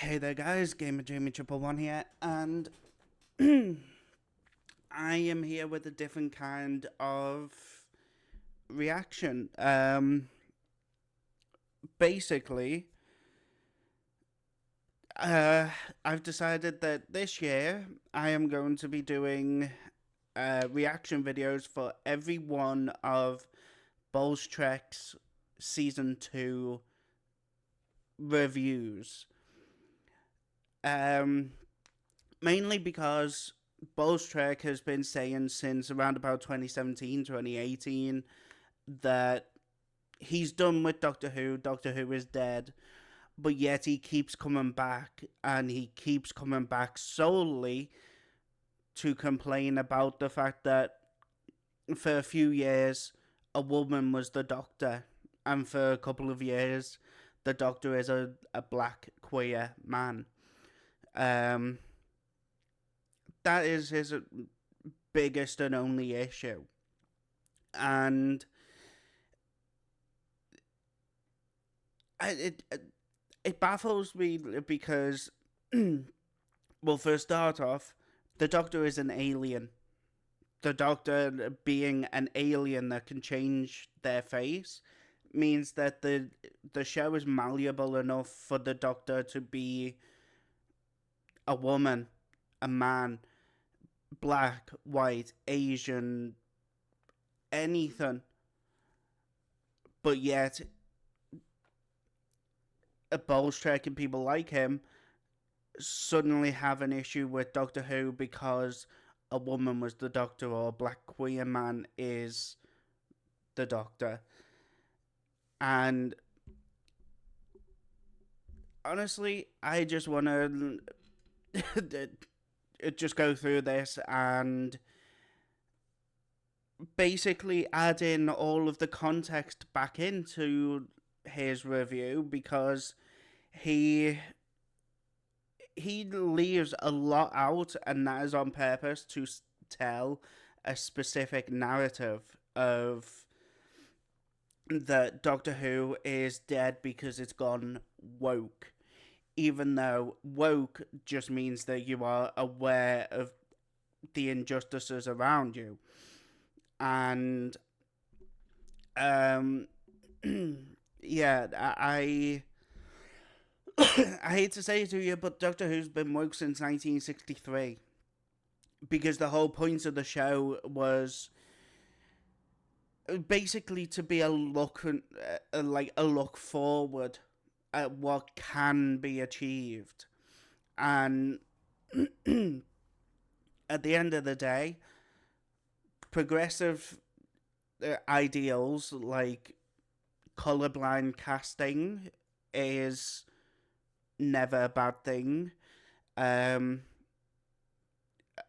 Hey there guys, Gamer Jamie Triple One here, and I am here with a different kind of reaction. Basically, uh, I've decided that this year I am going to be doing reaction videos for every one of Bowlestrek's Season 2 reviews. Um, Mainly because Bowlestrek has been saying since around about 2017, 2018 that he's done with Doctor Who. Doctor Who is dead, but yet he keeps coming back, and he keeps coming back solely to complain about the fact that for a few years a woman was the Doctor, and for a couple of years the Doctor is a black queer man. Um, that is his biggest and only issue. And it baffles me because, well, for a start off, the Doctor is an alien. The Doctor being an alien that can change their face means that the show is malleable enough for the Doctor to be a woman, a man, black, white, Asian, anything. But yet, a Bowlestrek and people like him suddenly have an issue with Doctor Who because a woman was the Doctor or a black queer man is the Doctor. And honestly, I just want to just go through this and basically add in all of the context back into his review because he leaves a lot out, and that is on purpose to tell a specific narrative of that Doctor Who is dead because it's gone woke, even though woke just means that you are aware of the injustices around you. And um yeah, I hate to say it to you, but Doctor Who's been woke since 1963 because the whole point of the show was basically to be a look like a look forward at what can be achieved. And at the end of the day, progressive ideals like colorblind casting is never a bad thing. Um,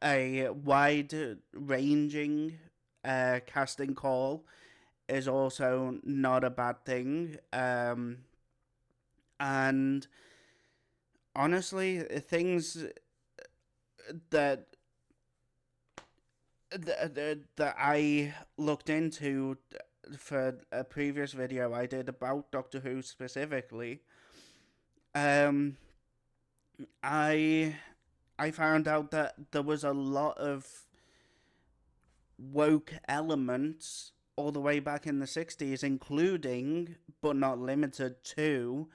a wide ranging casting call is also not a bad thing. And honestly, things that that I looked into for a previous video I did about Doctor Who specifically, um, I I found out that there was a lot of woke elements all the way back in the 60s, including but not limited to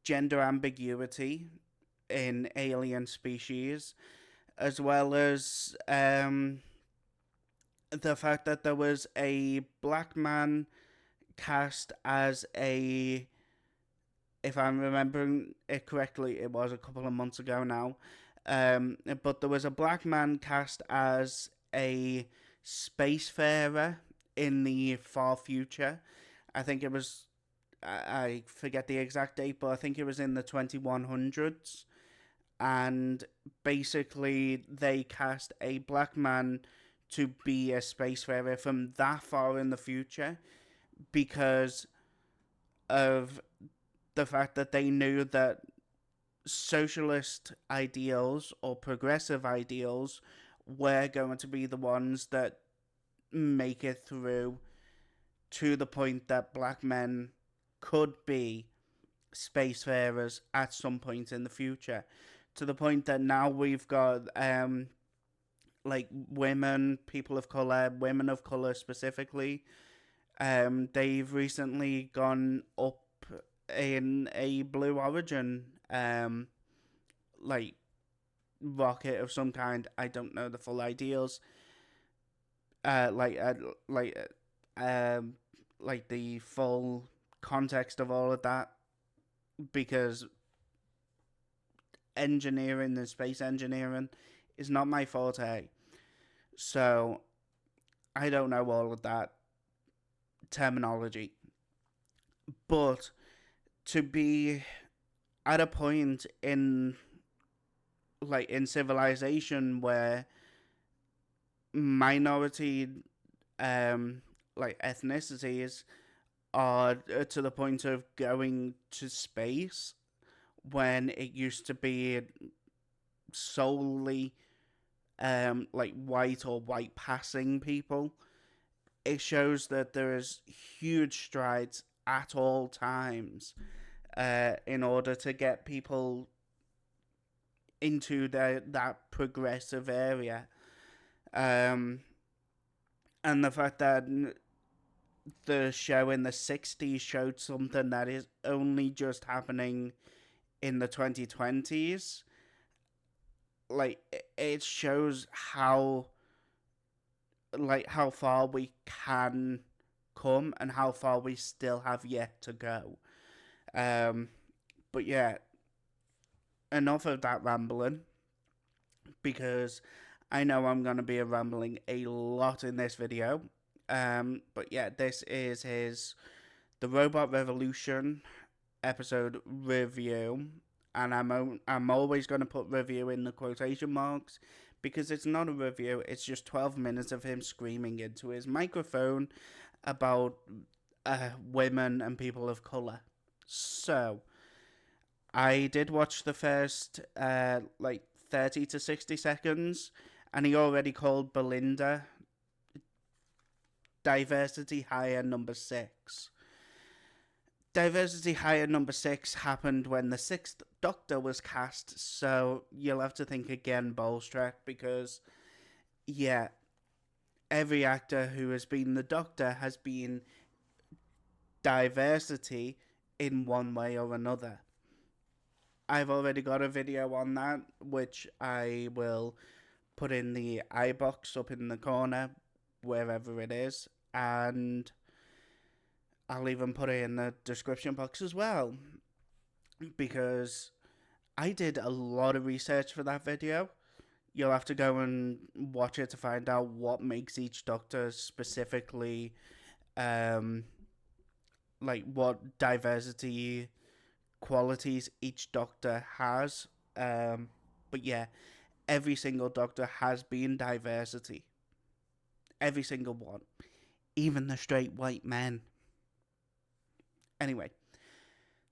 gender ambiguity in alien species, as well as the fact that there was a black man cast as a, if I'm remembering it correctly, it was a couple of months ago now. But there was a black man cast as a spacefarer in the far future. I think it was, I forget the exact date, but I think it was in the 2100s. And basically, they cast a black man to be a spacefarer from that far in the future because of the fact that they knew that socialist ideals or progressive ideals were going to be the ones that make it through to the point that black men could be spacefarers at some point in the future, to the point that now we've got like women, people of color, women of color specifically. They've recently gone up in a Blue Origin like rocket of some kind. I don't know the full ideals. Uh, like uh, like um like the full context of all of that, because engineering and space engineering is not my forte. So I don't know all of that terminology. But to be at a point in in civilization where minority ethnicities are to the point of going to space, when it used to be solely white or white passing people, it shows that there is huge strides at all times in order to get people into that progressive area. Um, and the fact that the show in the 60s showed something that is only just happening in the 2020s, like it shows how far we can come and how far we still have yet to go. Um, but yeah, enough of that rambling, because I know I'm going to be rambling a lot in this video. But yeah, this is The Robot Revolution episode review, and I'm always going to put review in the quotation marks, because it's not a review, it's just 12 minutes of him screaming into his microphone about women and people of colour. So, I did watch the first 30 to 60 seconds, and he already called Belinda diversity hire number 6. Diversity hire number 6 happened when the 6th Doctor was cast, so you'll have to think again, Bowlestrek, because, yeah, every actor who has been the Doctor has been diversity in one way or another. I've already got a video on that, which I will put in the iBox up in the corner, wherever it is, and I'll even put it in the description box as well, because I did a lot of research for that video. You'll have to go and watch it to find out what makes each Doctor specifically, what diversity qualities each Doctor has. But yeah, every single Doctor has been diversity. Every single one. Even the straight white men. Anyway.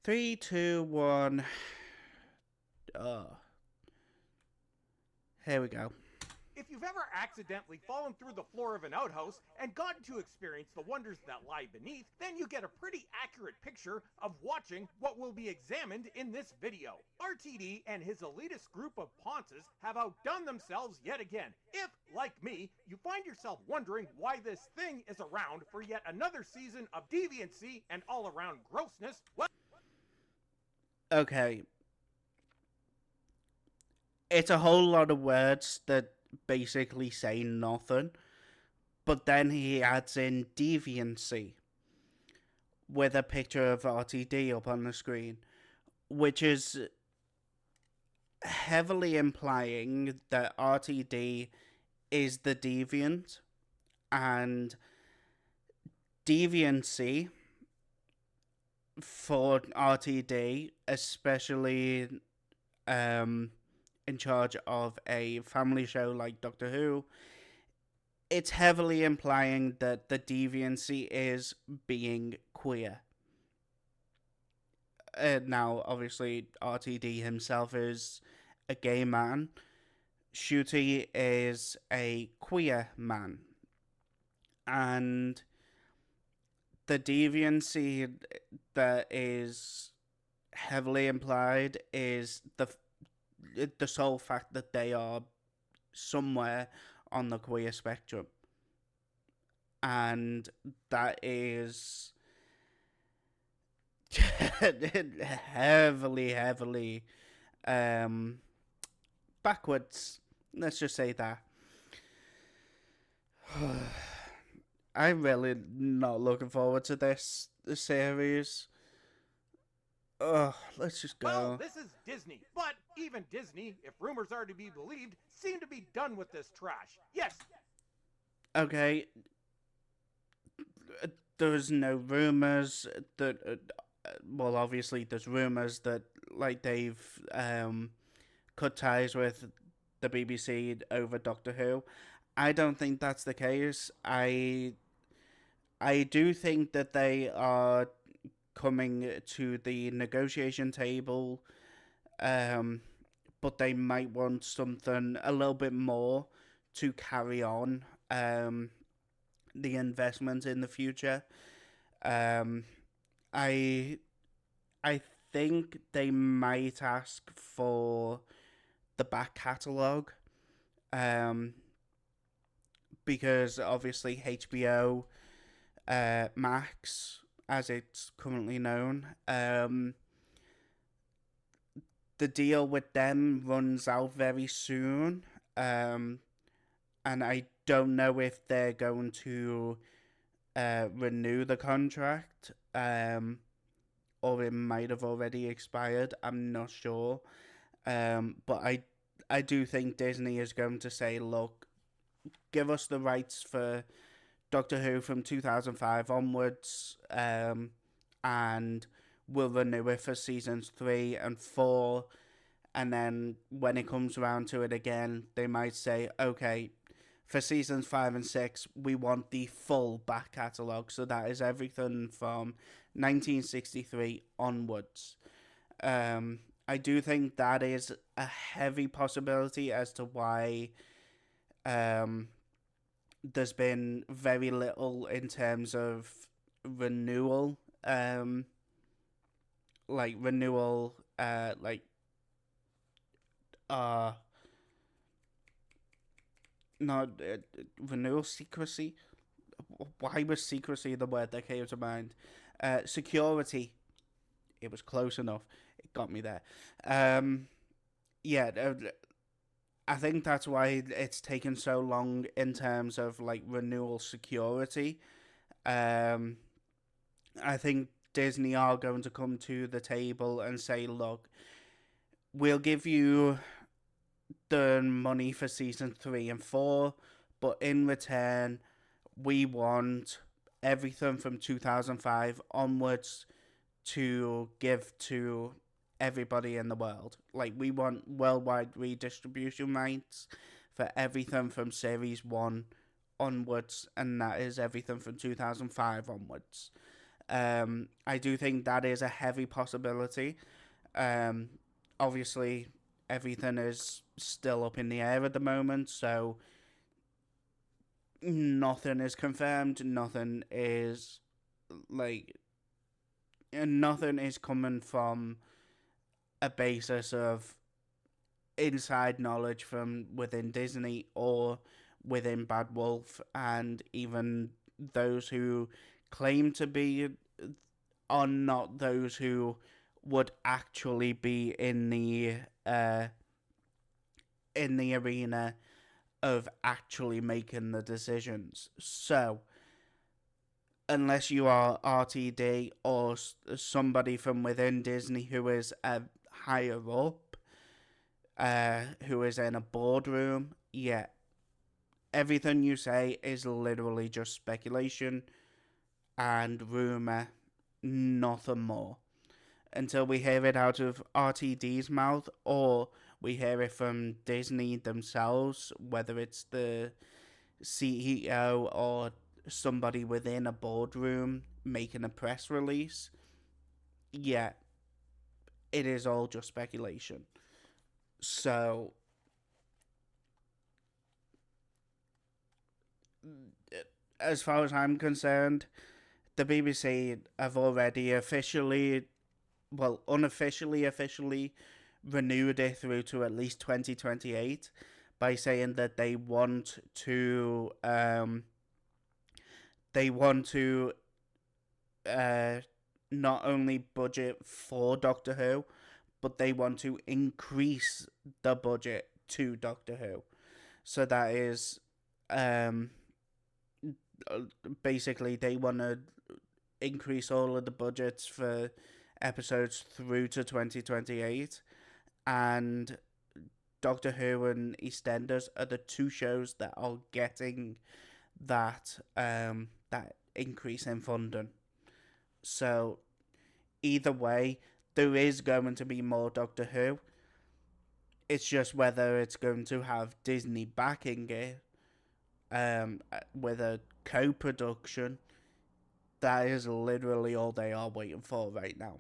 3, 2, 1. Here we go. If you've ever accidentally fallen through the floor of an outhouse and gotten to experience the wonders that lie beneath, then you get a pretty accurate picture of watching what will be examined in this video. RTD and his elitist group of ponces have outdone themselves yet again. If, like me, you find yourself wondering why this thing is around for yet another season of deviancy and all-around grossness, well... Okay. It's a whole lot of words that basically say nothing, but then he adds in deviancy with a picture of RTD up on the screen, which is heavily implying that RTD is the deviant, and deviancy for RTD, especially in charge of a family show like Doctor Who, it's heavily implying that the deviancy is being queer. Now, obviously, RTD himself is a gay man. Ncuti is a queer man. And the deviancy that is heavily implied is the sole fact that they are somewhere on the queer spectrum, and that is heavily um, backwards. Let's just say that. I'm really not looking forward to this series. Oh, let's just Well, go. this is Disney, but even Disney, if rumors are to be believed, seem to be done with this trash. Yes. Okay, there's no rumors that. Well, obviously, there's rumors that like they've cut ties with the BBC over Doctor Who. I don't think that's the case. I do think that they are coming to the negotiation table, um, but they might want something a little bit more to carry on the investment in the future. Um, I I think they might ask for the back catalogue, um, because obviously HBO Max, as it's currently known, the deal with them runs out very soon, and I don't know if they're going to renew the contract, or it might have already expired. I'm not sure, but I do think Disney is going to say, look, give us the rights for Doctor Who from 2005 onwards, and we'll renew it for seasons 3 and 4. And then when it comes around to it again, they might say, okay, for seasons 5 and 6, we want the full back catalogue. So that is everything from 1963 onwards. I do think that is a heavy possibility as to why um, there's been very little in terms of renewal. Like renewal, uh, not renewal secrecy. Why was secrecy the word that came to mind? Security. It was close enough. It got me there. Yeah, I think that's why it's taken so long in terms of like renewal security. Um, I think Disney are going to come to the table and say, look, we'll give you the money for season 3 and 4, but in return, we want everything from 2005 onwards to give to everybody in the world. Like, we want worldwide redistribution rights for everything from series 1 onwards, and that is everything from 2005 onwards. I do think that is a heavy possibility. Um, Obviously, everything is still up in the air at the moment, so nothing is confirmed. Like nothing is coming from a basis of inside knowledge from within Disney or within Bad Wolf, and even those who claim to be are not those who would actually be in the arena of actually making the decisions. So, unless you are RTD or somebody from within Disney who is higher up, who is in a boardroom, yeah, everything you say is literally just speculation and rumor, nothing more. Until we hear it out of RTD's mouth or we hear it from Disney themselves, whether it's the CEO or somebody within a boardroom making a press release, yeah, it is all just speculation. So, as far as I'm concerned, the BBC have already officially well, unofficially, officially renewed it through to at least 2028 by saying that they want to uh, not only budget for Doctor Who, but they want to increase the budget to Doctor Who. So that is um, basically they want to increase all of the budgets for episodes through to 2028, and Doctor Who and EastEnders are the two shows that are getting that increase in funding. So either way, there is going to be more Doctor Who. It's just whether it's going to have Disney backing it with a co-production. That is literally all they are waiting for right now.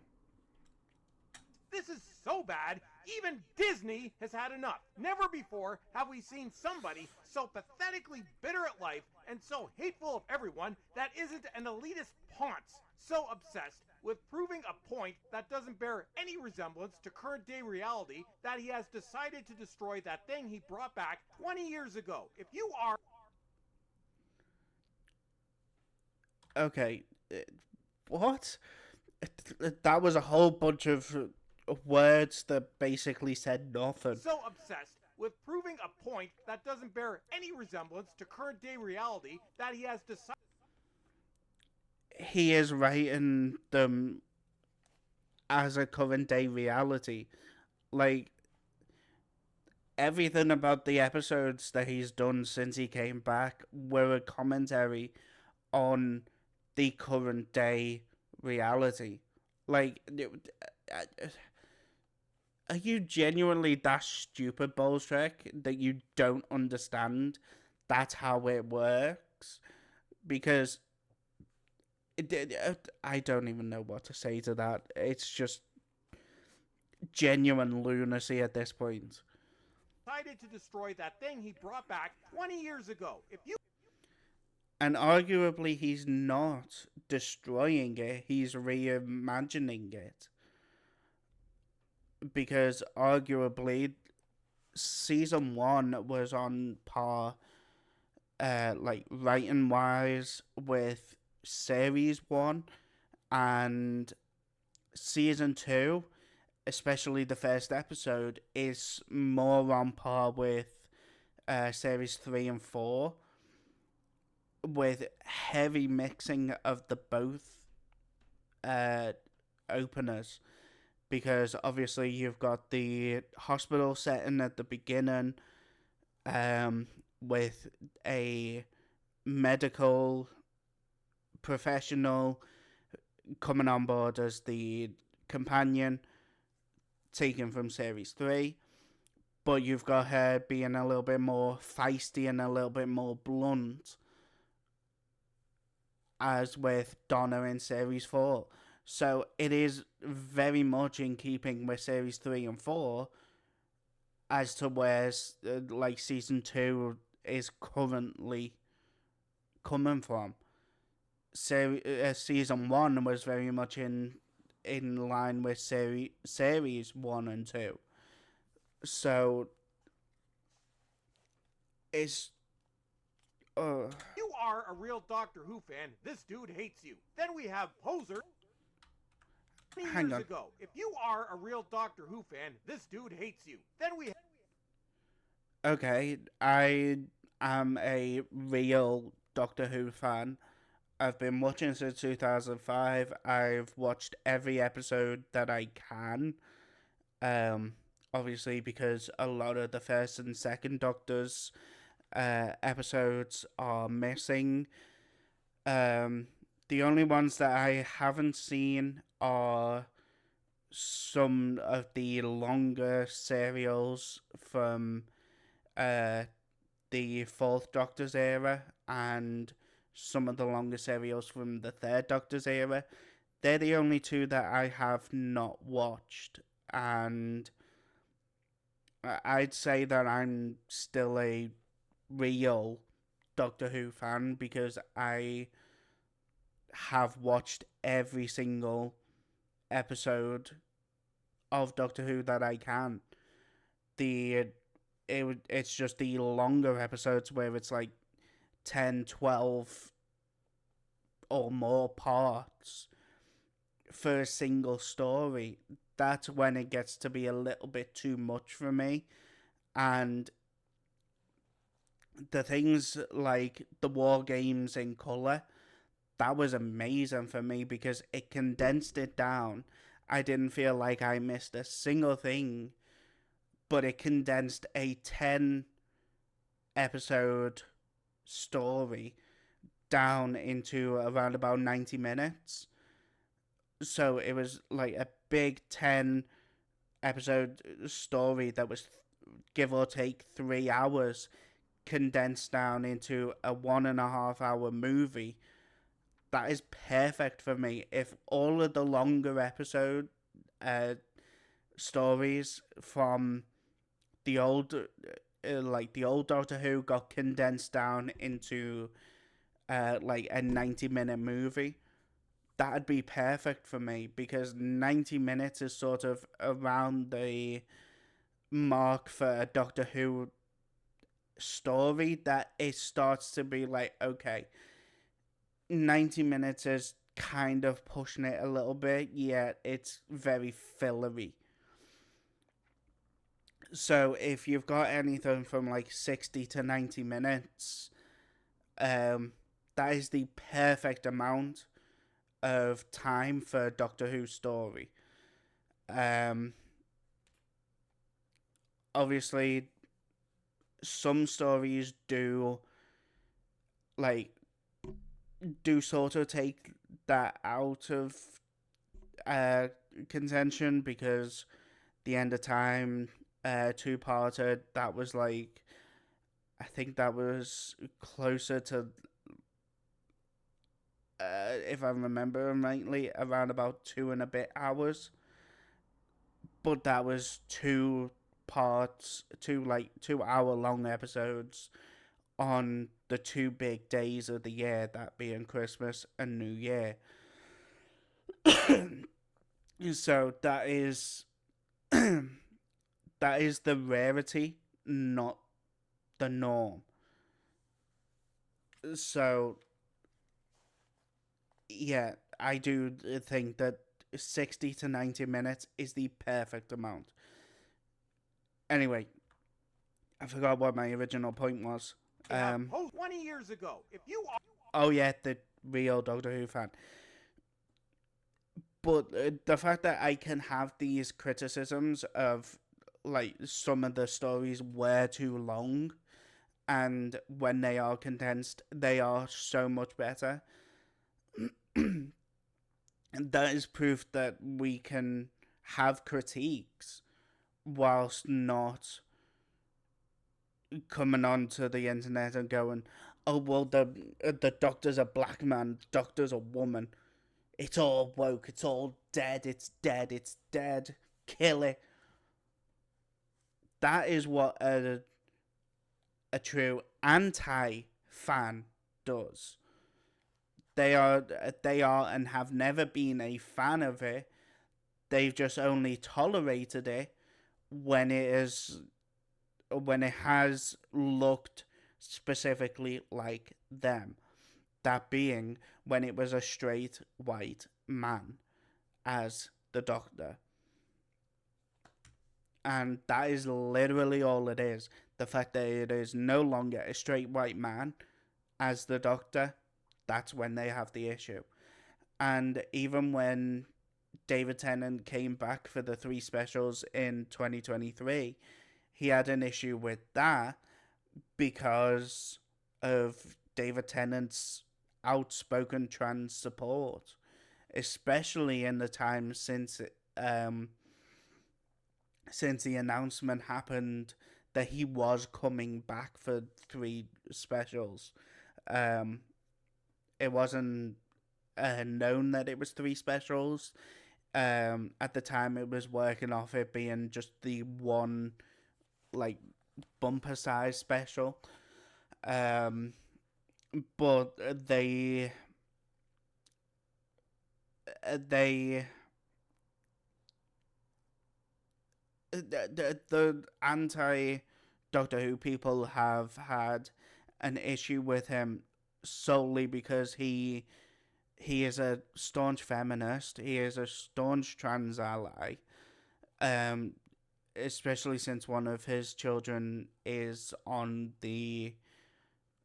This is so bad, even Disney has had enough. Never before have we seen somebody so pathetically bitter at life and so hateful of everyone that isn't an elitist ponce, so obsessed with proving a point that doesn't bear any resemblance to current day reality that he has decided to destroy that thing he brought back 20 years ago. If you are... Okay, what? That was a whole bunch of words that basically said nothing. So obsessed with proving a point that doesn't bear any resemblance to current day reality that he has decided... He is writing them as a current day reality. Like, everything about the episodes that he's done since he came back were a commentary on the current day reality. Like, are you genuinely that stupid, Bowlestrek, that you don't understand that's how it works? Because I don't even know what to say to that. It's just genuine lunacy at this point. Decided to destroy that thing he brought back 20 years ago. If you... And arguably, he's not destroying it, he's reimagining it. Because arguably, season 1 was on par, like, writing wise, with series 1, and season 2, especially the first episode, is more on par with series 3 and 4, with heavy mixing of the both openers, because obviously you've got the hospital setting at the beginning, with a medical professional coming on board as the companion, taken from series 3, but you've got her being a little bit more feisty and a little bit more blunt, as with Donna in series 4. So it is very much in keeping with series 3 and 4 as to where like season 2 is currently coming from. Season 1 was very much in line with series 1 and 2. So it's You are a real Doctor Who fan. This dude hates you. Then we have Poser. Hang on. Ago. If you are a real Doctor Who fan, this dude hates you. Then we... Okay, I am a real Doctor Who fan. I've been watching since 2005. I've watched every episode that I can. Obviously, because a lot of the first and second Doctor's episodes are missing. The only ones that I haven't seen are some of the longer serials from the Fourth Doctor's era, and some of the longer serials from the Third Doctor's era. They're the only two that I have not watched, and I'd say that I'm still a real Doctor Who fan because I have watched every single episode of Doctor Who that I can. It's just the longer episodes where it's like 10, 12 or more parts for a single story. That's when it gets to be a little bit too much for me. And the things like the war games in colour, that was amazing for me because it condensed it down. I didn't feel like I missed a single thing, but it condensed a 10 episode story down into around about 90 minutes. So it was like a big 10 episode story that was, give or take, 3 hours condensed down into a 1.5 hour movie. That is perfect for me. If all of the longer episode stories from the old like the old Doctor Who got condensed down into like a 90-minute movie, that'd be perfect for me because 90 minutes is sort of around the mark for a Doctor Who story that it starts to be like, okay, 90 minutes is kind of pushing it a little bit, yet it's very fillery. So if you've got anything from like 60 to 90 minutes, that is the perfect amount of time for a Doctor Who story. Obviously, some stories like do sort of take that out of contention because the End of Time two-parter, that was like, I think that was closer to if I remember rightly, around about 2 and a bit hours. But that was two parts, 2 hour long episodes on the two big days of the year, that being Christmas and New Year. So that is that is the rarity, not the norm. So yeah, I do think that 60 to 90 minutes is the perfect amount. Anyway, I forgot what my original point was. 20 years ago. If you are... Oh yeah, the real Doctor Who fan. But the fact that I can have these criticisms of like some of the stories were too long, and when they are condensed, they are so much better. And that is proof that we can have critiques whilst not coming onto the internet and going, "Oh well, the Doctor's a black man, the Doctor's a woman. It's all woke. It's all dead. It's dead. It's dead. Kill it." That is what a true anti-fan does. They are and have never been a fan of it. They've just only tolerated it when it has looked specifically like them. That being when it was a straight white man as the Doctor. And that is literally all it is. The fact that it is no longer a straight white man as the Doctor, that's when they have the issue. And even when David Tennant came back for the 3 specials in 2023, he had an issue with that because of David Tennant's outspoken trans support, especially in the time since the announcement happened that he was coming back for 3 specials. It wasn't known that it was 3 specials. At the time, it was working off it being just the one, like, bumper size special. But they the anti Doctor Who people have had an issue with him solely because he is a staunch feminist. He is a staunch trans ally. Um, Especially since one of his children is on the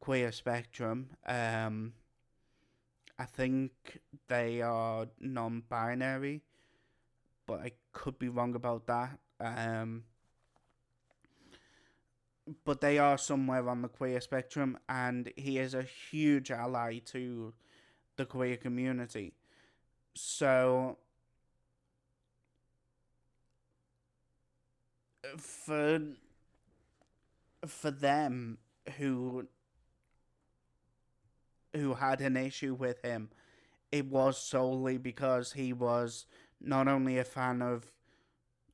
queer spectrum. I think they are non-binary, but I could be wrong about that. But they are somewhere on the queer spectrum, and he is a huge ally to the queer community. So for them who had an issue with him, it was solely because he was not only a fan of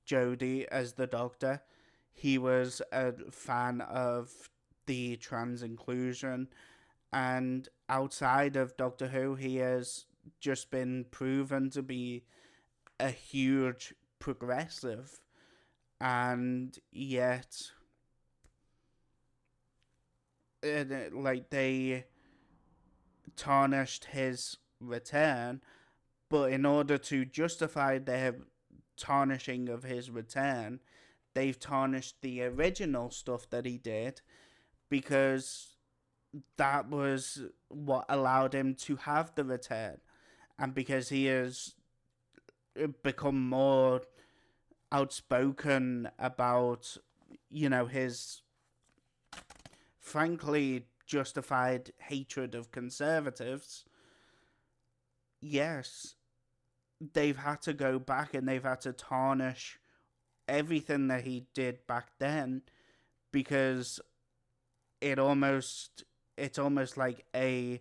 Jodie as the Doctor, he was a fan of the trans inclusion, and outside of Doctor Who, he has just been proven to be a huge progressive, and yet, like, they tarnished his return, but in order to justify their tarnishing of his return, they've tarnished the original stuff that he did, because that was what allowed him to have the return, and because he has become more outspoken about, his frankly justified hatred of conservatives. Yes, they've had to go back and they've had to tarnish everything that he did back then, because it's almost like a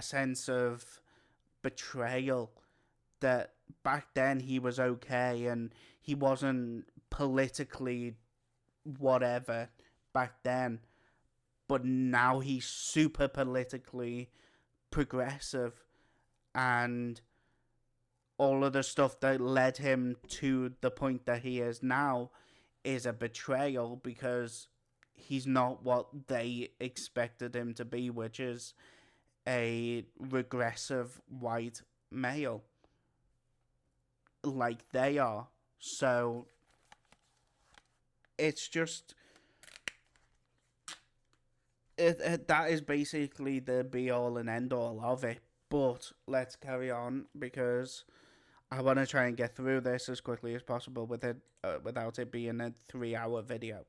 sense of betrayal, that back then he was okay and he wasn't politically whatever back then, but now he's super politically progressive, and all of the stuff that led him to the point that he is now is a betrayal, because he's not what they expected him to be, which is a regressive white male like they are. So it's just that is basically the be all and end all of it. But let's carry on, because I want to try and get through this as quickly as possible without it being a 3-hour video.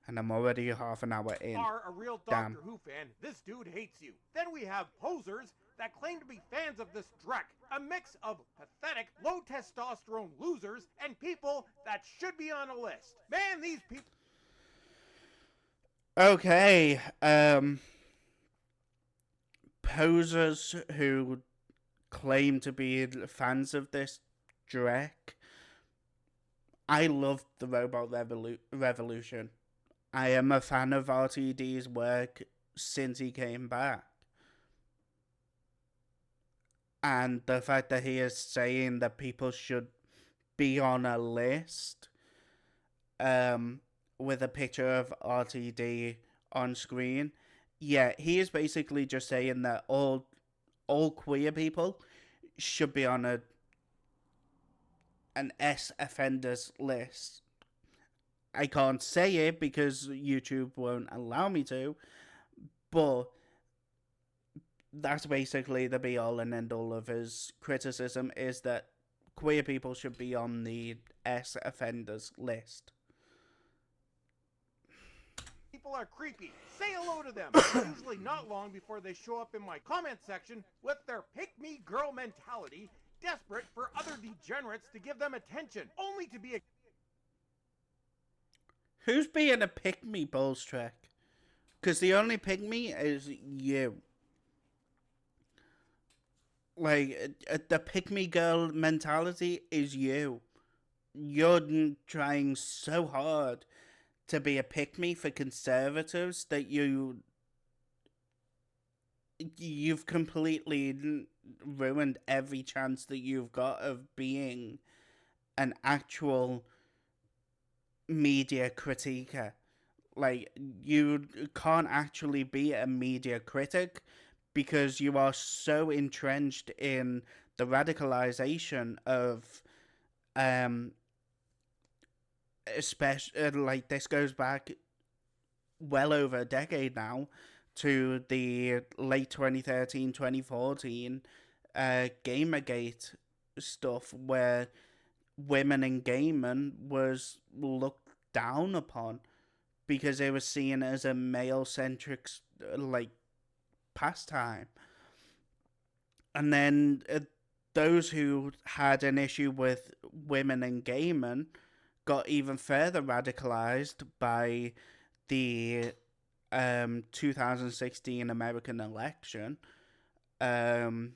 And I'm already half an hour in. Are a real Doctor Who fan, this dude hates you. Then we have posers that claim to be fans of this Drek, a mix of pathetic, low testosterone losers and people that should be on a list. Man, these people... Okay, posers who claim to be fans of this Drek. I loved the Robot Revolution. I am a fan of RTD's work since he came back. And the fact that he is saying that people should be on a list, with a picture of RTD on screen, yeah, he is basically just saying that all queer people should be on an S offenders list. I can't say it because YouTube won't allow me to, but that's basically the be all and end all of his criticism, is that queer people should be on the S offenders list. People are creepy. Say hello to them. Usually not long before they show up in my comment section with their pick-me girl mentality, desperate for other degenerates to give them attention, only to be... Who's being a pick-me, Bowlestrek? Because the only pick-me is you. Like, the pick-me girl mentality is you. You're trying so hard to be a pick-me for conservatives that you've completely ruined every chance that you've got of being an actual media critiquer. Like, you can't actually be a media critic because you are so entrenched in the radicalization of, um especially, like, this goes back well over a decade now, to the late 2013, 2014 Gamergate stuff, where women in gaming was looked down upon because it was seen as a male centric, like, pastime. And then those who had an issue with women in gaming got even further radicalized by the 2016 American election. Um,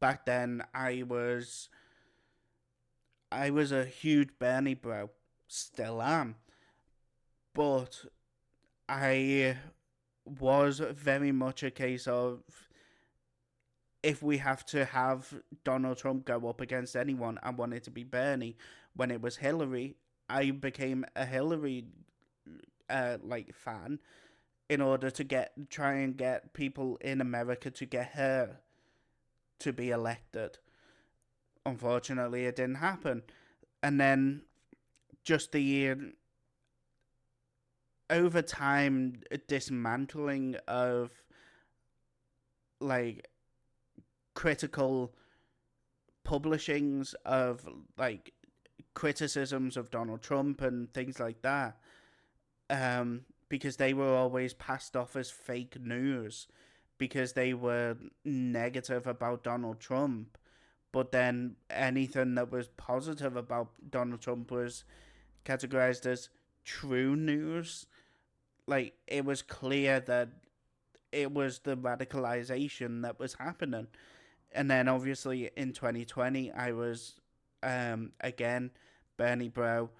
Back then, I was a huge Bernie bro, still am, but I was very much a case of, if we have to have Donald Trump go up against anyone, I want it to be Bernie. When it was Hillary, I became a Hillary like fan in order to try and get people in America to get her to be elected. Unfortunately, it didn't happen. And then just the over time dismantling of, like, critical publishings of, like, criticisms of Donald Trump and things like that, because they were always passed off as fake news because they were negative about Donald Trump. But then anything that was positive about Donald Trump was categorized as true news. Like, it was clear that it was the radicalization that was happening. And then obviously in 2020, I was, again, Bernie bro,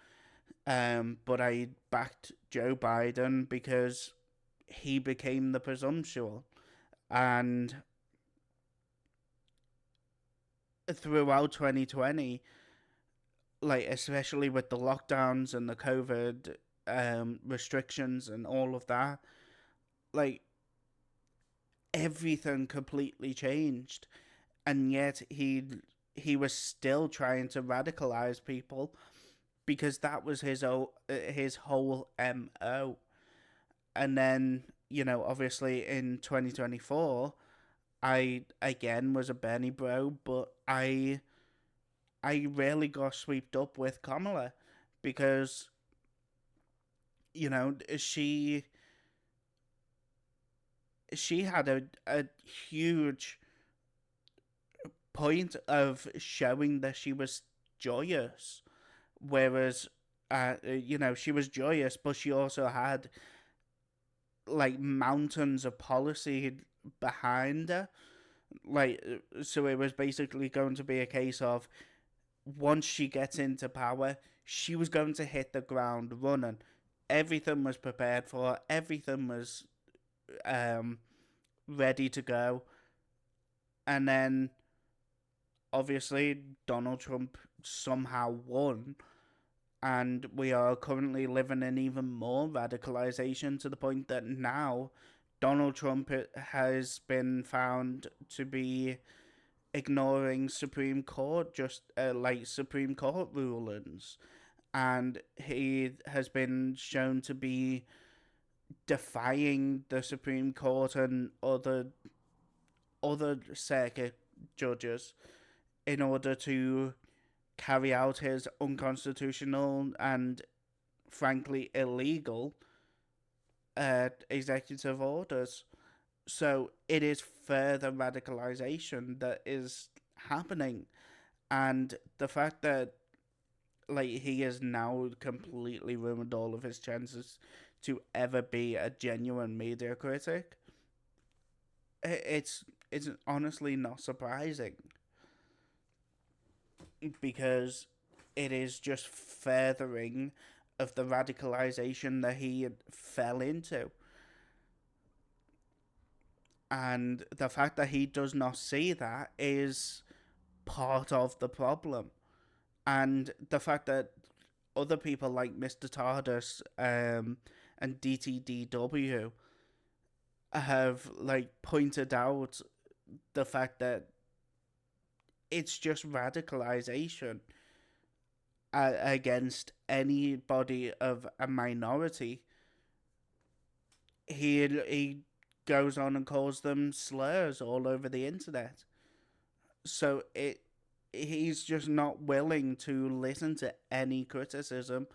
but I backed Joe Biden because he became the presumptual. And throughout 2020, like, especially with the lockdowns and the COVID restrictions and all of that, like, everything completely changed. And yet he was still trying to radicalize people because that was his whole MO. And then, obviously in 2024, I again was a Bernie bro, but I really got swept up with Kamala because, you know she she had a huge point of showing that she was joyous, whereas, she was joyous, but she also had, like, mountains of policy behind her. Like, so it was basically going to be a case of, once she gets into power, she was going to hit the ground running. Everything was prepared for her. Everything was um, ready to go. And then, obviously, Donald Trump somehow won. And we are currently living in even more radicalization, to the point that now Donald Trump has been found to be ignoring Supreme Court, just like Supreme Court rulings, and he has been shown to be defying the Supreme Court and other circuit judges in order to carry out his unconstitutional and frankly illegal executive orders. So it is further radicalization that is happening, and the fact that, like, he has now completely ruined all of his chances to ever be a genuine media critic. It's honestly not surprising because it is just furthering of the radicalization that he fell into. And the fact that he does not see that is part of the problem. And the fact that other people like Mr. TARDIS and DTDW have like pointed out the fact that it's just radicalization against anybody of a minority. He goes on and calls them slurs all over the internet. So he's just not willing to listen to any criticism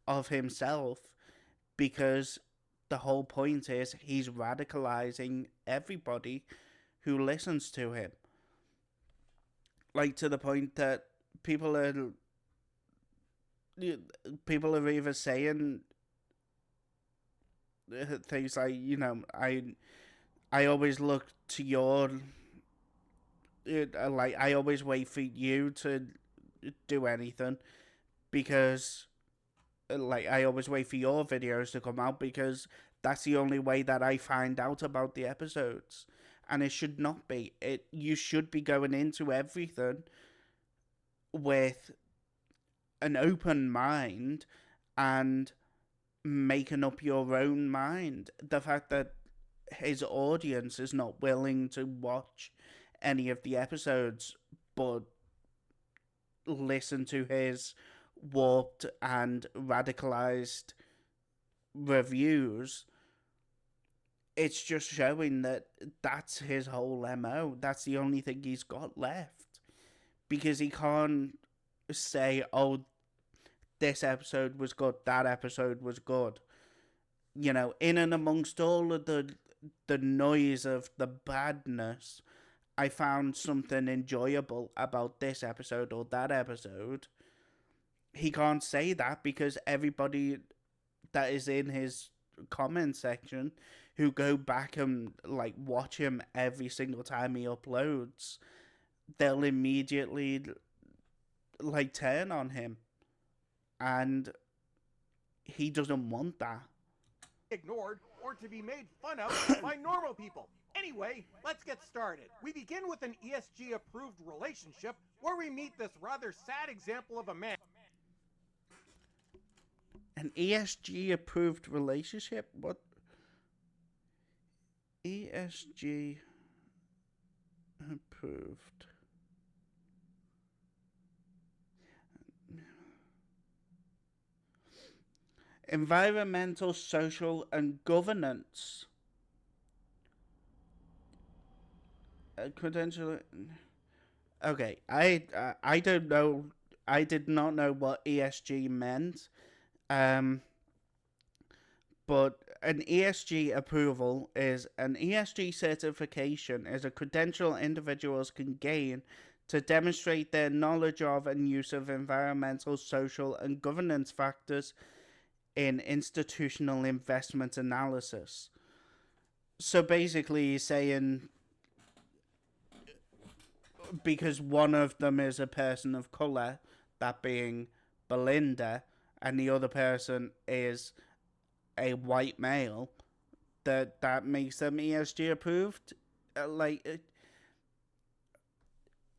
of himself, because the whole point is he's radicalizing everybody who listens to him. Like, to the point that people are either saying things like, I always look to your like, I always wait for you to do anything, because like, I always wait for your videos to come out, because that's the only way that I find out about the episodes. And it should not be. You should be going into everything with an open mind and making up your own mind. The fact that his audience is not willing to watch any of the episodes but listen to his warped and radicalized reviews, it's just showing that that's his whole MO. That's the only thing he's got left. Because he can't say, oh, this episode was good, that episode was good. In and amongst all of the noise of the badness, I found something enjoyable about this episode or that episode. He can't say that, because everybody that is in his comment section, who go back and like watch him every single time he uploads, they'll immediately like turn on him, and he doesn't want that. Ignored or to be made fun of by normal people. Anyway, let's get started. We begin with an ESG approved relationship where we meet this rather sad example of a man. An ESG approved relationship? What? ESG approved. Environmental, social, and governance. Credential. Okay, I don't know. I did not know what ESG meant. But an ESG approval is an ESG certification is a credential individuals can gain to demonstrate their knowledge of and use of environmental, social, and governance factors in institutional investment analysis. So basically, he's saying, because one of them is a person of colour, that being Belinda, and the other person is a white male, that makes them ESG approved.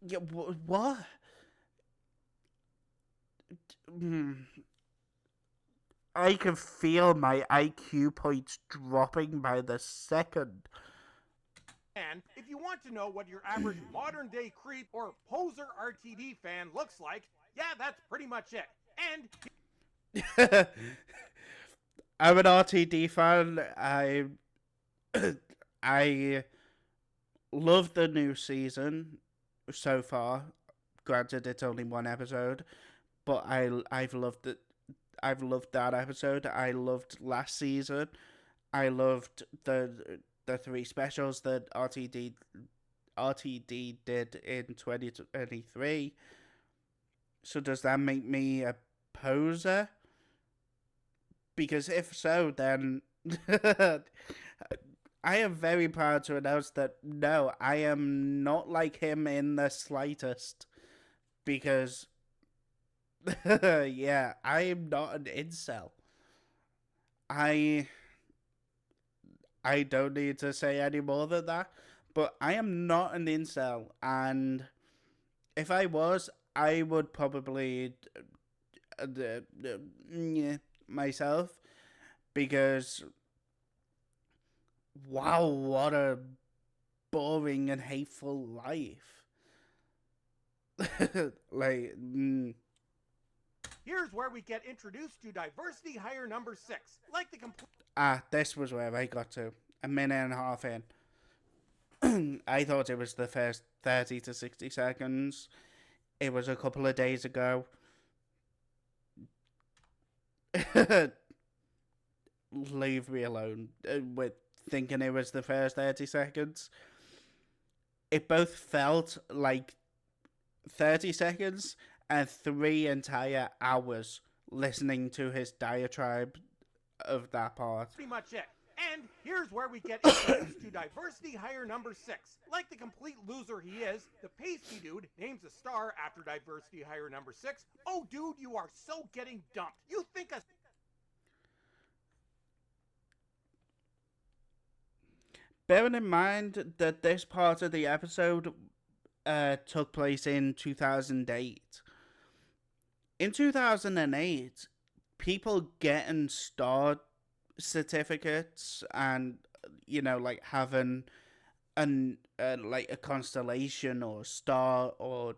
Yeah, what? I can feel my IQ points dropping by the second. And if you want to know what your average modern day creep or poser RTD fan looks like, yeah, that's pretty much it. And I'm an RTD fan. I love the new season so far. Granted, it's only one episode, but I've loved it. I've loved that episode. I loved last season. I loved the three specials that RTD did in 2023. So does that make me a poser? Because if so, then I am very proud to announce that no, I am not like him in the slightest. Because, yeah, I am not an incel. I don't need to say any more than that. But I am not an incel, and if I was, I would probably yeah, myself, because wow, what a boring and hateful life. like, Here's where we get introduced to diversity hire number 6. Like the complete this was where I got to. A minute and a half in. I thought it was the first 30 to 60 seconds. It was a couple of days ago. Leave me alone with thinking it was the first 30 seconds. It both felt like 30 seconds and 3 entire hours listening to his diatribe of that part. much it. And here's where we get introduced to diversity hire number 6. Like the complete loser he is, the pasty dude names a star after diversity hire number 6. Oh, dude, you are so getting dumped. You think a... Bearing in mind that this part of the episode took place in 2008. In 2008, people getting star certificates and, like having like a constellation or a star or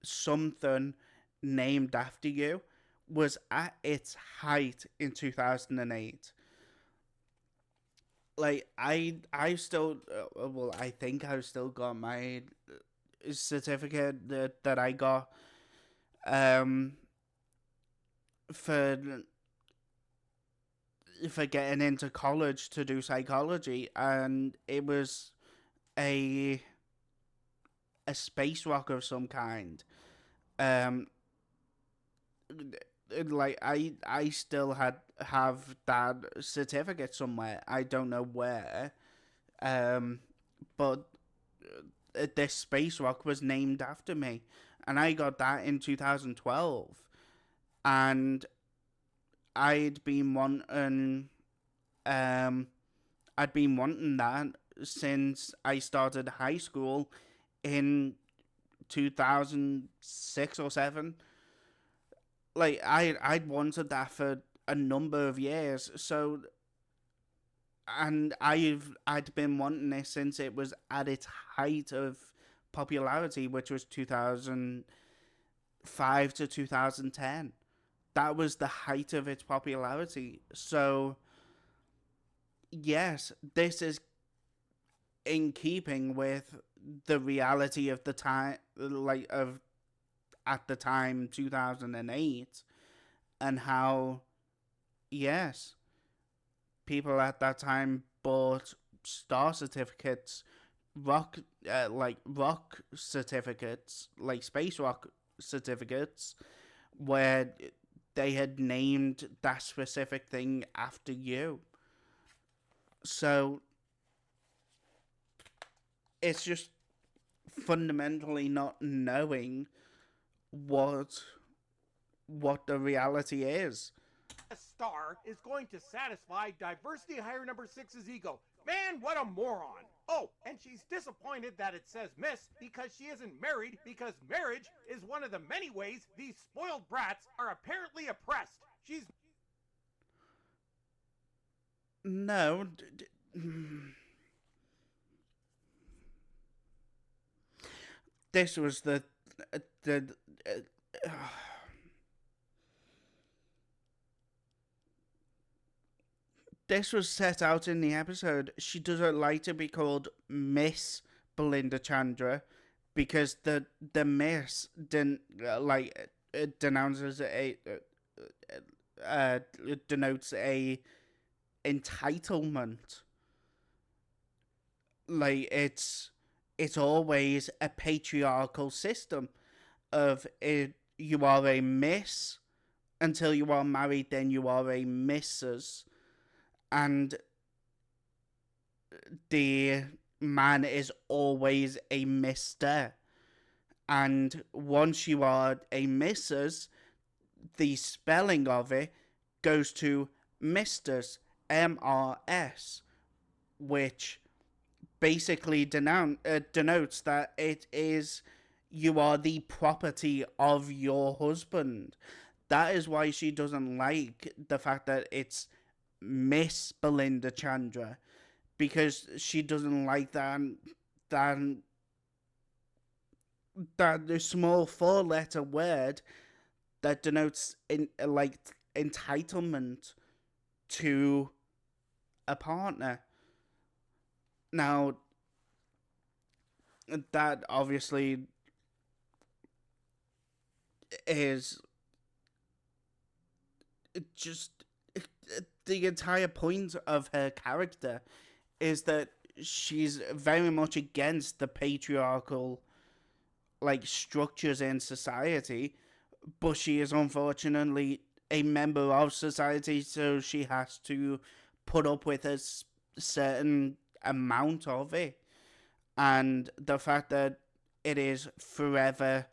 something named after you was at its height in 2008. Like, I still I think I've still got my certificate that I got um for getting into college to do psychology, and it was a space rock of some kind. Um, like I still have that certificate somewhere. I don't know where. But this space rock was named after me, and I got that in 2012, and I'd been wanting that since I started high school in 2006 or 7. Like, I'd wanted that for a number of years. So, and I'd been wanting this since it was at its height of popularity, which was 2005 to 2010. That was the height of its popularity. So, yes, this is in keeping with the reality of the time, like of at the time 2008, and how, yes, people at that time bought star certificates, rock certificates, like space rock certificates, where they had named that specific thing after you. So it's just fundamentally not knowing what the reality is. A star is going to satisfy diversity hire number 6's ego. Man, what a moron. Oh, and she's disappointed that it says miss because she isn't married, because marriage is one of the many ways these spoiled brats are apparently oppressed. She's... No. This was the this was set out in the episode. She doesn't like to be called Miss Belinda Chandra because the Miss didn't it denounces it denotes a entitlement. Like, it's always a patriarchal system of it. You are a miss until you are married, then you are a missus, and the man is always a mister. And once you are a missus, the spelling of it goes to misters, MRS, which basically denotes that you are the property of your husband. That is why she doesn't like the fact that it's Miss Belinda Chandra, because she doesn't like that that the small four-letter word that denotes entitlement to a partner. Now, that obviously is just the entire point of her character is that she's very much against the patriarchal structures in society, but she is unfortunately a member of society, so she has to put up with a certain amount of it. And the fact that it is forever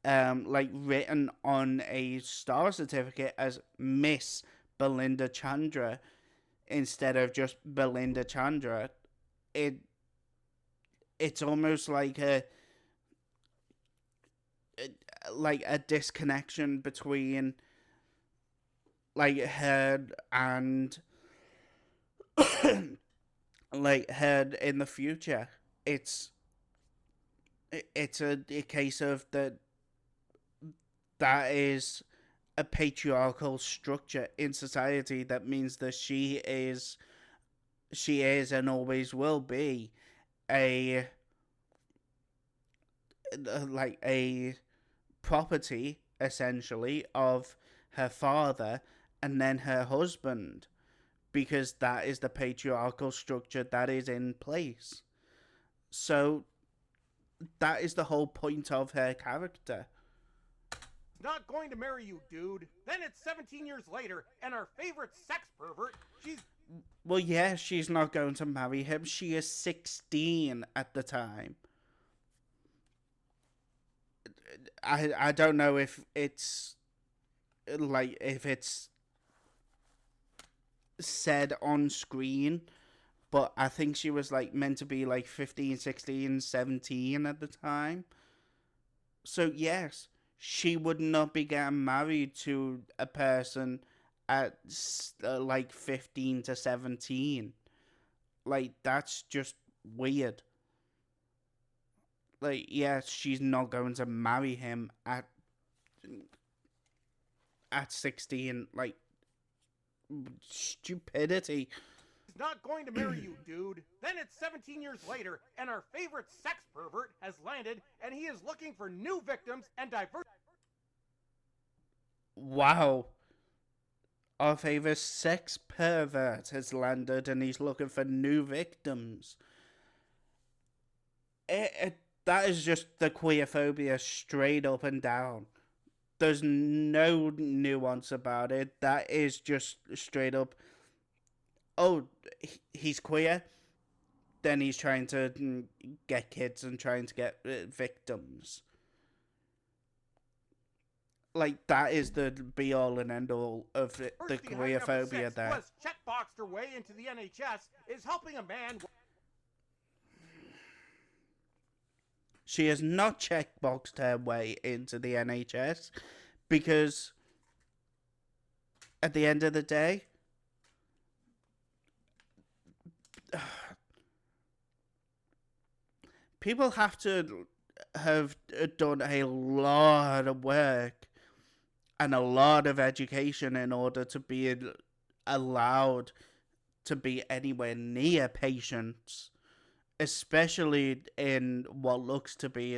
written on a star certificate as Miss Belinda Chandra instead of just Belinda Chandra, it it's almost like a disconnection between her and her in the future. It's a case of that is a patriarchal structure in society that means that she is and always will be a a property essentially of her father and then her husband, because that is the patriarchal structure that is in place. So that is the whole point of her character. Not going to marry you, dude. Then it's 17 years later, and our favorite sex pervert, Well, yeah, she's not going to marry him. She is 16 at the time. I don't know if it's if it's said on screen, but I think she was meant to be 15, 16, 17 at the time. So yes, she would not be getting married to a person at 15 to 17. That's just weird. Yes, she's not going to marry him at 16. Stupidity. not going to marry you, dude. Then it's 17 years later, and our favorite sex pervert has landed, and he is looking for new victims and diverse. Wow. Our favorite sex pervert has landed, and he's looking for new victims. That is just the queerphobia straight up and down. There's no nuance about it. That is just straight up. Oh, he's queer. Then he's trying to get kids and trying to get victims. That is the be all and end all of the queerphobia there. Was checkboxed her way into the NHS is helping a man. She has not checkboxed her way into the NHS because at the end of the day, people have to have done a lot of work and a lot of education in order to be allowed to be anywhere near patients, especially in what looks to be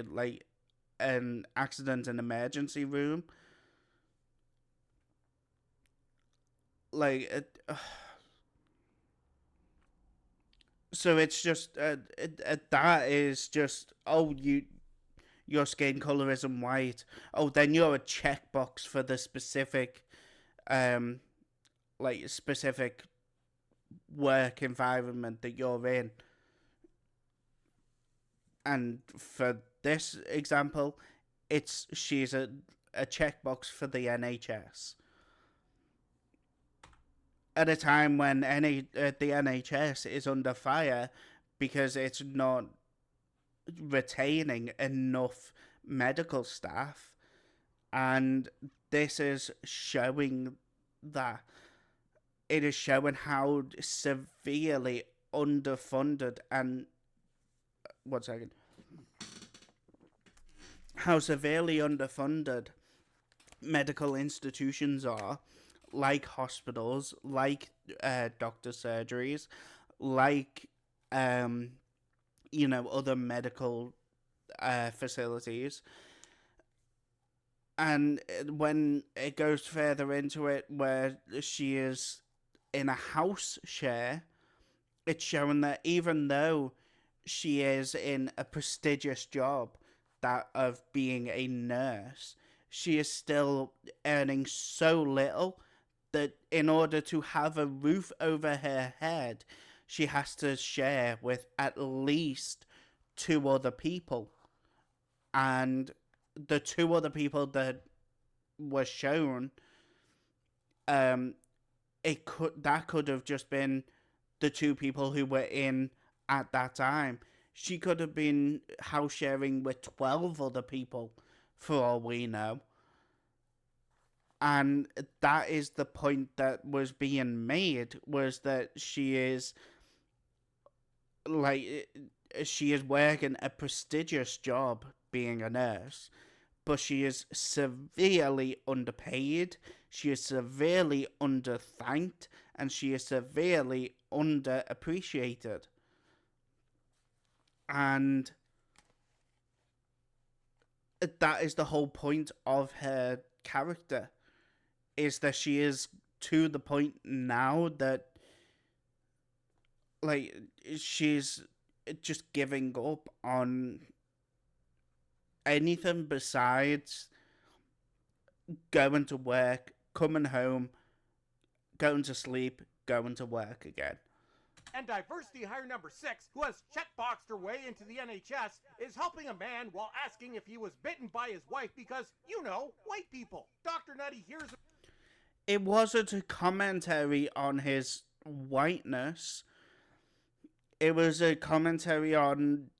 an accident and emergency room. So it's just that is just, oh, your skin color isn't white. Oh, then you're a checkbox for the specific specific work environment that you're in. And for this example, she's a checkbox for the NHS. At a time when the NHS is under fire because it's not retaining enough medical staff, and this is showing that. It is showing how severely underfunded and 1 second, how severely underfunded medical institutions are, like hospitals, like doctor surgeries, like other medical facilities. And when it goes further into it, where she is in a house share, it's showing that even though she is in a prestigious job, that of being a nurse, she is still earning so little that in order to have a roof over her head, she has to share with at least two other people. And the two other people that were shown, um, that could have just been the two people who were in at that time. She could have been house sharing with 12 other people, for all we know. And that is the point that was being made, was that she is like she is working a prestigious job being a nurse, but she is severely underpaid, she is severely underthanked, and she is severely underappreciated. And that is the whole point of her character, is that she is to the point now that like she's just giving up on anything besides going to work, coming home, going to sleep, going to work again. And diversity hire number 6, who has checkboxed her way into the NHS, is helping a man while asking if he was bitten by his wife because, white people. Dr. Nutty hears... It wasn't a commentary on his whiteness. It was a commentary on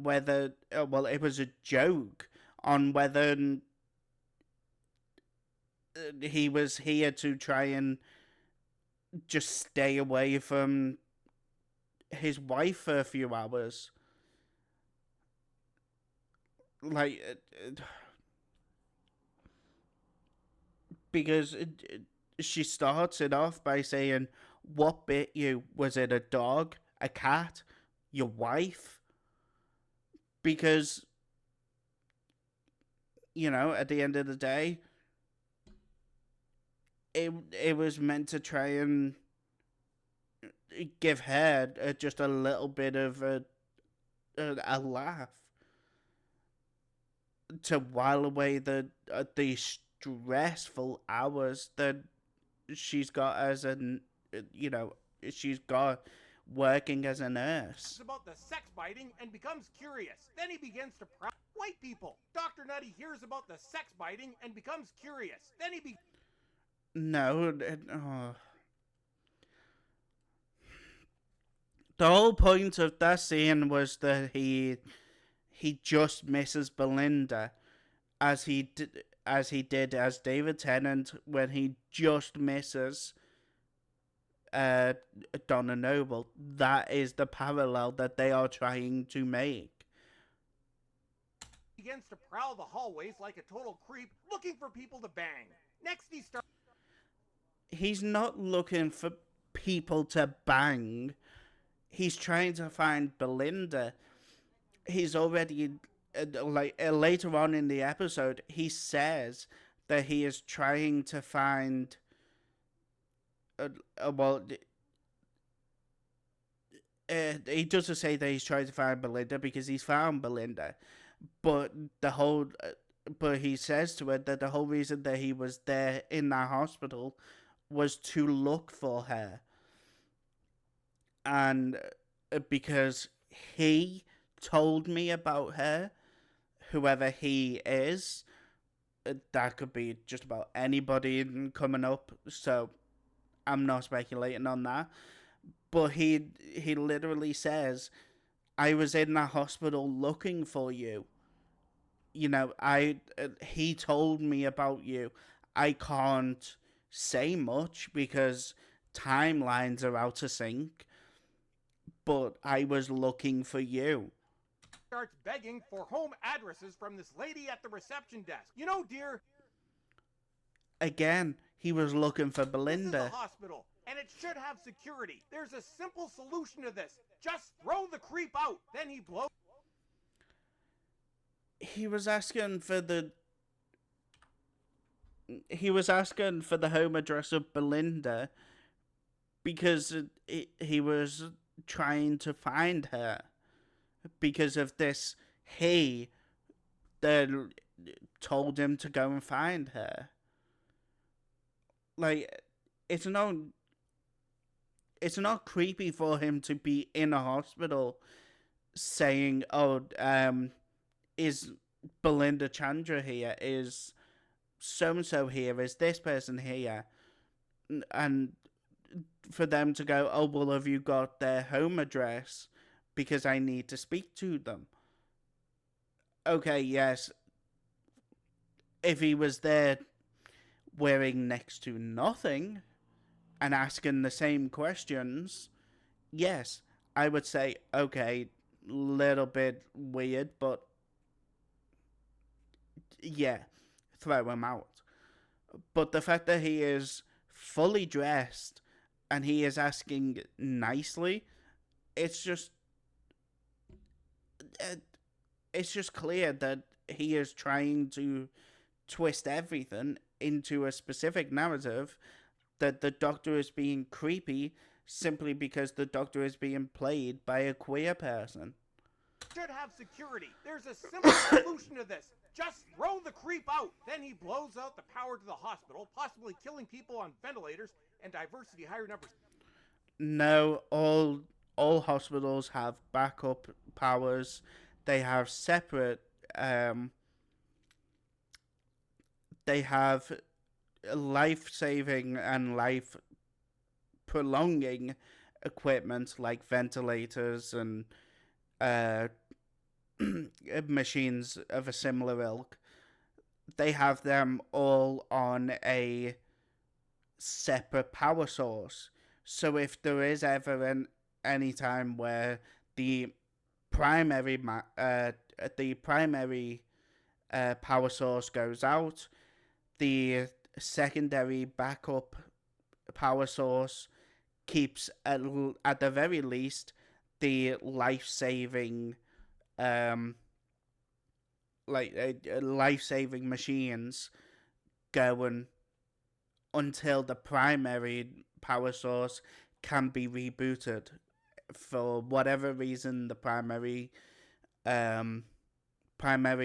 whether... it was a joke on whether he was here to try and just stay away from his wife for a few hours. Because she starts it off by saying, "What bit you? Was it a dog, a cat, your wife?" Because, at the end of the day, it was meant to try and give her just a little bit of a laugh to while away the stressful hours that she's got as she's got working as a nurse. About the sex biting and becomes curious. Then he begins to prowl. White people. Dr. Nutty hears about the sex biting and becomes curious. Then he No. The whole point of that scene was that he just misses Belinda, as he did as David Tennant when he just misses Donna Noble. That is the parallel that they are trying to make. Begins to prowl the hallways like a total creep, looking for people to bang. Next he starts... He's not looking for people to bang. He's trying to find Belinda. He's already later on in the episode, he says that he is trying to find he doesn't say that he's trying to find Belinda because he's found Belinda, but but he says to her that the whole reason that he was there in that hospital was to look for her, and because he told me about her, whoever he is, that could be just about anybody coming up, so I'm not speculating on that. But he literally says I was in that hospital looking for you. You know, he told me about you. I can't say much because timelines are out of sync, but I was looking for you. Starts begging for home addresses from this lady at the reception desk. You know, dear, Again, he was looking for this is a Belinda. hospital, and it should have security. There's a simple solution to this. Just throw the creep out. Then he blows. He was asking for the he was asking for the home address of Belinda because he was trying to find her because of this. He then told him to go and find her. Like, it's not it's not creepy for him to be in a hospital saying, "Oh, is Belinda Chandra here? Is so and so here? Is this person here?" And for them to go, "Oh, well, have you got their home address? Because I need to speak to them." Okay, yes. If he was there wearing next to nothing and asking the same questions, yes, I would say, okay, little bit weird, but yeah, throw him out. But the fact that he is fully dressed and he is asking nicely, it's just uh, it's just clear that he is trying to twist everything into a specific narrative that the Doctor is being creepy simply because the Doctor is being played by a queer person. Should have security. There's a simple solution to this. Just throw the creep out. Then he blows out the power to the hospital, possibly killing people on ventilators and diversity higher numbers. No, all hospitals have backup powers. They have separate. They have life saving and life prolonging equipment like ventilators and uh, machines of a similar ilk. They have them all on a separate power source. So if there is ever any time where the primary the primary power source goes out, the secondary backup power source keeps at the very least the life saving life saving machines going until the primary power source can be rebooted for whatever reason the primary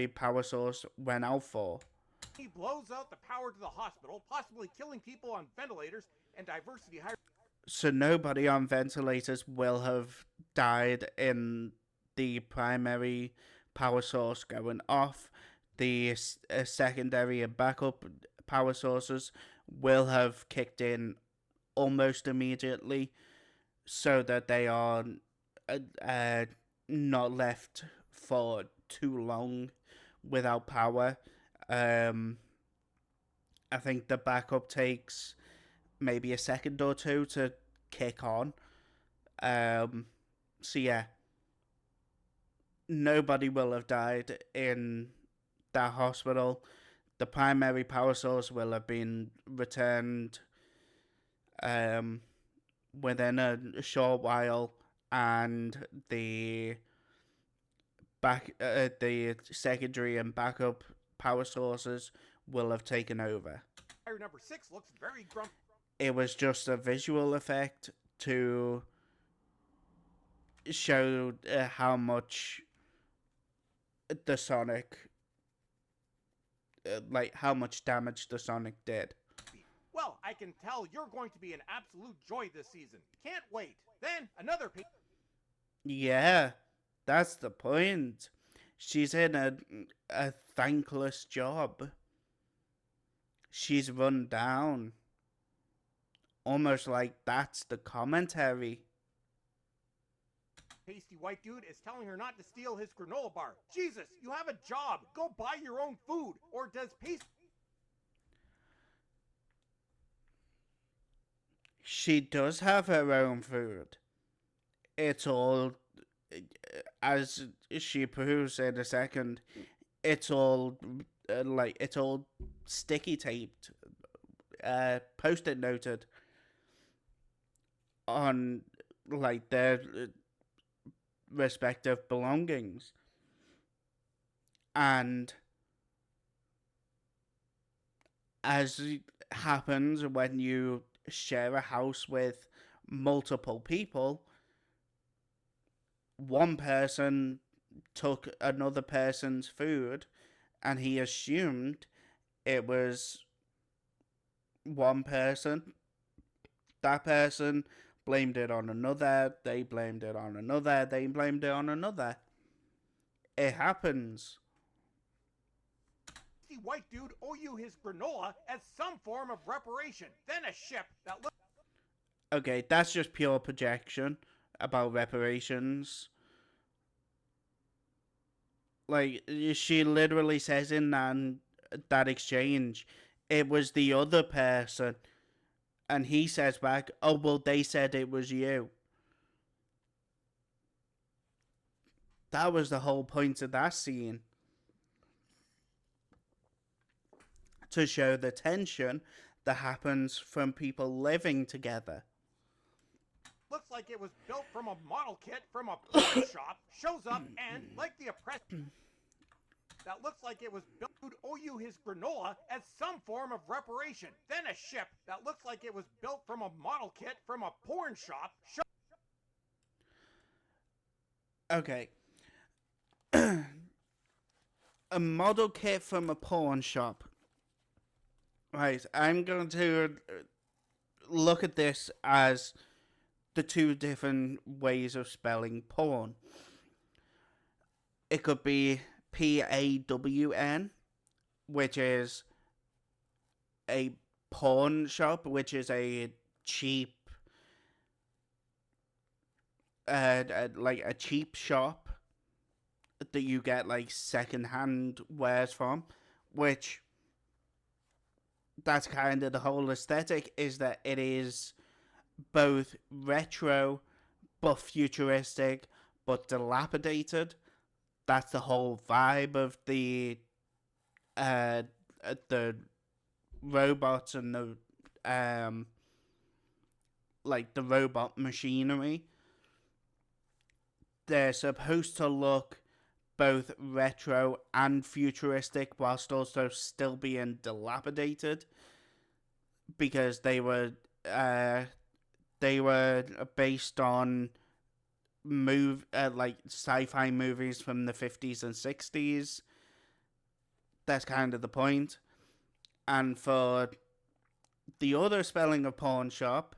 power source went out for. He blows out the power to the hospital, possibly killing people on ventilators and diversity higher. So nobody on ventilators will have died in the primary power source going off. The secondary and backup power sources will have kicked in almost immediately so that they are not left for too long without power. I think the backup takes maybe a second or two to kick on. So yeah, nobody will have died in that hospital. The primary power source will have been returned within a short while, and the secondary and backup power sources will have taken over. Number 6 looks very grumpy. It was just a visual effect to show how much the Sonic, how much damage the Sonic did. Well, I can tell you're going to be an absolute joy this season. Can't wait. Then another Yeah, that's the point. She's in a thankless job. She's run down. Almost like that's the commentary. Pasty white dude is telling her not to steal his granola bar. Jesus, you have a job. Go buy your own food. Or does Pasty... She does have her own food. It's all, as she proves in a second, it's all it's all sticky taped, post-it noted on like their respective belongings. And as happens when you share a house with multiple people, one person took another person's food and he assumed it was one person. That person blamed it on another, they blamed it on another, they blamed it on another. It happens. white dude owe you his granola as some form of reparation. Then a ship that looks... Okay, that's just pure projection about reparations. Like, she literally says in that exchange, it was the other person. And he says back, oh, well, they said it was you. That was the whole point of that scene. To show the tension that happens from people living together. Looks like it was built from a model kit from a pawn shop, shows up and, like the oppressed... that looks like it was built to owe you his granola as some form of reparation. Then a ship that looks like it was built from a model kit from a porn shop. Okay. A model kit from a pawn shop. Right, I'm going to look at this as the two different ways of spelling porn. It could be PAWN, which is a pawn shop, which is a cheap, like a cheap shop that you get like secondhand wares from, which that's kind of the whole aesthetic, is that it is both retro but futuristic but dilapidated. That's the whole vibe of the robots and the like the robot machinery. They're supposed to look both retro and futuristic whilst also still being dilapidated, because they were based on like sci-fi movies from the 50s and 60s. That's kind of the point. And for the other spelling of pawn shop,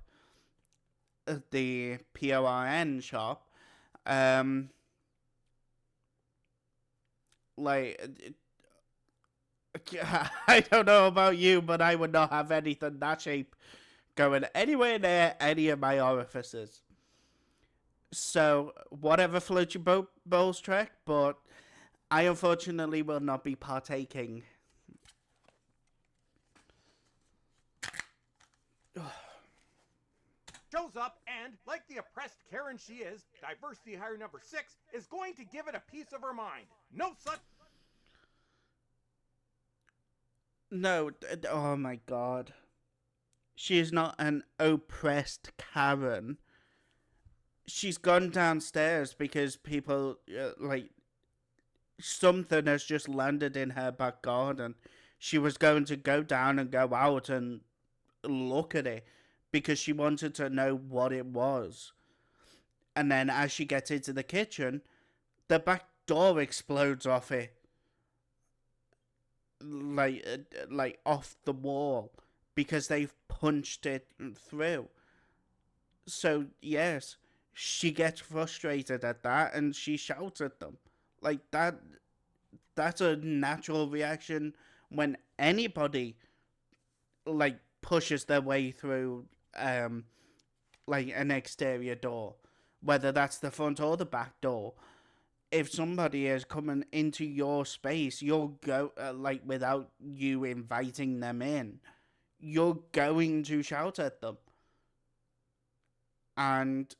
the PORN shop, like, I don't know about you, but I would not have anything that shape going anywhere near any of my orifices. So, whatever floats your boat, Bowlestrek, but I unfortunately will not be partaking. Shows up and, like the oppressed Karen she is, diversity hire number 6 is going to give it a piece of her mind. No such... No, oh my god. She is not an oppressed Karen. She's gone downstairs because people, like, something has just landed in her back garden. She was going to go down and go out and look at it because she wanted to know what it was. And then as she gets into the kitchen, the back door explodes off it. Like off the wall, because they've punched it through. So, yes, she gets frustrated at that and she shouts at them. Like, that's a natural reaction when anybody, like, pushes their way through, like, an exterior door. whether that's the front or the back door. If somebody is coming into your space, you'll go like without you inviting them in, you're going to shout at them, and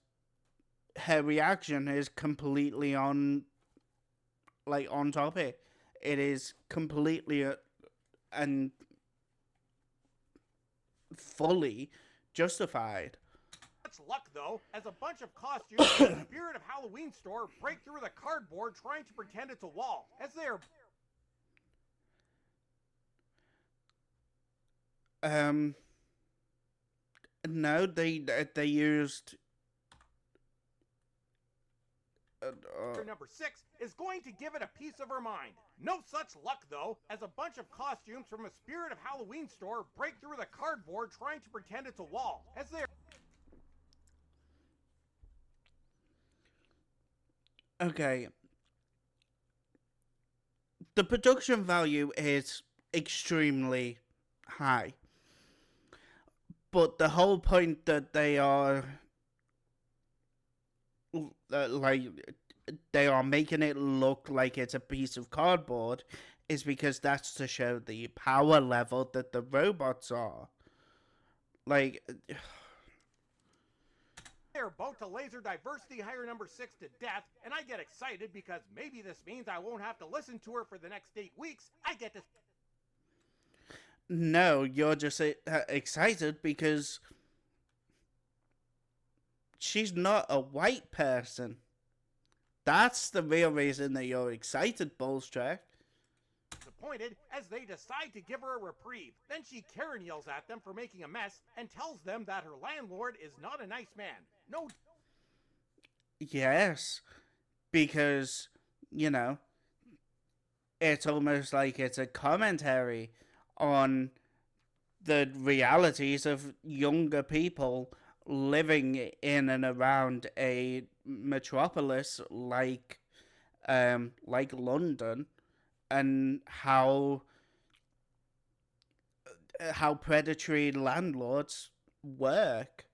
her reaction is completely on topic. It is completely and fully justified. Much luck, though, as a bunch of costumes from the Spirit of Halloween store break through the cardboard trying to pretend it's a wall, as they are... No, they used Number 6 is going to give it a piece of her mind. No such luck, though, as a bunch of costumes from a Spirit of Halloween store break through the cardboard trying to pretend it's a wall, as they are... Okay. The production value is extremely high. But the whole point that they are they are making it look like it's a piece of cardboard is because that's to show the power level that the robots are. Like, they're about to laser diversity hire number 6 to death, and I get excited because maybe this means I won't have to listen to her for the next 8 weeks. I get to... No, you're just excited because she's not a white person. That's the real reason that you're excited, Bowlestrek. Disappointed as they decide to give her a reprieve. Then she Karen yells at them for making a mess and tells them that her landlord is not a nice man. No. Yes, because, it's almost like it's a commentary on the realities of younger people living in and around a metropolis like London, and how predatory landlords work.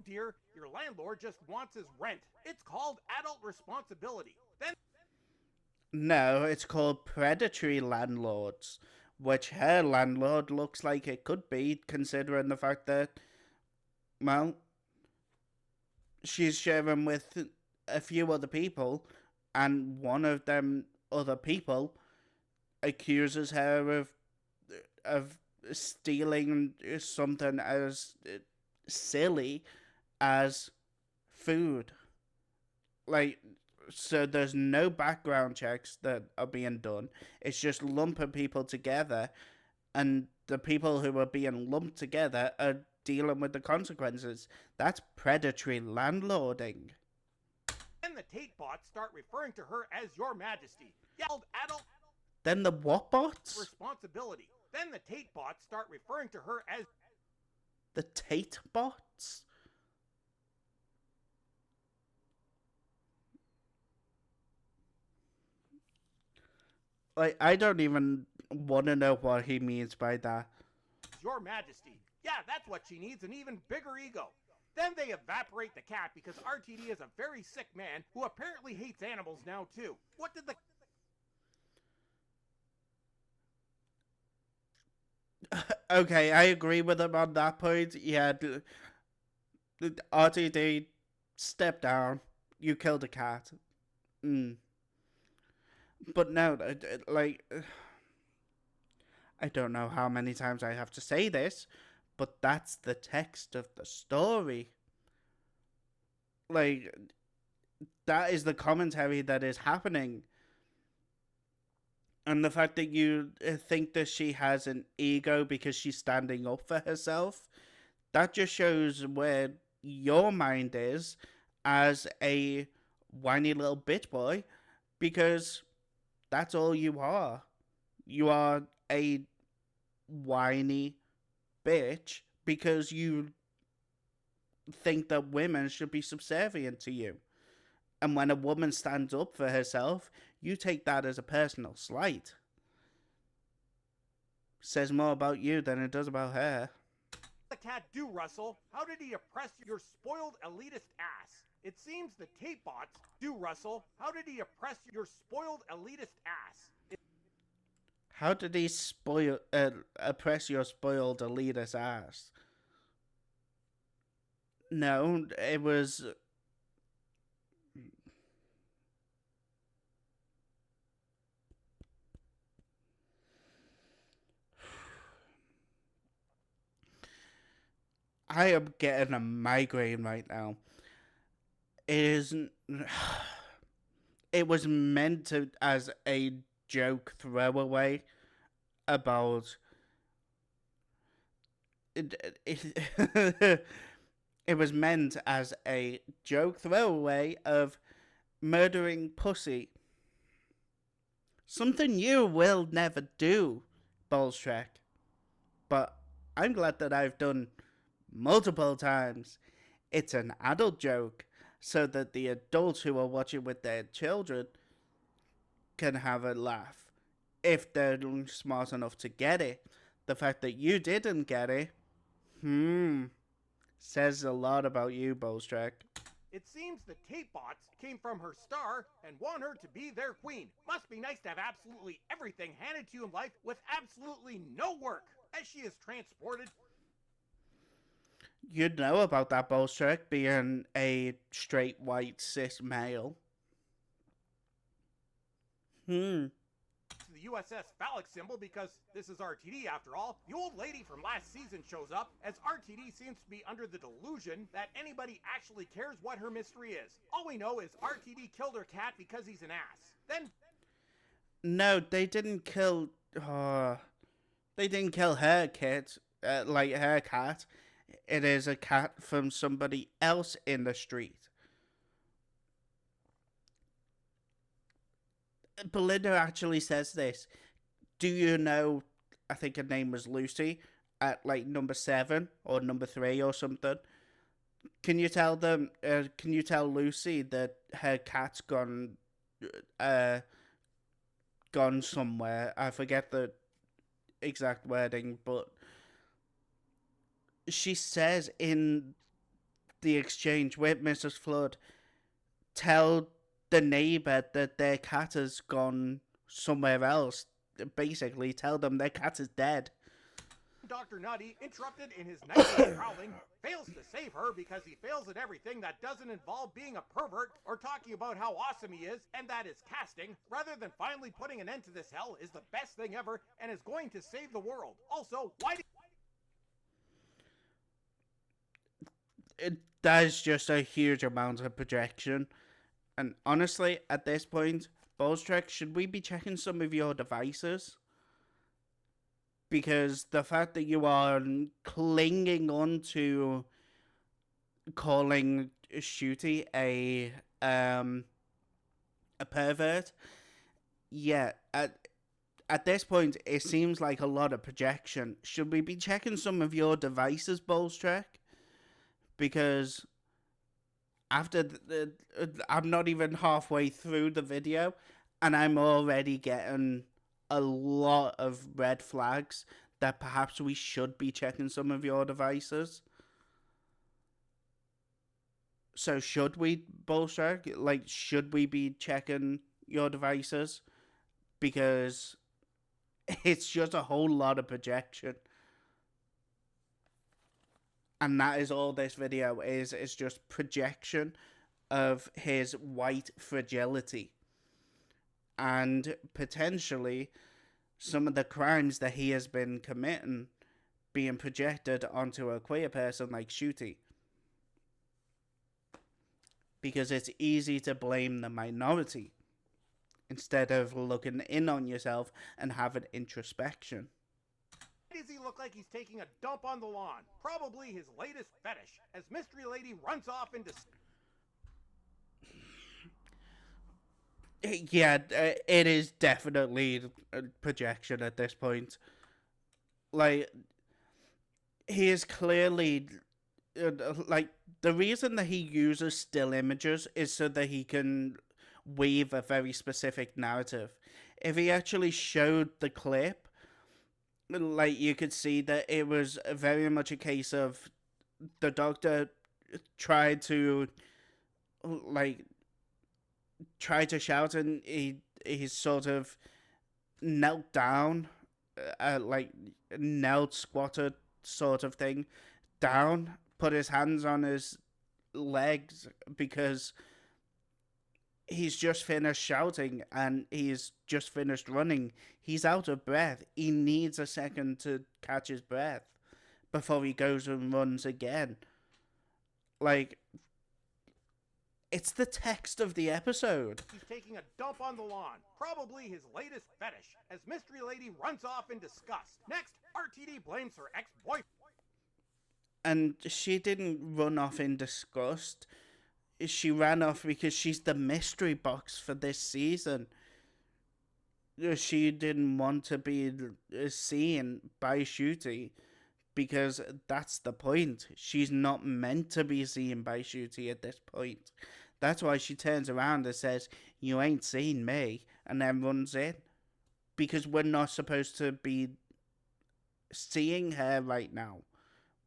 Dear, your landlord just wants his rent. It's called adult responsibility. Then... No, it's called predatory landlords, which her landlord looks like it could be, considering the fact that, well, she's sharing with a few other people, and one of them other people accuses her of stealing something as silly as food. Like, so there's no background checks that are being done. It's just lumping people together, and the people who are being lumped together are dealing with the consequences. That's predatory landlording. Then the Tate bots start referring to her as Your Majesty. Yelled adult... Then the what bots? Responsibility. Then the Tate bots start referring to her as... The Tate bots? Like, I don't even want to know what he means by that. Your Majesty. Yeah, that's what she needs, an even bigger ego. Then they evaporate the cat because RTD is a very sick man who apparently hates animals now too. What did the... Okay, I agree with him on that point. Yeah, RTD, step down. You killed a cat. But no, like, I don't know how many times I have to say this, but that's the text of the story. Like, that is the commentary that is happening. And the fact that you think that she has an ego because she's standing up for herself, that just shows where your mind is as a whiny little bitch boy, because that's all you are. You are a whiny bitch because you think that women should be subservient to you. And when a woman stands up for herself, you take that as a personal slight. Says more about you than it does about her. The cat do, Russell? How did he oppress your spoiled elitist ass? It seems the tape bots do, Russell. How did he oppress your spoiled elitist ass? How did he oppress your spoiled elitist ass? No, it was. I am getting a migraine right now. It isn't. It was meant to as a joke throwaway about it. It was meant as a joke throwaway of murdering pussy. Something you will never do, Bowlestrek. But I'm glad that I've done multiple times. It's an adult joke, so that the adults who are watching with their children can have a laugh if they're smart enough to get it. The fact that you didn't get it, says a lot about you, Bowlestrek. It seems the tape bots came from her star and want her to be their queen. Must be nice to have absolutely everything handed to you in life with absolutely no work, as she is transported. You'd know about that, Bowlestrek, being a straight white cis male. To the USS phallic symbol because this is RTD after all. The old lady from last season shows up as RTD seems to be under the delusion that anybody actually cares what her mystery is. All we know is RTD killed her cat because he's an ass. Then No, they didn't kill. They didn't kill her kid, like her cat. It is a cat from somebody else in the street. Belinda actually says this. Do you know? I think her name was Lucy at like number 7 or number 3 or something. Can you tell them? Can you tell Lucy that her cat's gone somewhere? I forget the exact wording, but she says in the exchange with Mrs. Flood, tell the neighbour that their cat has gone somewhere else. Basically, tell them their cat is dead. Dr. Nutty, interrupted in his nightly prowling, fails to save her because he fails at everything that doesn't involve being a pervert or talking about how awesome he is, and that is casting, rather than finally putting an end to this hell, is the best thing ever and is going to save the world. Also, why do That is just a huge amount of projection. And honestly, at this point, Bowlestrek, should we be checking some of your devices? Because the fact that you are clinging on to calling Shooty a pervert, yeah, at this point it seems like a lot of projection. Should we be checking some of your devices, Bowlestrek? Because after I'm not even halfway through the video, and I'm already getting a lot of red flags that perhaps we should be checking some of your devices. So should we, Bowlestrek? Like, should we be checking your devices? Because it's just a whole lot of projection. And that is all this video is. It's just projection of his white fragility. And potentially some of the crimes that he has been committing being projected onto a queer person like Shooty. Because it's easy to blame the minority instead of looking in on yourself and having introspection. does he look like he's taking a dump on the lawn? Probably his latest fetish, as Mystery Lady runs off into... Yeah, it is definitely a projection at this point. Like, he is clearly... like, the reason that he uses still images is so that he can weave a very specific narrative. If he actually showed the clip, like, you could see that it was very much a case of the doctor tried to like tried to shout, and he's sort of knelt down, like knelt, squatted, sort of thing, down, put his hands on his legs because he's just finished shouting and he's just finished running. He's out of breath. He needs a second to catch his breath before he goes and runs again. Like, it's the text of the episode. He's taking a dump on the lawn, probably his latest fetish, as Mystery Lady runs off in disgust. Next, RTD blames her ex-boyfriend. And she didn't run off in disgust. She ran off because she's the mystery box for this season. She didn't want to be seen by Shooty because that's the point. She's not meant to be seen by Shooty at this point. That's why she turns around and says, "You ain't seen me," and then runs in. Because we're not supposed to be seeing her right now.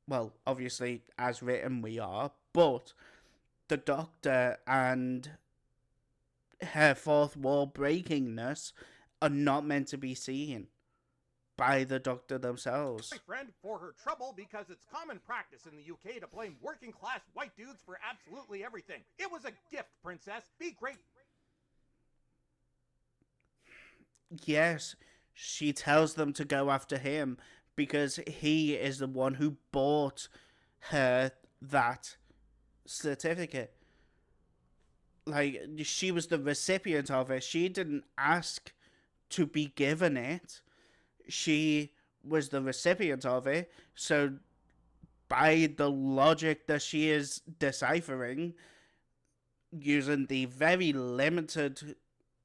Well, obviously, as written, we are, but the Doctor and her fourth wall breakingness are not meant to be seen by the Doctor themselves. Boyfriend for her trouble because it's common practice in the UK to blame working class white dudes for absolutely everything. It was a gift, princess. Be great. Yes, she tells them to go after him because he is the one who bought her that certificate. Like, she was the recipient of it. She didn't ask to be given it. She was the recipient of it. So, by the logic that she is deciphering, using the very limited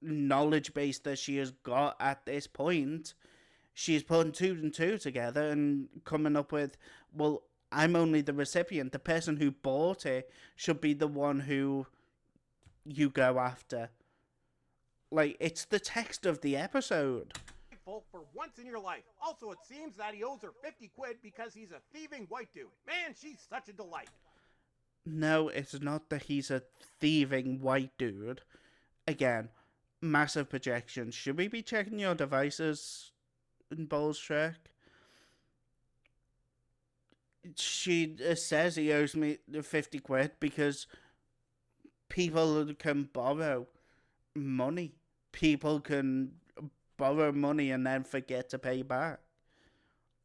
knowledge base that she has got at this point, she's putting two and two together and coming up with, well, I'm only the recipient. The person who bought it should be the one who you go after. Like, it's the text of the episode. For once in your life. Also, it seems that he owes her 50 quid because he's a thieving white dude. Man, she's such a delight. No, it's not that he's a thieving white dude. Again, massive projection. Should we be checking your devices in Bowlestrek? She says he owes me 50 quid because people can borrow money. People can borrow money and then forget to pay back.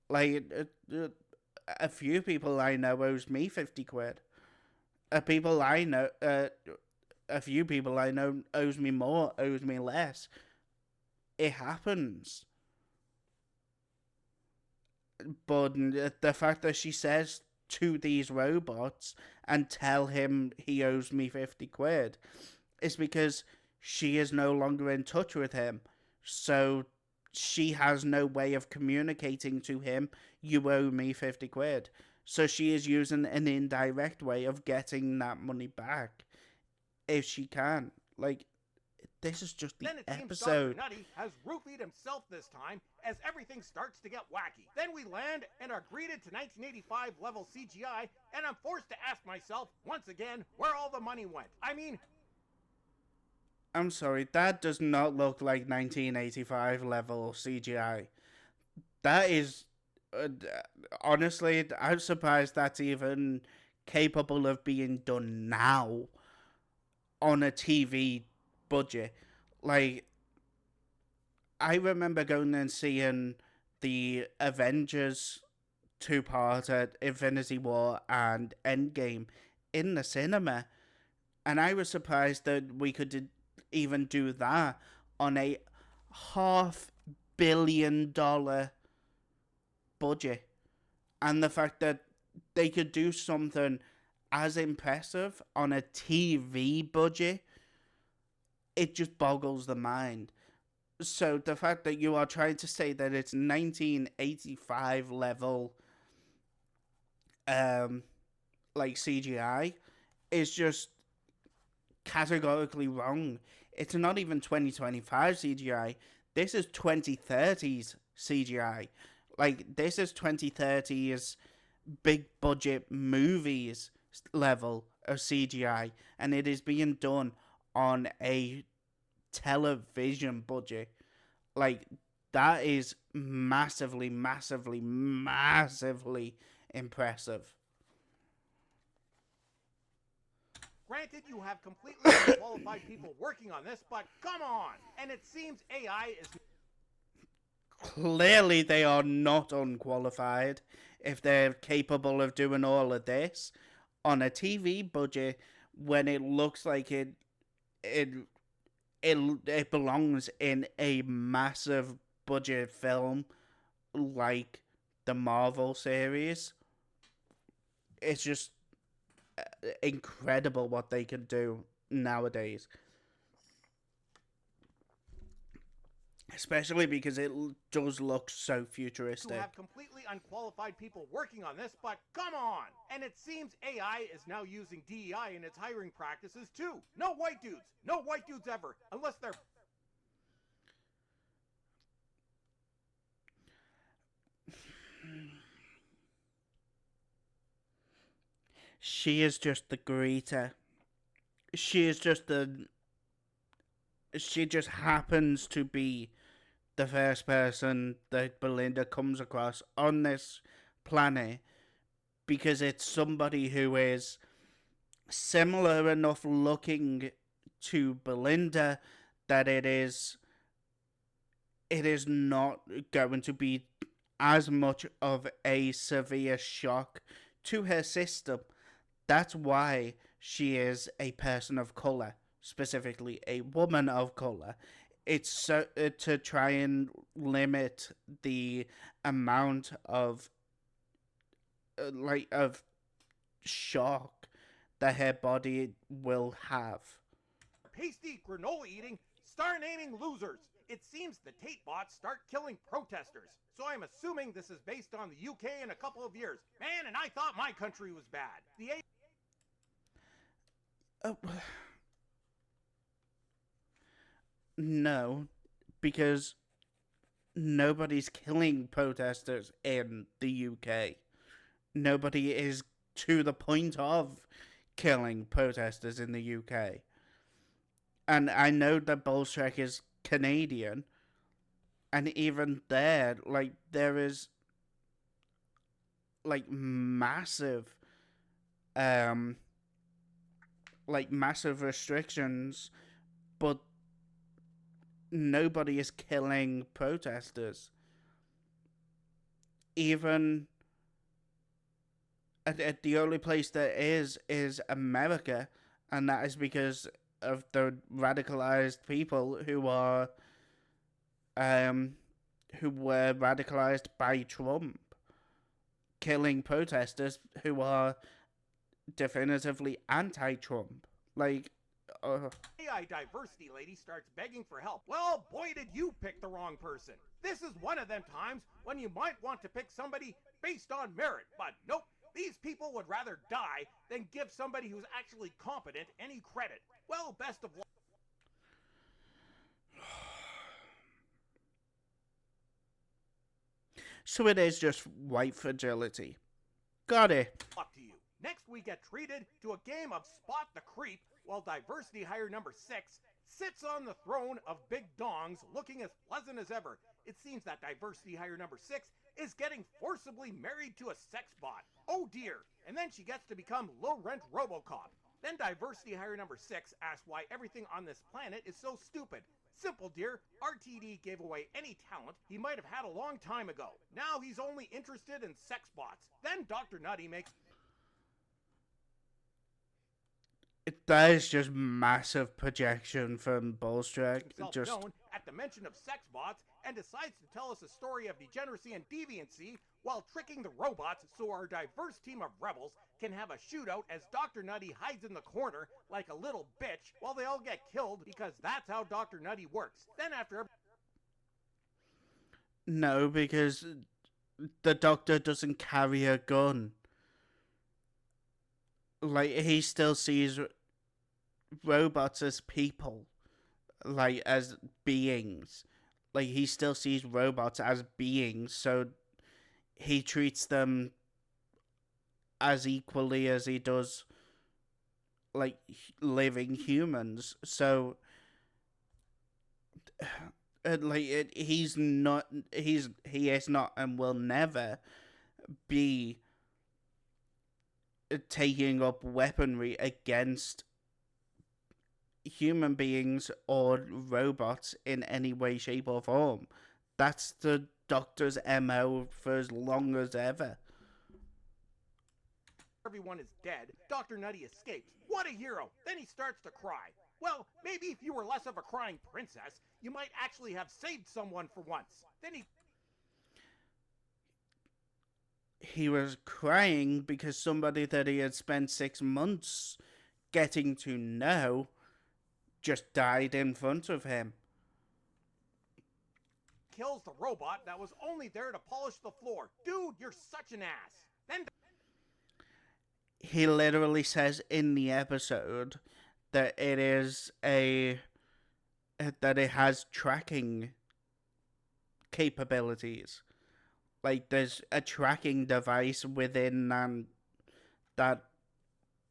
Like, a few people I know owes me 50 quid. A few people I know owes me more, owes me less. It happens. But the fact that she says to these robots and tell him he owes me 50 quid is because she is no longer in touch with him. So she has no way of communicating to him, you owe me 50 quid. So she is using an indirect way of getting that money back if she can. Like, this is just the then it episode. Seems Dr. Nutty has roofied himself this time as everything starts to get wacky. Then we land and are greeted to 1985 level CGI, and I'm forced to ask myself once again where all the money went. I mean, I'm sorry, that does not look like 1985 level CGI. That is, honestly, I'm surprised that's even capable of being done now on a TV budget. Like, I remember going and seeing the Avengers two-parter, Infinity War and Endgame, in the cinema, and I was surprised that we could even do that on a $500 million budget. And the fact that they could do something as impressive on a TV budget, it just boggles the mind. So the fact that you are trying to say that it's 1985 level like CGI is just categorically wrong. It's not even 2025 CGI. This is 2030s CGI. Like, this is 2030s big budget movies level of CGI, and it is being done on a television budget. Like, that is massively, massively, massively impressive. Granted, you have completely unqualified people working on this, but come on! And it seems AI is. Clearly, they are not unqualified if they're capable of doing all of this on a TV budget when it looks like it it belongs in a massive budget film like the Marvel series. It's just incredible what they can do nowadays. Especially because it does look so futuristic. You have completely unqualified people working on this, but come on! And it seems AI is now using DEI in its hiring practices too. No white dudes! No white dudes ever! Unless they're. She is just the greeter. She is just the. She just happens to be the first person that Belinda comes across on this planet because it's somebody who is similar enough looking to Belinda that it is not going to be as much of a severe shock to her system. That's why she is a person of color, specifically a woman of color. It's so to try and limit the amount of of shock that her body will have. Pasty granola eating, star naming losers. It seems the Tate bots start killing protesters. So I'm assuming this is based on the UK in a couple of years. Man, and I thought my country was bad. Oh, no, because nobody's killing protesters in the UK. Nobody is to the point of killing protesters in the UK. And I know that Bowlestrek is Canadian, and even there, there is massive, um, massive restrictions, but nobody is killing protesters. Even at the only place that is America, and that is because of the radicalized people who were radicalized by Trump, killing protesters who are definitively anti-Trump. AI diversity lady starts begging for help. Well, boy, did you pick the wrong person. This is one of them times when you might want to pick somebody based on merit, but nope. These people would rather die than give somebody who's actually competent any credit. Well, best of luck. So it is just white fragility. Got it. Up to you. Next, we get treated to a game of Spot the Creep while diversity hire number 6 sits on the throne of big dongs looking as pleasant as ever. It seems that diversity hire number 6 is getting forcibly married to a sex bot. Oh dear. And then she gets to become low-rent Robocop. Then diversity hire number 6 asks why everything on this planet is so stupid. Simple, dear. RTD gave away any talent he might have had a long time ago. Now he's only interested in sex bots. Then Dr. Nutty makes... That is just massive projection from Bowlestrek. Just known at the mention of sex bots and decides to tell us a story of degeneracy and deviancy while tricking the robots so our diverse team of rebels can have a shootout as Dr. Nutty hides in the corner like a little bitch while they all get killed because that's how Dr. Nutty works. Then after... No, because the Doctor doesn't carry a gun. He still sees robots as people, as beings. He still sees robots as beings, so he treats them as equally as he does like living humans. So he's not, he is not and will never be taking up weaponry against human beings or robots in any way, shape, or form. That's the Doctor's MO for as long as ever. Everyone is dead, Dr. Nutty escapes. What a hero! Then he starts to cry. Well, maybe if you were less of a crying princess, you might actually have saved someone for once. Then he was crying because somebody that he had spent 6 months getting to know just died in front of him. kills the robot that was only there to polish the floor. Dude, you're such an ass. Then he literally says in the episode that that it has tracking capabilities. Like there's a tracking device within that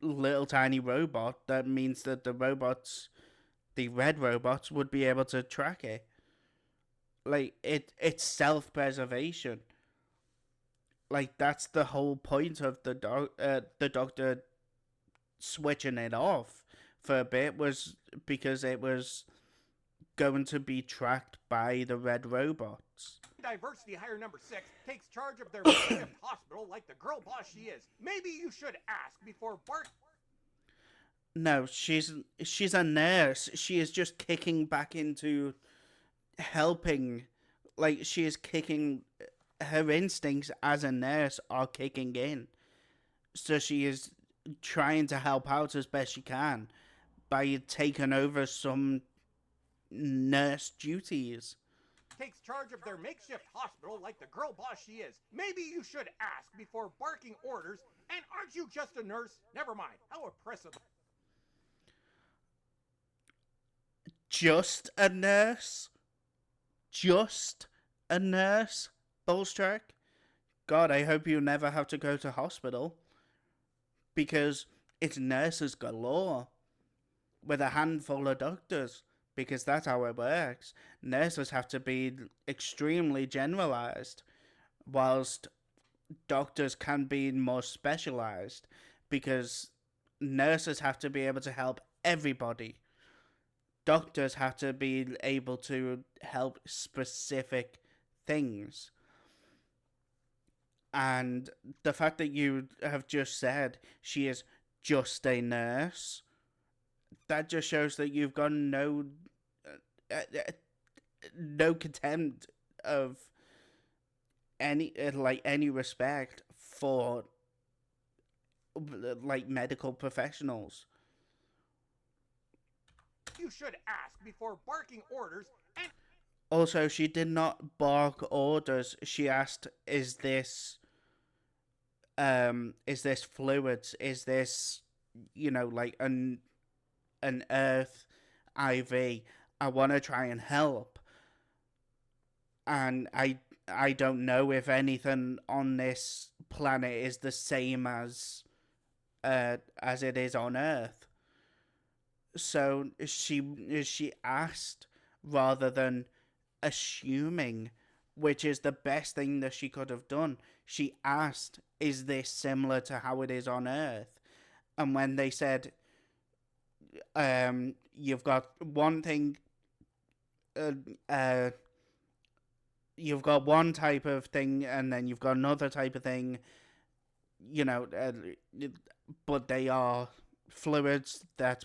little tiny robot that means that the red robots, would be able to track it. Like it's self-preservation. Like that's the whole point of the Doctor switching it off for a bit, was because it was going to be tracked by the red robots. Diversity Hire number 6 takes charge of their makeshift hospital like the girl boss she is. Maybe you should ask before Bart. No, she's a nurse. She is just kicking back into helping. Like she is kicking, her instincts as a nurse are kicking in. So she is trying to help out as best she can by taking over some nurse duties. Takes charge of their makeshift hospital like the girl boss she is. Maybe you should ask before barking orders. And aren't you just a nurse? Never mind. How oppressive. Just a nurse? Just a nurse? Bowlestrek? God, I hope you never have to go to hospital. Because it's nurses galore. With a handful of doctors. Because that's how it works. Nurses have to be extremely generalized, whilst doctors can be more specialized, because nurses have to be able to help everybody. Doctors have to be able to help specific things. And the fact that you have just said she is just a nurse, that just shows that you've got no contempt of any respect for like medical professionals. You should ask before barking orders. And also, she did not bark orders. She asked, is this fluids? Is this, like an earth IV? I want to try and help. And I don't know if anything on this planet is the same as it is on Earth. So she asked rather than assuming, which is the best thing that she could have done. She asked, is this similar to how it is on Earth? And when they said, you've got one thing, you've got one type of thing, and then you've got another type of thing, but they are fluids, that's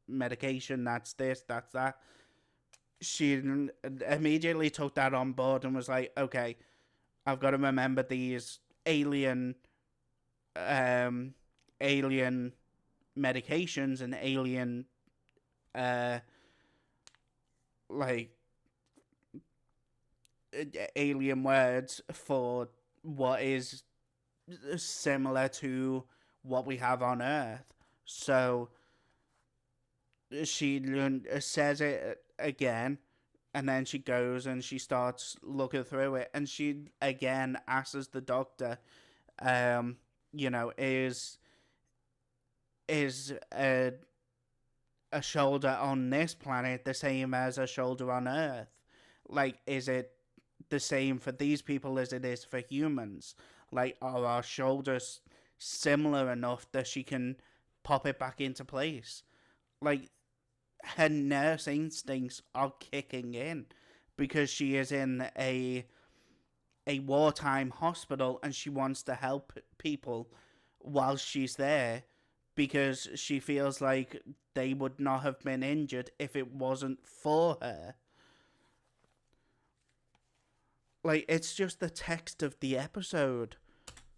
medication, that's this, that's that. She immediately took that on board and was like, okay, I've got to remember these alien medications and alien like alien words for what is similar to what we have on Earth. So she says it again, and then she goes and she starts looking through it, and she again asks the Doctor, is a shoulder on this planet the same as a shoulder on Earth? Like, is it the same for these people as it is for humans? Like, are our shoulders similar enough that she can pop it back into place? Like, her nurse instincts are kicking in because she is in a wartime hospital and she wants to help people while she's there because she feels like they would not have been injured if it wasn't for her. Like, it's just the text of the episode.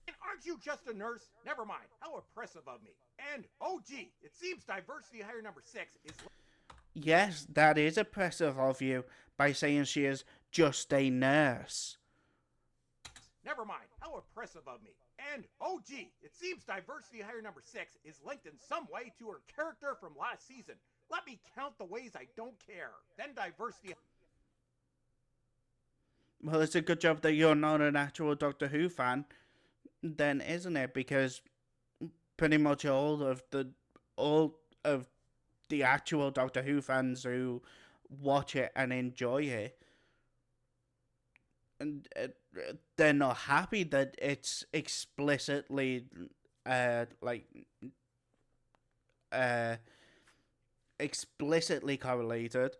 And aren't you just a nurse? Never mind. How oppressive of me. And, oh gee, it seems diversity hire number 6 is... Yes, that is oppressive of you by saying she is just a nurse. Never mind. How oppressive of me. And, oh gee, it seems diversity hire number 6 is linked in some way to her character from last season. Let me count the ways I don't care. Then diversity... Well, it's a good job that you're not an actual Doctor Who fan, then, isn't it? Because pretty much all of the actual Doctor Who fans who watch it and enjoy it, and they're not happy that it's explicitly, like, uh, explicitly correlated,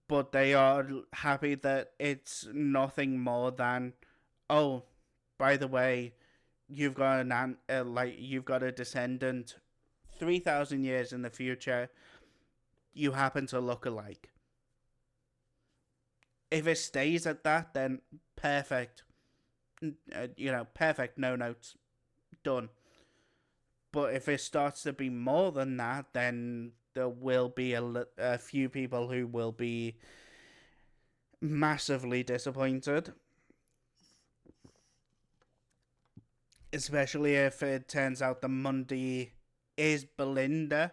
but they are happy that it's nothing more than, oh, by the way, you've got you've got a descendant 3,000 years in the future. You happen to look alike. If it stays at that, then perfect. Perfect. No notes. Done. But if it starts to be more than that, then there will be a few people who will be massively disappointed. Especially if it turns out the Monday is Belinda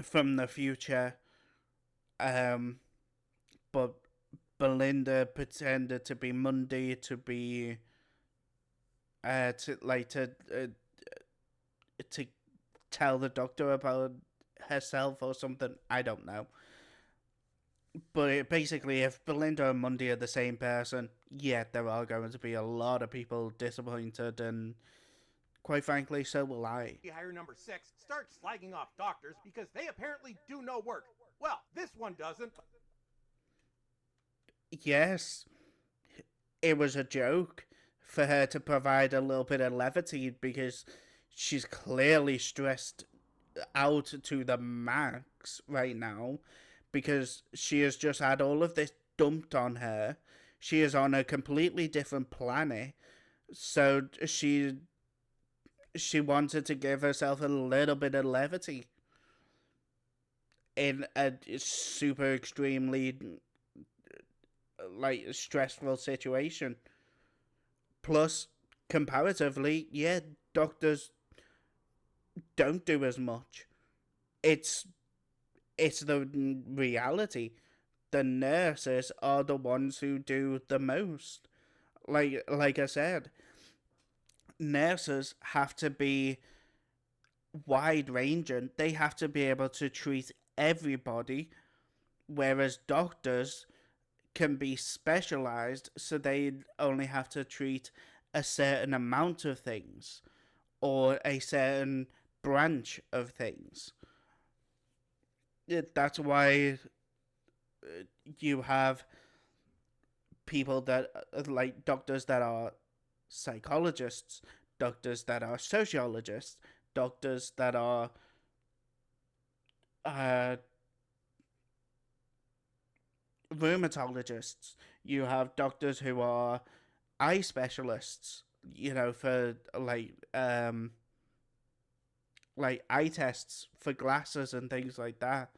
from the future. But Belinda pretended to be Monday to be to tell the Doctor about herself or something. I don't know. But basically, if Belinda and Monday are the same person, yeah, there are going to be a lot of people disappointed, and quite frankly, so will I. hire number 6 starts slagging off doctors because they apparently do no work. Well, this one doesn't. Yes, it was a joke for her to provide a little bit of levity because she's clearly stressed out to the max right now because she has just had all of this dumped on her. She is on a completely different planet, so she wanted to give herself a little bit of levity in a super extremely stressful situation. Plus, comparatively, yeah, doctors don't do as much. It's it's the reality. The nurses are the ones who do the most. Like I said, nurses have to be wide ranging. They have to be able to treat everybody, whereas doctors can be specialized, so they only have to treat a certain amount of things or a certain branch of things. That's why you have people that like doctors that are psychologists, doctors that are sociologists, doctors that are uh, rheumatologists. You have doctors who are eye specialists, for like eye tests for glasses and things like that.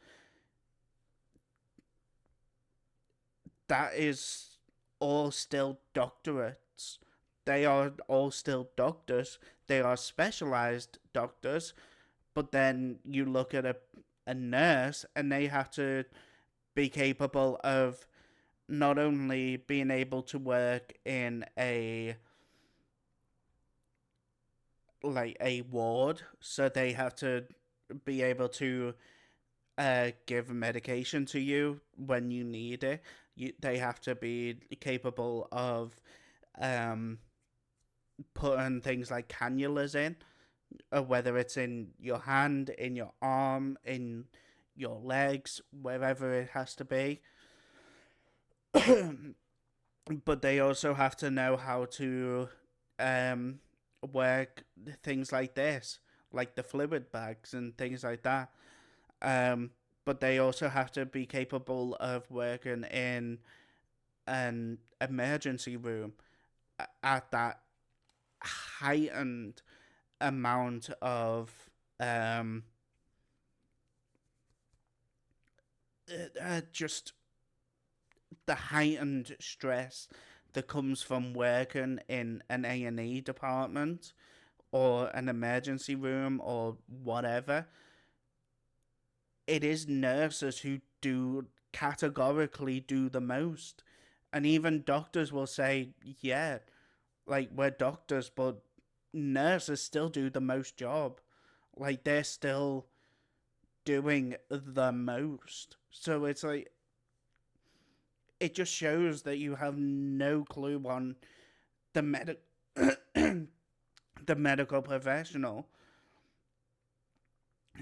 That is all still doctorates. They are all still doctors. They are specialized doctors. But then you look at a nurse and they have to be capable of not only being able to work in a ward, so they have to be able to give medication to you when you need it. They have to be capable of um, putting things like cannulas in, whether it's in your hand, in your arm, in your legs, wherever it has to be. But they also have to know how to um, work things like this, like the fluid bags and things like that. Um, but they also have to be capable of working in an emergency room at that heightened amount of um, just the heightened stress that comes from working in an A&E department or an emergency room or whatever. It is nurses who do categorically do the most. And even doctors will say, yeah, like we're doctors, but nurses still do the most job. Like they're still doing the most. So it's like, it just shows that you have no clue on the the medical professional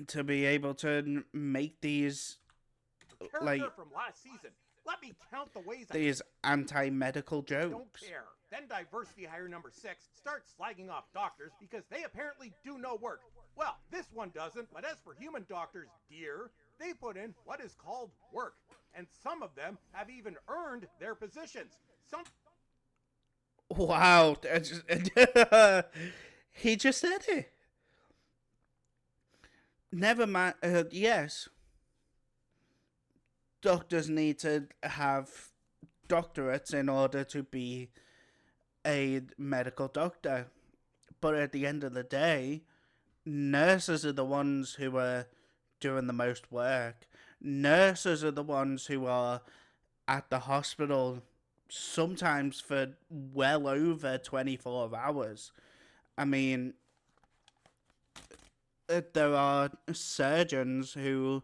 to be able to make these Character like from last season. Let me count the ways these anti-medical don't jokes. care. Then diversity hire number 6 starts slagging off doctors because they apparently do no work. Well, this one doesn't, but as for human doctors, dear, they put in what is called work. And some of them have even earned their positions. Some Wow, he just said it. Never mind. Yes, doctors need to have doctorates in order to be a medical doctor. But at the end of the day, nurses are the ones who are doing the most work. Nurses are the ones who are at the hospital sometimes for well over 24 hours. I mean, there are surgeons who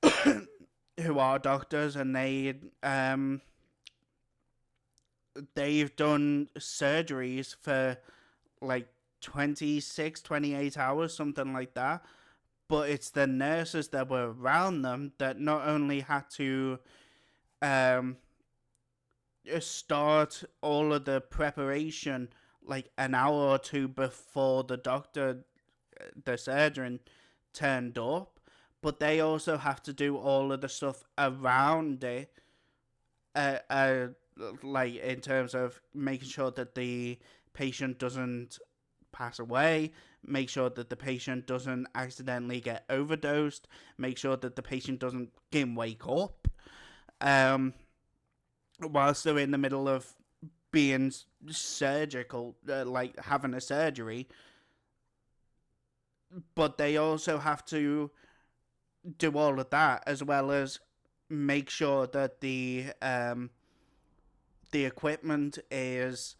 are doctors and they've done surgeries for like 26, 28 hours, something like that. But it's the nurses that were around them that not only had to um, start all of the preparation like an hour or two before the surgeon, turned up, but they also have to do all of the stuff around it, uh, uh, like in terms of making sure that the patient doesn't pass away, make sure that the patient doesn't accidentally get overdosed, make sure that the patient doesn't again wake up, um, whilst they're in the middle of being surgical, like having a surgery. But they also have to do all of that as well as make sure that the equipment is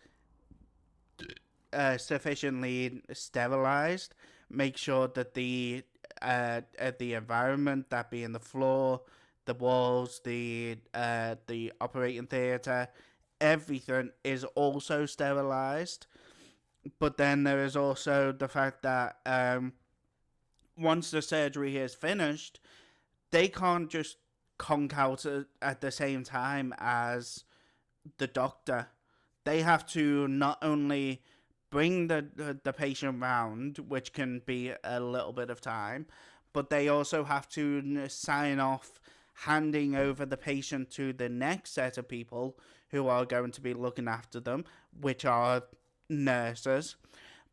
sufficiently sterilized. Make sure that the environment, that being the floor, the walls, the operating theater, everything is also sterilized. But then there is also the fact that once the surgery is finished, they can't just conk out at the same time as the doctor. They have to not only bring the patient round, which can be a little bit of time, but they also have to sign off handing over the patient to the next set of people who are going to be looking after them, which are nurses.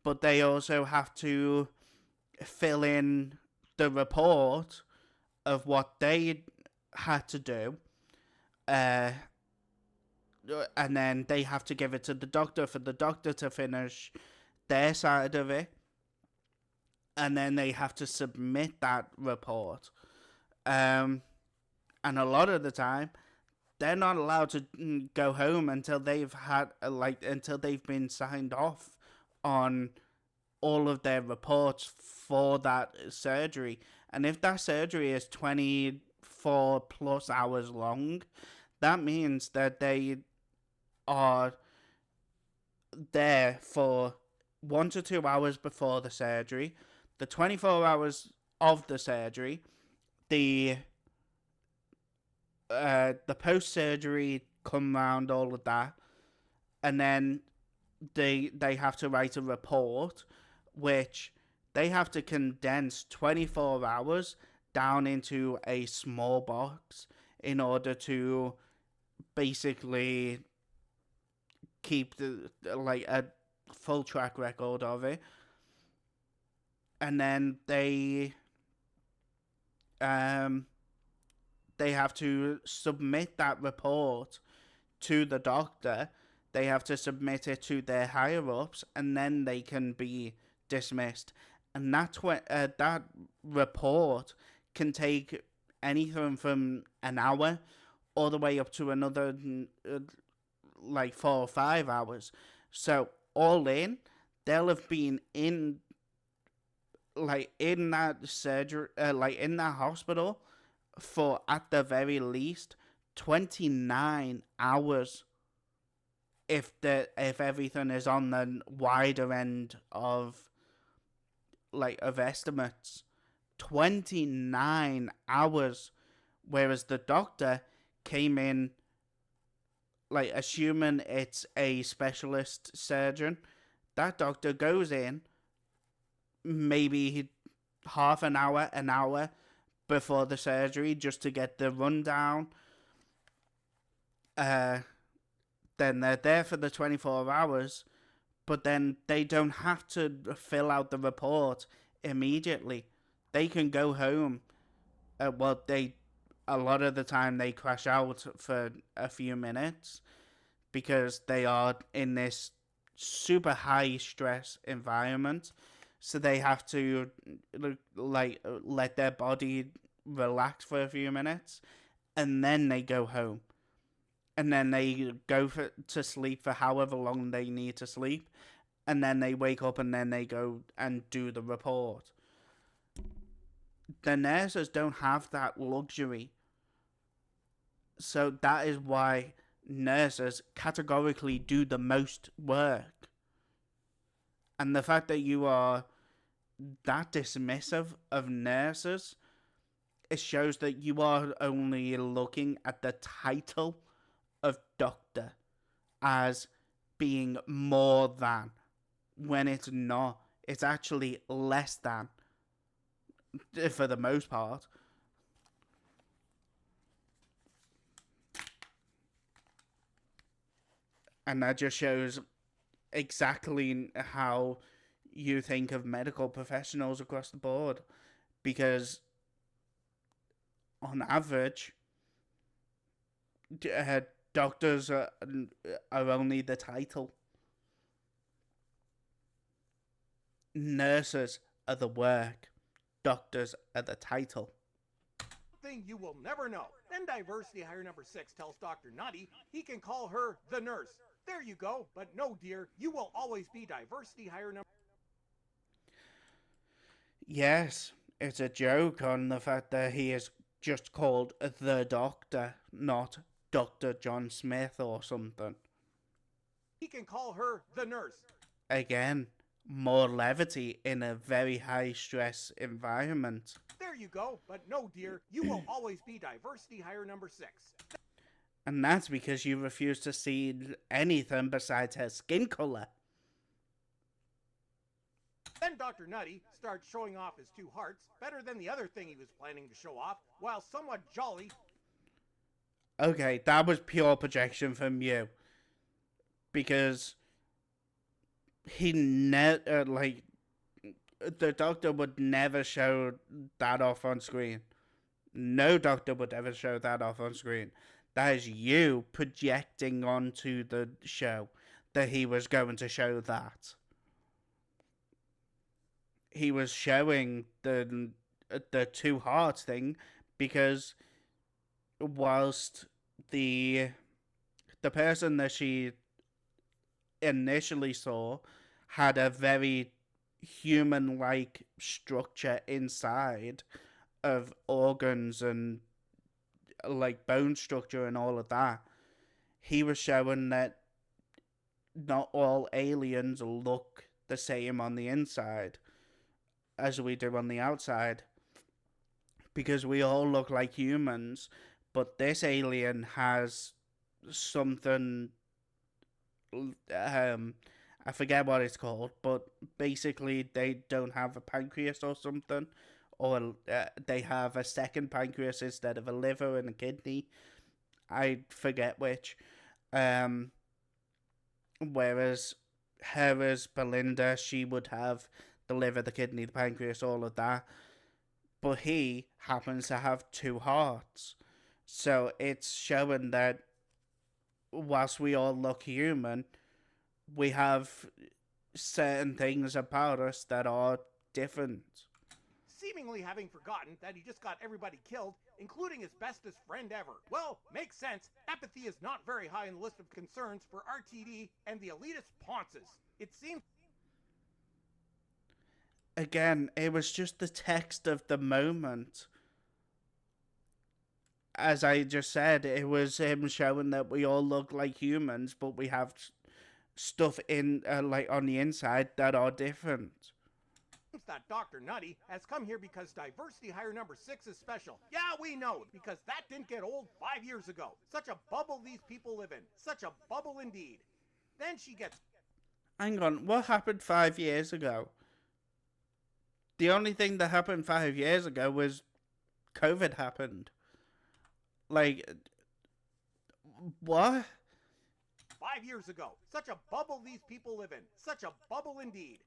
But they also have to fill in the report of what they had to do, uh, and then they have to give it to the doctor for the doctor to finish their side of it, and then they have to submit that report. Um, and a lot of the time, they're not allowed to go home until they've had until they've been signed off on all of their reports for that surgery. And if that surgery is 24 plus hours long, that means that they are there for 1 to 2 hours before the surgery, the 24 hours of the surgery, the post surgery come round, all of that, and then they have to write a report, which they have to condense 24 hours down into a small box in order to basically keep like a full track record of it. And then they have to submit that report to the doctor. They have to submit it to their higher ups, and then they can be dismissed. And that report can take anything from an hour all the way up to another like 4 or 5 hours. So all in, they'll have been in that surgery, in that hospital for at the very least 29 hours if everything is on the wider end of estimates. 29 hours, whereas the doctor came in, assuming it's a specialist surgeon, that doctor goes in maybe half an hour before the surgery just to get the rundown. Then they're there for the 24 hours, but then they don't have to fill out the report immediately. They can go home. A lot of the time they crash out for a few minutes because they are in this super high stress environment. So they have to let their body relax for a few minutes, and then they go home. And then they go to sleep for however long they need to sleep, and then they wake up and then they go and do the report. The nurses don't have that luxury. So that is why nurses categorically do the most work. And the fact that you are that dismissive of nurses, it shows that you are only looking at the title of doctor as being more than, when it's not. It's actually less than, for the most part. And that just shows exactly how you think of medical professionals across the board. Because on average, doctors are only the title. Nurses are the work. Doctors are the title. Thing you will never know. Then diversity hire number 6 tells Dr. Nutty he can call her the nurse. There you go, but no, dear, you will always be diversity hire number. Yes, it's a joke on the fact that he is just called the doctor, not Dr. John Smith or something. He can call her the nurse. Again, more levity in a very high stress environment. There you go, but no, dear, you will always be diversity hire number 6. And that's because you refuse to see anything besides her skin color. Then Dr. Nutty starts showing off his 2 hearts, better than the other thing he was planning to show off, while somewhat jolly. Okay, that was pure projection from you. Because he the doctor would never show that off on screen. No doctor would ever show that off on screen. That is you projecting onto the show that he was going to show that. He was showing the 2 hearts thing because whilst the person that she initially saw had a very human-like structure inside of organs and like bone structure and all of that. He was showing that not all aliens look the same on the inside as we do on the outside, because we all look like humans, but this alien has something, um I forget what it's called, but basically they don't have a pancreas or something, or they have a second pancreas instead of a liver and a kidney. I forget which. Um, Whereas her as Belinda, she would have the liver, the kidney, the pancreas, all of that. But he happens to have two hearts. So it's showing that whilst we all look human, we have certain things about us that are different. Seemingly having forgotten that he just got everybody killed, including his bestest friend ever. Well, makes sense. Apathy is not very high in the list of concerns for RTD and the elitist Ponces. It seems. Again, it was just the text of the moment. As I just said, it was him showing that we all look like humans, but we have stuff in like on the inside that are different. That Dr. Nutty has come here because diversity hire number 6 is special. Yeah, we know, because that didn't get old 5 years ago. Such a bubble these people live in. Such a bubble indeed. Then she gets. Hang on, what happened 5 years ago? The only thing that happened 5 years ago was COVID happened. Like, what? 5 years ago. Such a bubble these people live in. Such a bubble indeed.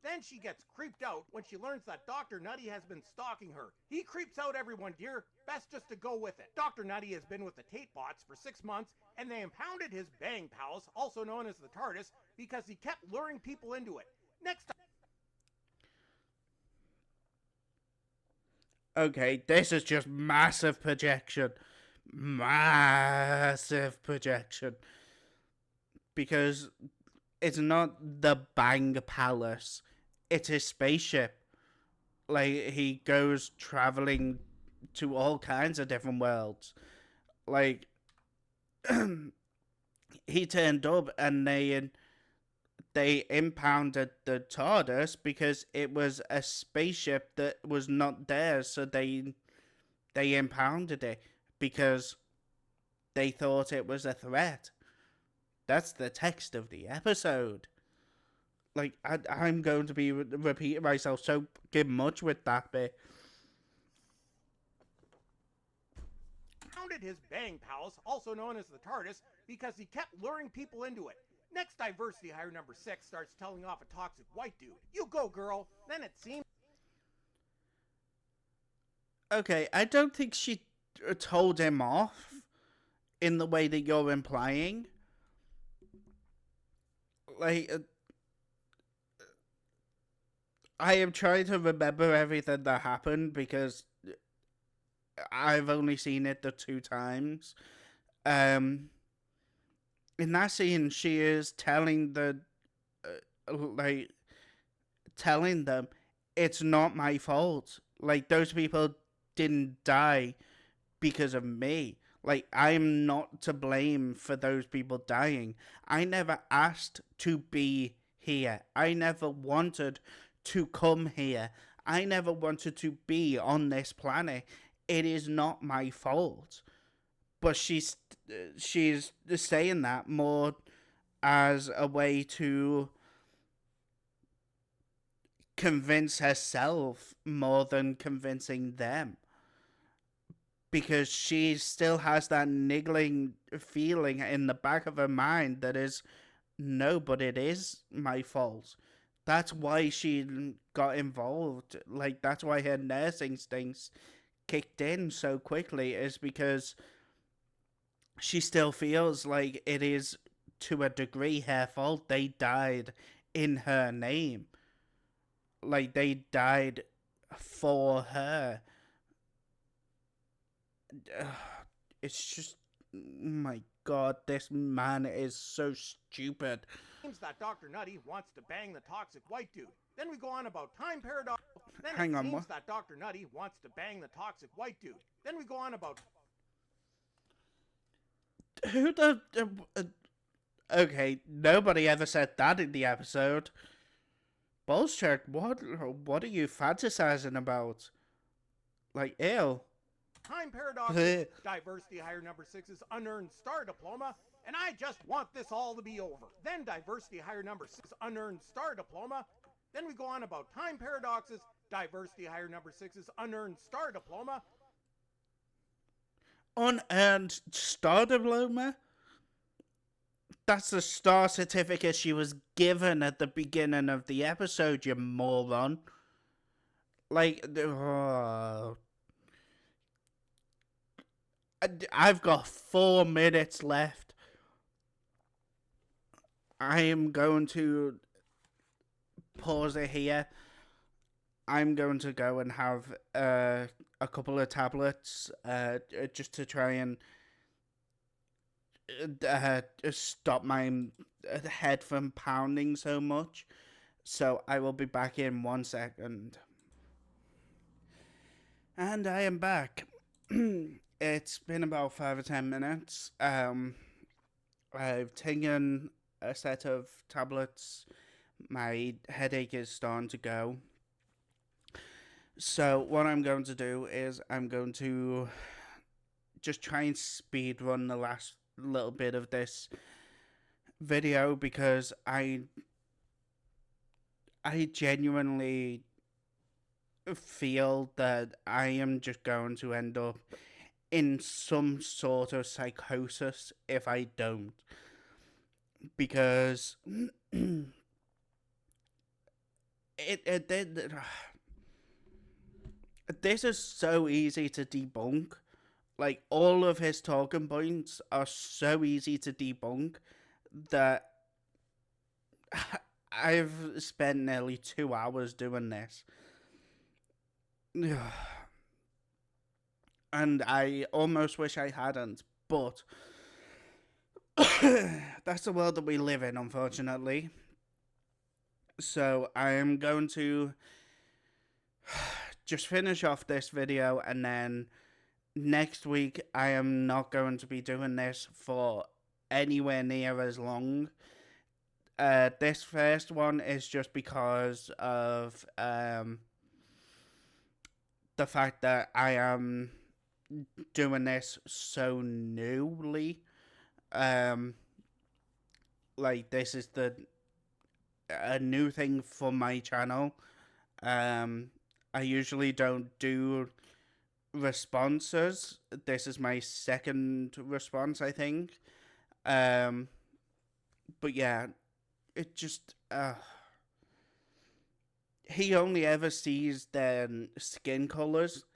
Then she gets creeped out when she learns that Dr. Nutty has been stalking her. He creeps out everyone, dear. Best just to go with it. Dr. Nutty has been with the Tate bots for 6 months, and they impounded his bang palace, also known as the TARDIS, because he kept luring people into it. Next time. Okay, this is just massive projection. Massive projection. Because it's not the Bang Palace, it's his spaceship. Like, he goes traveling to all kinds of different worlds. Like, he turned up and they impounded the TARDIS because it was a spaceship that was not theirs, so they impounded it because they thought it was a threat. That's the text of the episode. Like, I'm going to be repeating myself so much with that bit. Impounded his bang palace, also known as the TARDIS, because he kept luring people into it. Next diversity hire number 6 starts telling off a toxic white dude. You go, girl. Then it seems. Okay, I don't think she told him off in the way that you're implying. Like, I am trying to remember everything that happened because I've only seen it the 2 times. In that scene, she is telling like, telling them, it's not my fault. Like, those people didn't die because of me. Like, I'm not to blame for those people dying. I never asked to be here. I never wanted to come here. I never wanted to be on this planet. It is not my fault. But she's saying that more as a way to convince herself more than convincing them, because she still has that niggling feeling in the back of her mind that is, no, but it is my fault. That's why she got involved. Like, that's why her nurse instincts kicked in so quickly, is because she still feels like it is, to a degree, her fault. They died in her name. Like, they died for her. It's just, oh my god, this man is so stupid. seems that Dr. Nutty wants to bang the toxic white dude. Then we go on about time paradox. Then Hang it on, seems what? that Dr. Nutty wants to bang the toxic white dude. Then we go on about... Who the... okay, nobody ever said that in the episode. Bowlestrek, what are you fantasizing about? Like, ew. Time paradox, diversity hire number 6's unearned star diploma, and I just want this all to be over. Then diversity hire number 6's unearned star diploma. Then we go on about time paradoxes, diversity hire number 6's unearned star diploma. Unearned star diploma? That's the star certificate she was given at the beginning of the episode, you moron. Like, I've got 4 minutes left. I am going to pause it here. I'm going to go and have a couple of tablets just to try and stop my head from pounding so much. So I will be back in 1 second. And I am back. It's been about 5 or 10 minutes. I've taken a set of tablets. My headache is starting to go. So what I'm going to do is I'm going to just try and speed run the last little bit of this video because I genuinely feel that I am just going to end up in some sort of psychosis if I don't, because this is so easy to debunk. Like, all of his talking points are so easy to debunk that I've spent nearly 2 hours doing this. And I almost wish I hadn't, but that's the world that we live in, unfortunately. So I am going to just finish off this video, and then next week I am not going to be doing this for anywhere near as long. This first one is just because of the fact that I am doing this so newly. Like, this is a new thing for my channel. I usually don't do responses. This is my second response, I think. But yeah, it just he only ever sees their skin colors,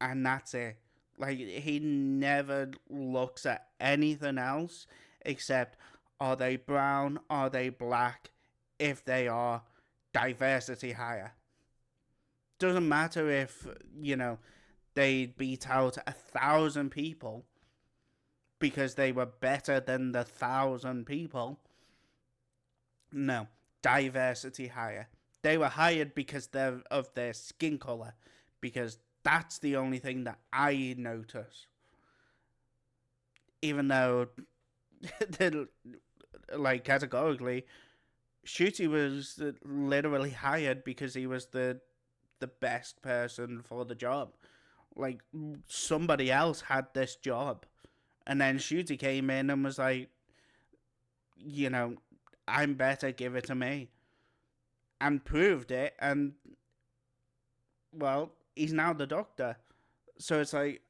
and that's it. Like, he never looks at anything else except, are they brown, are they black? If they are, diversity higher. Doesn't matter if, they beat out 1,000 people because they were better than the 1,000 people. No, diversity higher. They were hired because of their skin color, because that's the only thing that I notice. Even though, like, categorically, Shooty was literally hired because he was the best person for the job. Like, somebody else had this job, and then Shooty came in and was like, I'm better, give it to me. And proved it, and, well, he's now the Doctor. So it's like,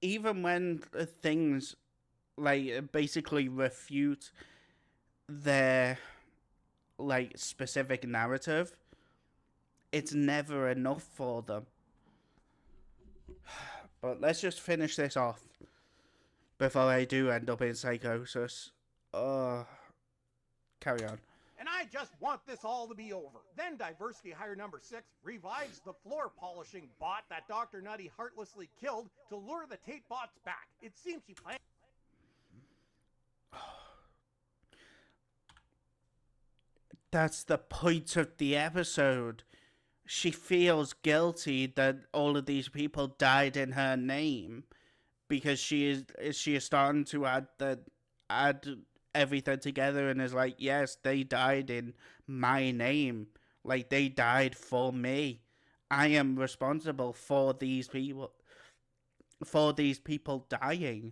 even when things, like, basically refute their, like, specific narrative, it's never enough for them. But let's just finish this off before I do end up in psychosis. Carry on. And I just want this all to be over. Then diversity hire number 6 revives the floor polishing bot that Dr. Nutty heartlessly killed to lure the Tate bots back. It seems she planned... That's the point of the episode. She feels guilty that all of these people died in her name because she is starting to add everything together and is like, yes, they died in my name. Like, they died for me. I am responsible for these people dying.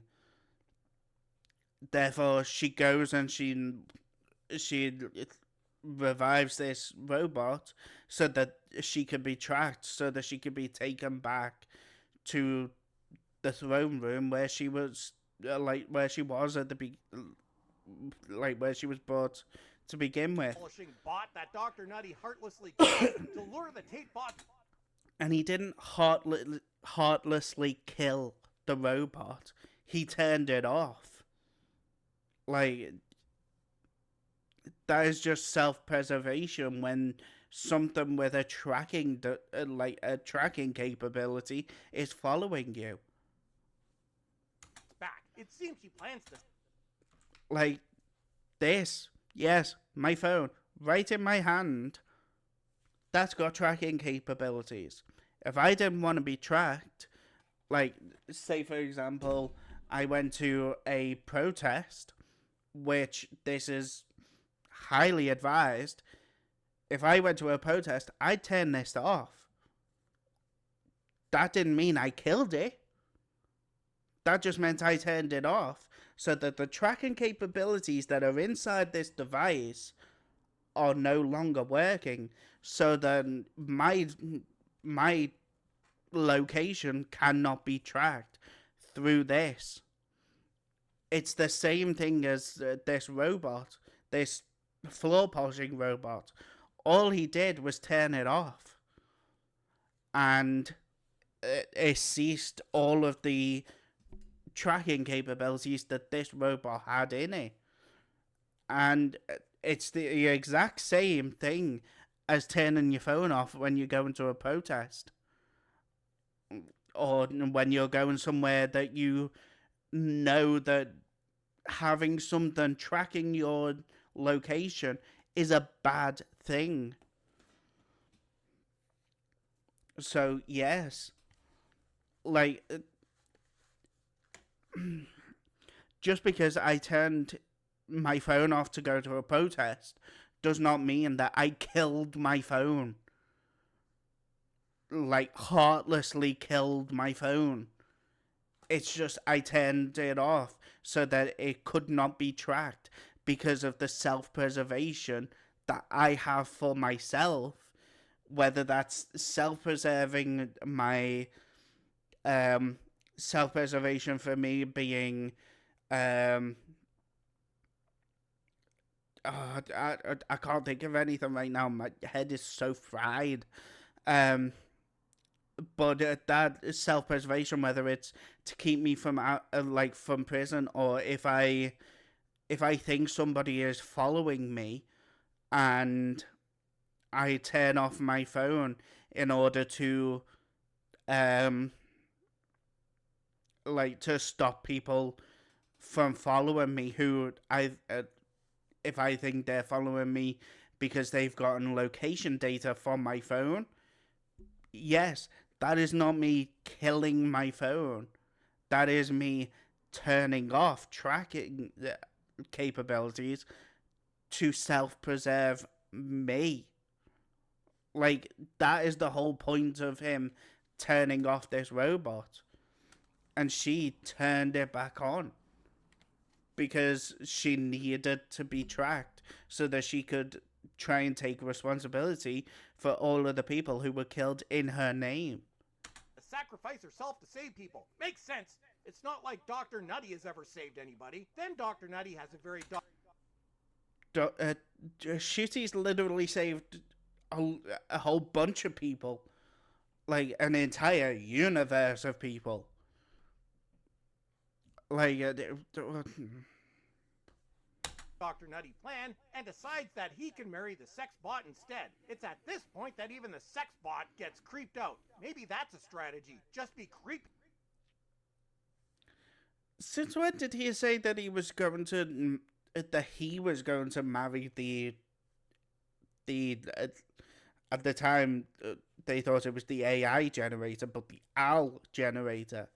Therefore, she goes and she revives this robot so that she can be tracked, so that she can be taken back to the throne room where she was, where she was at where she was brought to begin with. Polishing bot that Dr. Nutty heartlessly killed to lure the Tate bot. And he didn't heartlessly kill the robot. He turned it off. Like, that is just self-preservation when something with a tracking capability is following you. Back. It seems she plans to. Like this. Yes, my phone. Right in my hand. That's got tracking capabilities. If I didn't want to be tracked, like, say for example, I went to a protest, which this is highly advised. If I went to a protest, I'd turn this off. That didn't mean I killed it. That just meant I turned it off so that the tracking capabilities that are inside this device are no longer working. So then my location cannot be tracked through this. It's the same thing as this robot, this floor polishing robot. All he did was turn it off, and it ceased all of the tracking capabilities that this robot had in it. And it's the exact same thing as turning your phone off when you go into a protest, or when you're going somewhere that you know that having something tracking your location is a bad thing. So yes, like, just because I turned my phone off to go to a protest does not mean that I killed my phone. Like, heartlessly killed my phone. It's just I turned it off so that it could not be tracked because of the self-preservation that I have for myself. Whether that's self-preserving my self-preservation for me being I can't think of anything right now. My head is so fried. But that self-preservation, whether it's to keep me from from prison, or if I think somebody is following me, and I turn off my phone in order to to stop people from following me, who if I think they're following me because they've gotten location data from my phone, yes, that is not me killing my phone. That is me turning off tracking capabilities to self-preserve me. Like, that is the whole point of him turning off this robot. And she turned it back on because she needed to be tracked so that she could try and take responsibility for all of the people who were killed in her name. Sacrifice herself to save people. Makes sense. It's not like Dr. Nutty has ever saved anybody. Then Dr. Nutty has a very Shooty's literally saved a whole bunch of people. Like, an entire universe of people. Like, Dr. Nutty plan and decides that he can marry the sex bot instead. It's at this point that even the sex bot gets creeped out. Maybe that's a strategy. Just be creepy. Since when did he say that he was going to marry the at the time they thought it was the AI generator, but the OWL generator.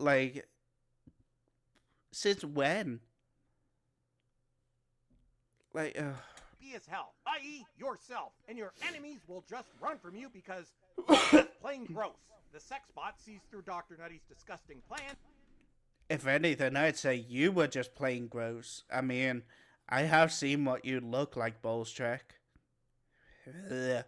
Like, since when? Like, Be as hell, i.e., yourself, and your enemies will just run from you because you're just plain gross. The sex bot sees through Dr. Nutty's disgusting plan. if anything, I'd say you were just plain gross. I mean, I have seen what you look like, Bowlestrek. And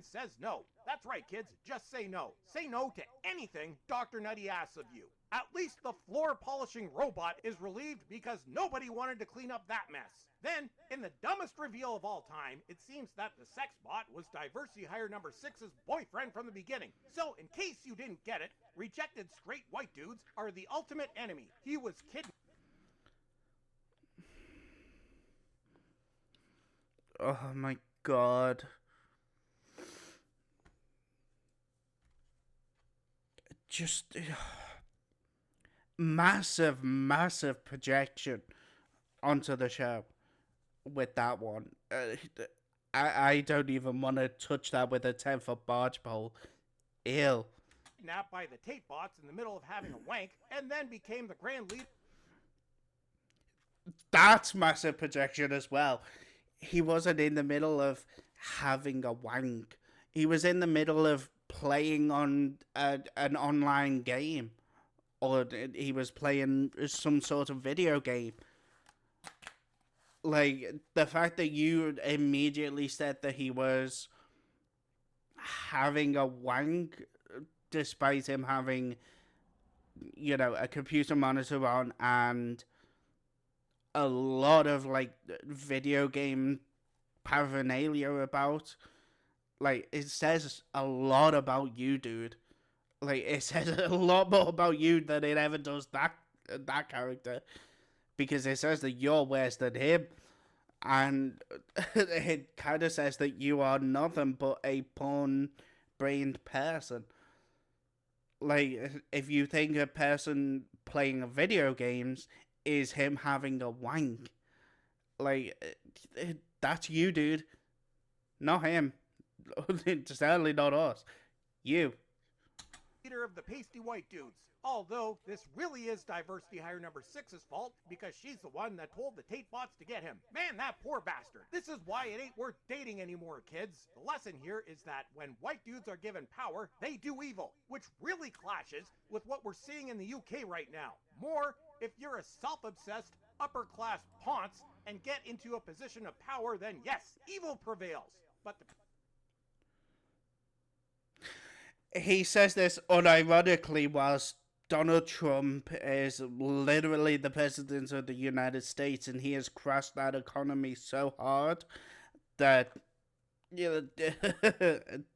says no. That's right, kids. Just say no. Say no to anything Dr. Nutty asks of you. At least the floor polishing robot is relieved because nobody wanted to clean up that mess. Then, in the dumbest reveal of all time, it seems that the sex bot was diversity hire number 6's boyfriend from the beginning. So, in case you didn't get it, rejected straight white dudes are the ultimate enemy. He was kidnapped. Oh my god. Just massive projection onto the show with that one. I don't even want to touch that with a 10-foot barge pole. Ew. Kidnapped by the tape bots in the middle of having a wank, and then became the grand leader. That's massive projection as well. He wasn't in the middle of having a wank. He was in the middle of playing on an online game. Or he was playing some sort of video game. Like, the fact that you immediately said that he was having a wank despite him having, you know, a computer monitor on and a lot of, like, video game paraphernalia about, like, it says a lot about you, dude. Like, it says a lot more about you than it ever does that character, because it says that you're worse than him, and it kind of says that you are nothing but a porn-brained person. Like, if you think a person playing video games is him having a wank, like, that's you, dude. Not him. Certainly not us. You. Leader of the pasty white dudes. Although this really is diversity hire number 6's fault because she's the one that told the tape bots to get him. Man, that poor bastard. This is why it ain't worth dating anymore, kids. The lesson here is that when white dudes are given power, they do evil, which really clashes with what we're seeing in the UK right now. More, if you're a self-obsessed, upper-class ponce and get into a position of power, then yes, evil prevails. But He says this unironically whilst Donald Trump is literally the president of the United States, and he has crashed that economy so hard that, you know,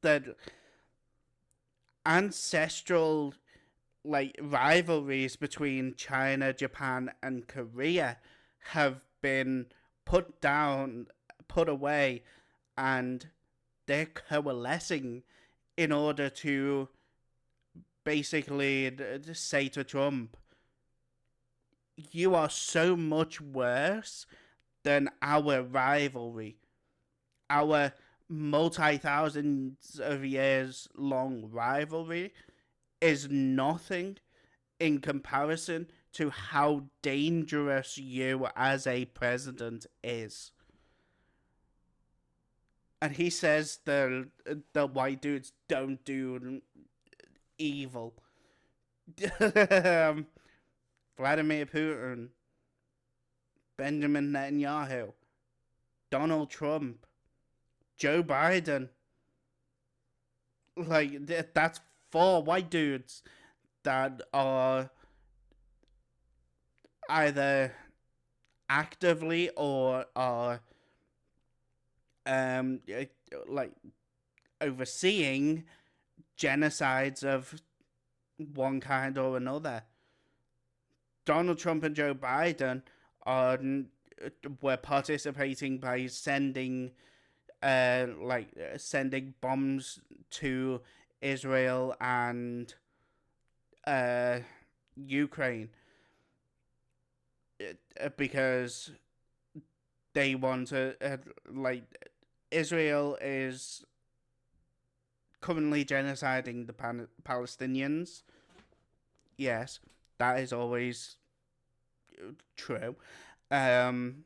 that ancestral, like, rivalries between China, Japan, and Korea have been put down, put away, and they're coalescing in order to basically say to Trump, you are so much worse than our rivalry. Our multi-thousands of years long rivalry is nothing in comparison to how dangerous you as a president is. And he says the white dudes don't do evil. Vladimir Putin, Benjamin Netanyahu, Donald Trump, Joe Biden. Like, that's 4 white dudes that are either actively or are like overseeing genocides of one kind or another. Donald Trump and Joe Biden are were participating by sending sending bombs to Israel and Ukraine because they want to Israel is currently genociding the Palestinians. Yes, that is always true. Um,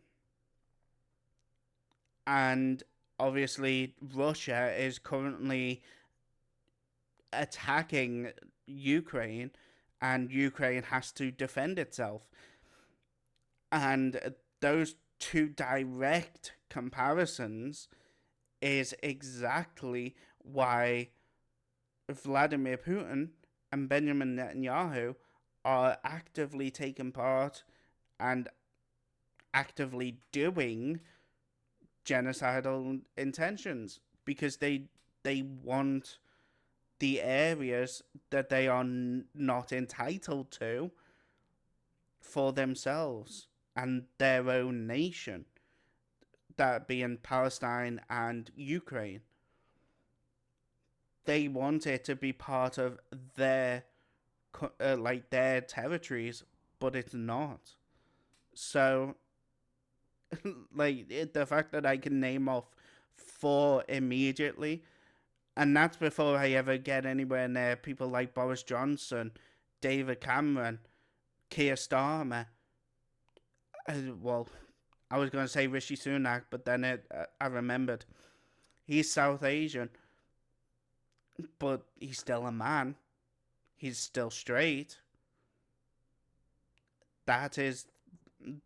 and obviously, Russia is currently attacking Ukraine, and Ukraine has to defend itself. And those two direct comparisons is exactly why Vladimir Putin and Benjamin Netanyahu are actively taking part and actively doing genocidal intentions, because they want the areas that they are not entitled to for themselves and their own nation, that being Palestine and Ukraine. They want it to be part of their their territories, but it's not. So, the fact that I can name off four immediately, and that's before I ever get anywhere near people like Boris Johnson, David Cameron, Keir Starmer. Well, I was going to say Rishi Sunak, but then I remembered he's South Asian, but he's still a man. He's still straight. That is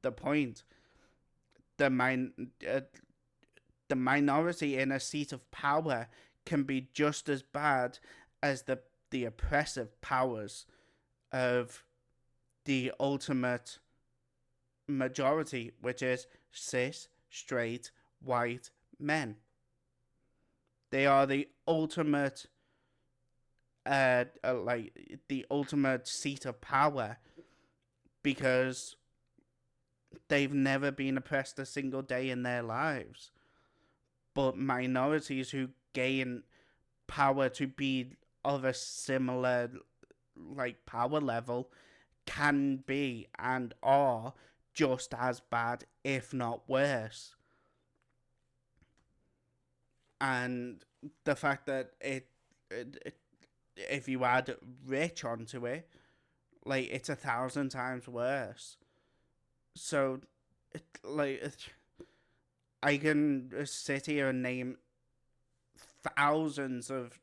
the point. The the minority in a seat of power can be just as bad as the oppressive powers of the ultimate majority, which is cis, straight, white men. They are the ultimate, the ultimate seat of power, because they've never been oppressed a single day in their lives. But minorities who gain power to be of a similar power level can be and are just as bad, if not worse. And the fact that if you add rich onto it, it's 1,000 times worse. So, I can sit here and name thousands of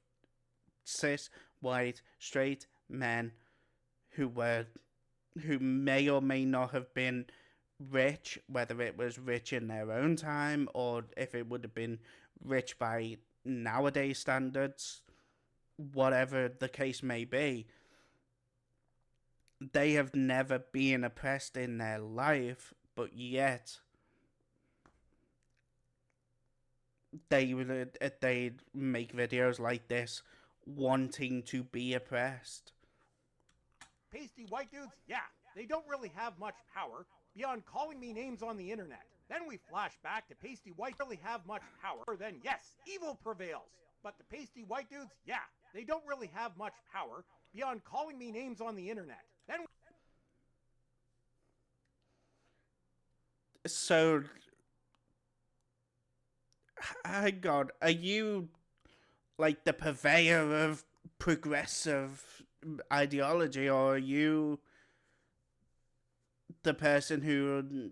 cis, white, straight men who may or may not have been rich, whether it was rich in their own time or if it would have been rich by nowadays standards, whatever the case may be. They have never been oppressed in their life, but yet they make videos like this wanting to be oppressed. Pasty white dudes, yeah, they don't really have much power beyond calling me names on the internet. Then we flash back to pasty white really have much power, then yes, evil prevails. But the pasty white dudes, yeah, they don't really have much power beyond calling me names on the internet. Then So, God, are you the purveyor of progressive ideology, or are you the person who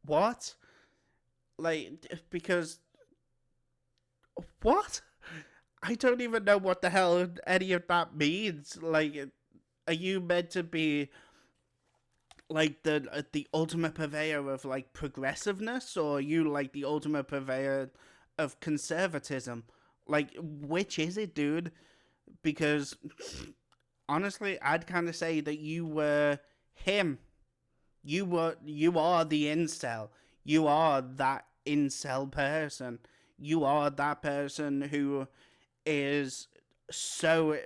what? Because what? I don't even know what the hell any of that means. Are you meant to be the ultimate purveyor of progressiveness, or are you the ultimate purveyor of conservatism? Which is it, dude? Because honestly, I'd kind of say that you were him. You are the incel. You are that incel person. You are that person who is so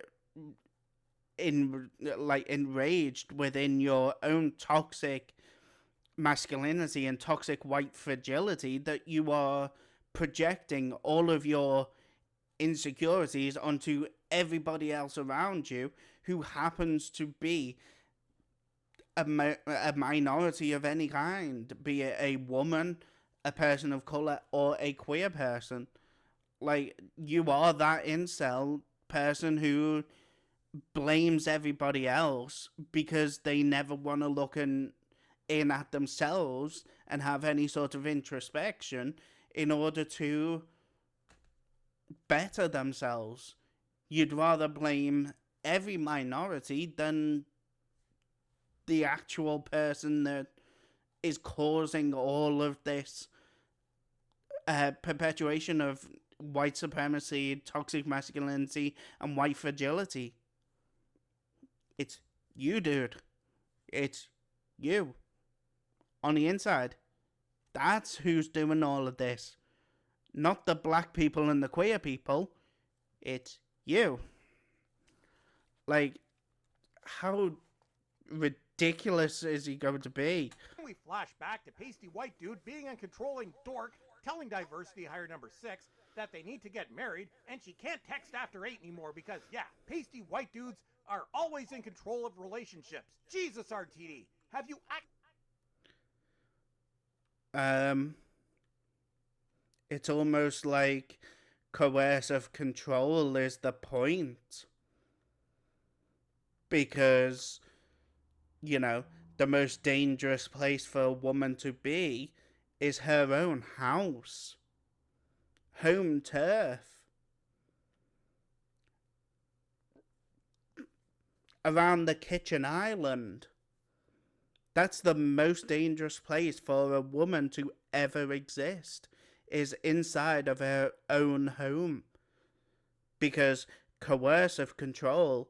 enraged within your own toxic masculinity and toxic white fragility that you are projecting all of your insecurities onto everybody else around you who happens to be a minority of any kind, be it a woman, a person of color or a queer person. Like, you are that incel person who blames everybody else because they never want to look in at themselves and have any sort of introspection in order to better themselves. You'd rather blame every minority than the actual person that is causing all of this perpetuation of white supremacy, toxic masculinity, and white fragility. It's you, dude. It's you. On the inside. That's who's doing all of this. Not the black people and the queer people. It's you. Like, how ridiculous is he going to be? We flash back to pasty white dude being a controlling dork, telling diversity hire number 6 that they need to get married, and she can't text after 8 anymore because, yeah, pasty white dudes are always in control of relationships. Jesus, RTD, have you It's almost like coercive control is the point. Because, you know, the most dangerous place for a woman to be is her own house. Home turf. Around the kitchen island. That's the most dangerous place for a woman to ever exist, is inside of her own home. Because coercive control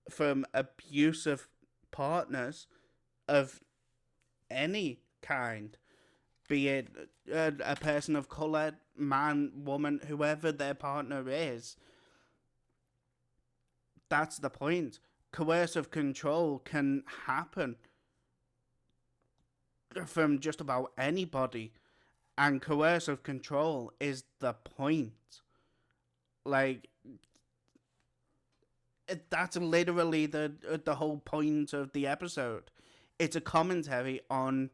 from abusive partners of any kind, be it a person of colour, man, woman, whoever their partner is, that's the point. Coercive control can happen from just about anybody, and coercive control is the point. Like, that's literally the whole point of the episode. It's a commentary on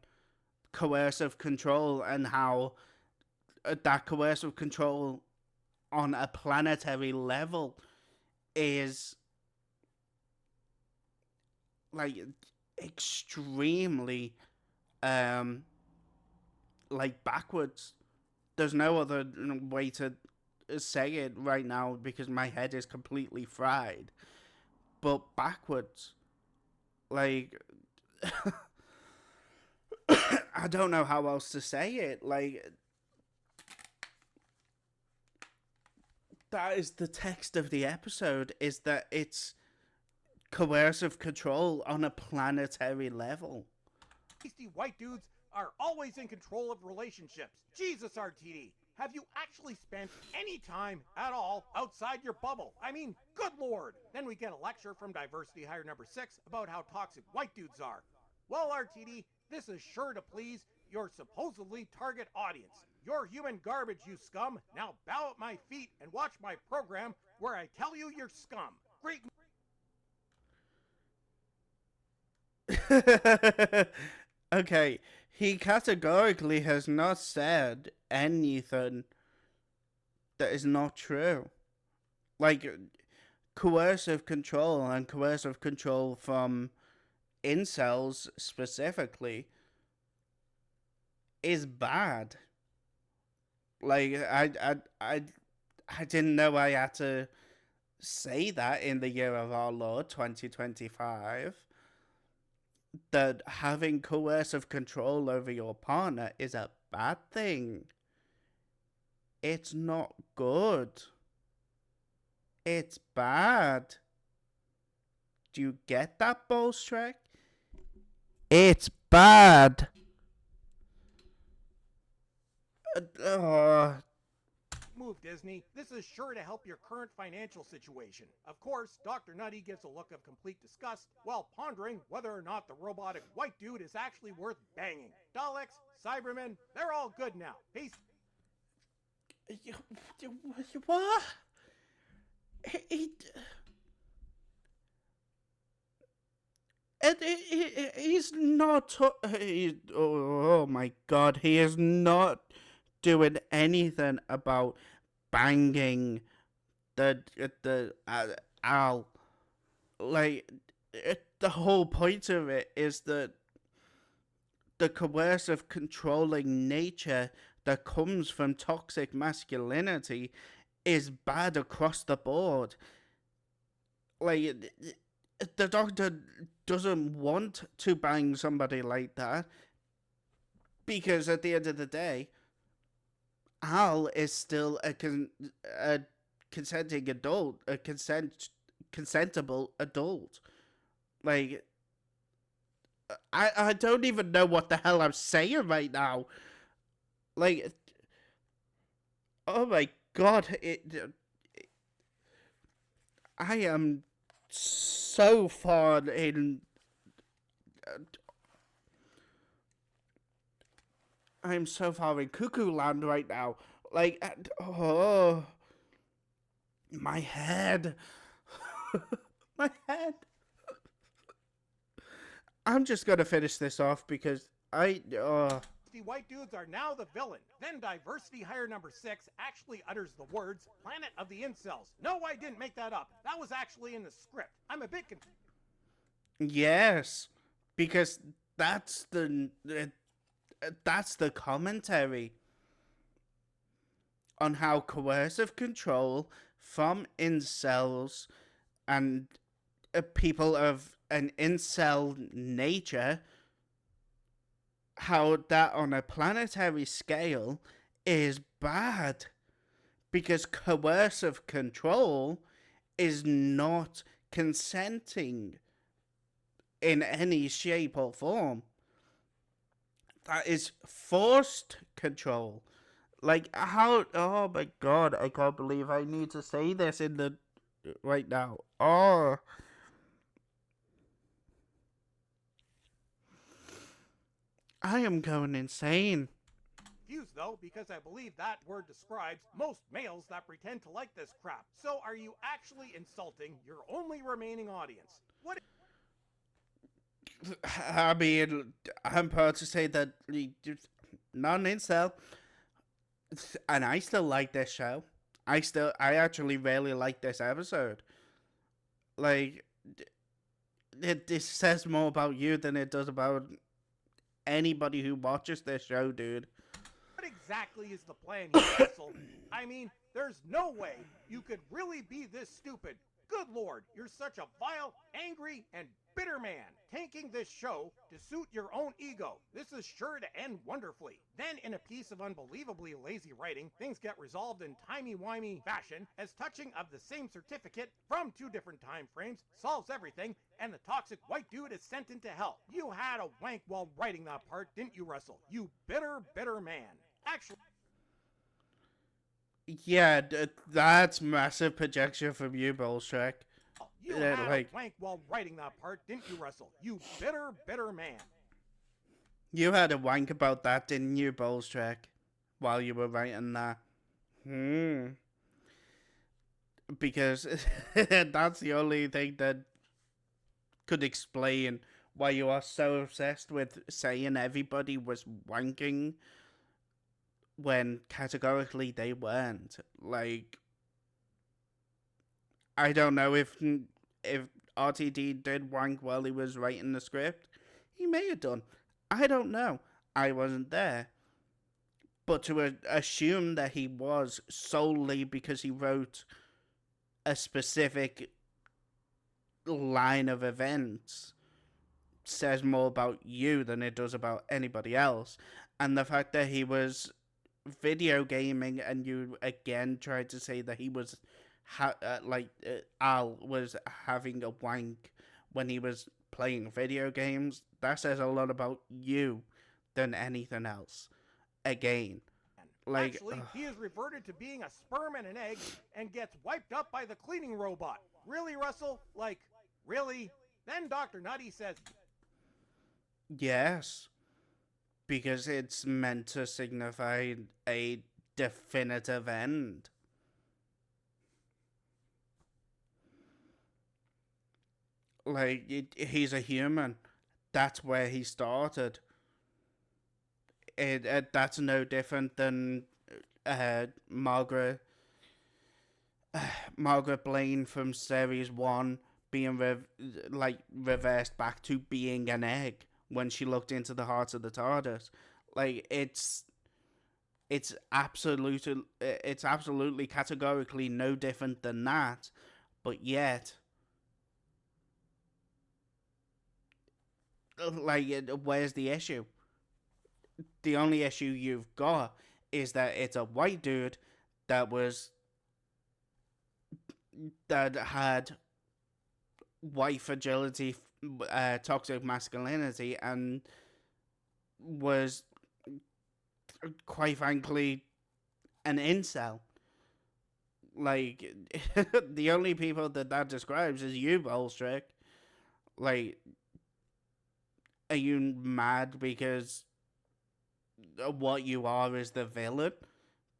coercive control and how that coercive control on a planetary level is like extremely like backwards. There's no other way to say it right now because my head is completely fried. But backwards. Like, I don't know how else to say it. Like, that is the text of the episode, is that it's coercive control on a planetary level. pasty white dudes are always in control of relationships? Jesus, RTD, have you actually spent any time at all outside your bubble? I mean, good lord. Then we get a lecture from diversity hire number 6 about how toxic white dudes are. Well, RTD, this is sure to please your supposedly target audience. You're human garbage, you scum. Now bow at my feet and watch my program where I tell you you're scum. Great. Okay, he categorically has not said anything that is not true. Like, coercive control and coercive control from incels specifically is bad. Like, I didn't know I had to say that in the year of our Lord 2025. That having coercive control over your partner is a bad thing. It's not good. It's bad. Do you get that, Bowlestrek? It's bad. Move, Disney. This is sure to help your current financial situation. Of course, Dr. Nutty gives a look of complete disgust while pondering whether or not the robotic white dude is actually worth banging. Daleks, Cybermen, they're all good now. Peace. What? He's not. Oh my god, he is not doing anything about banging the Al. Like the whole point of it is that the coercive, controlling nature that comes from toxic masculinity is bad across the board. Like the Doctor doesn't want to bang somebody like that because at the end of the day, Al is still a consenting adult, a consentable adult. Like I don't even know what the hell I'm saying right now. Like, oh my god, I am so far in. I'm so far in cuckoo land right now. Like, oh, my head. My head. I'm just gonna finish this off because I. White dudes are now the villain. Then diversity hire number 6 actually utters the words Planet of the Incels. No, I didn't make that up. That was actually in the script. I'm a bit confused. Yes, because that's the commentary on how coercive control from incels and people of an incel nature, how that on a planetary scale is bad, because coercive control is not consenting in any shape or form. That is forced control. Like, how? Oh my god, I can't believe I need to say this in the right now. Oh, I am going insane. Confused though, because I believe that word describes most males that pretend to like this crap. So are you actually insulting your only remaining audience? What? I mean, I'm proud to say that not an incel, and I still like this show. I actually really like this episode. Like, this says more about you than it does about anybody who watches this show, dude. What exactly is the plan here, Russell? I mean, there's no way you could really be this stupid. Good lord, you're such a vile, angry, and bitter man, tanking this show to suit your own ego. This is sure to end wonderfully. Then, in a piece of unbelievably lazy writing, things get resolved in timey-wimey fashion, as touching of the same certificate from 2 different time frames solves everything, and the toxic white dude is sent into hell. You had a wank while writing that part, didn't you, Russell? You bitter, bitter man. Actually, Yeah, that's massive projection from you, Bowlestrek. you had a wank while writing that part, didn't you, Russell? You bitter, bitter man. You had a wank about that, didn't you, Bowlestrek, while you were writing that? Because that's the only thing that could explain why you are so obsessed with saying everybody was wanking when categorically they weren't. Like, I don't know if RTD did wank while he was writing the script. He may have done. I don't know. I wasn't there. But to assume that he was solely because he wrote a specific line of events says more about you than it does about anybody else. And the fact that he was video gaming and you again tried to say that he was Al was having a wank when he was playing video games, that says a lot about you than anything else. Again, like, actually, he is reverted to being a sperm and an egg and gets wiped up by the cleaning robot. Really, Russell? Like, really? Then Dr. Nutty says, yes, because it's meant to signify a definitive end. Like, he's a human. that's where he started. That's no different than Margaret Margaret Blaine from series one being reversed back to being an egg when she looked into the heart of the TARDIS. Like it's absolutely categorically no different than that, but yet where's the issue? The only issue you've got is that it's a white dude that was that had white fragility, toxic masculinity, and was quite frankly an incel. Like the only people that describes is you, Bowlestrek. Like, are you mad because what you are is the villain?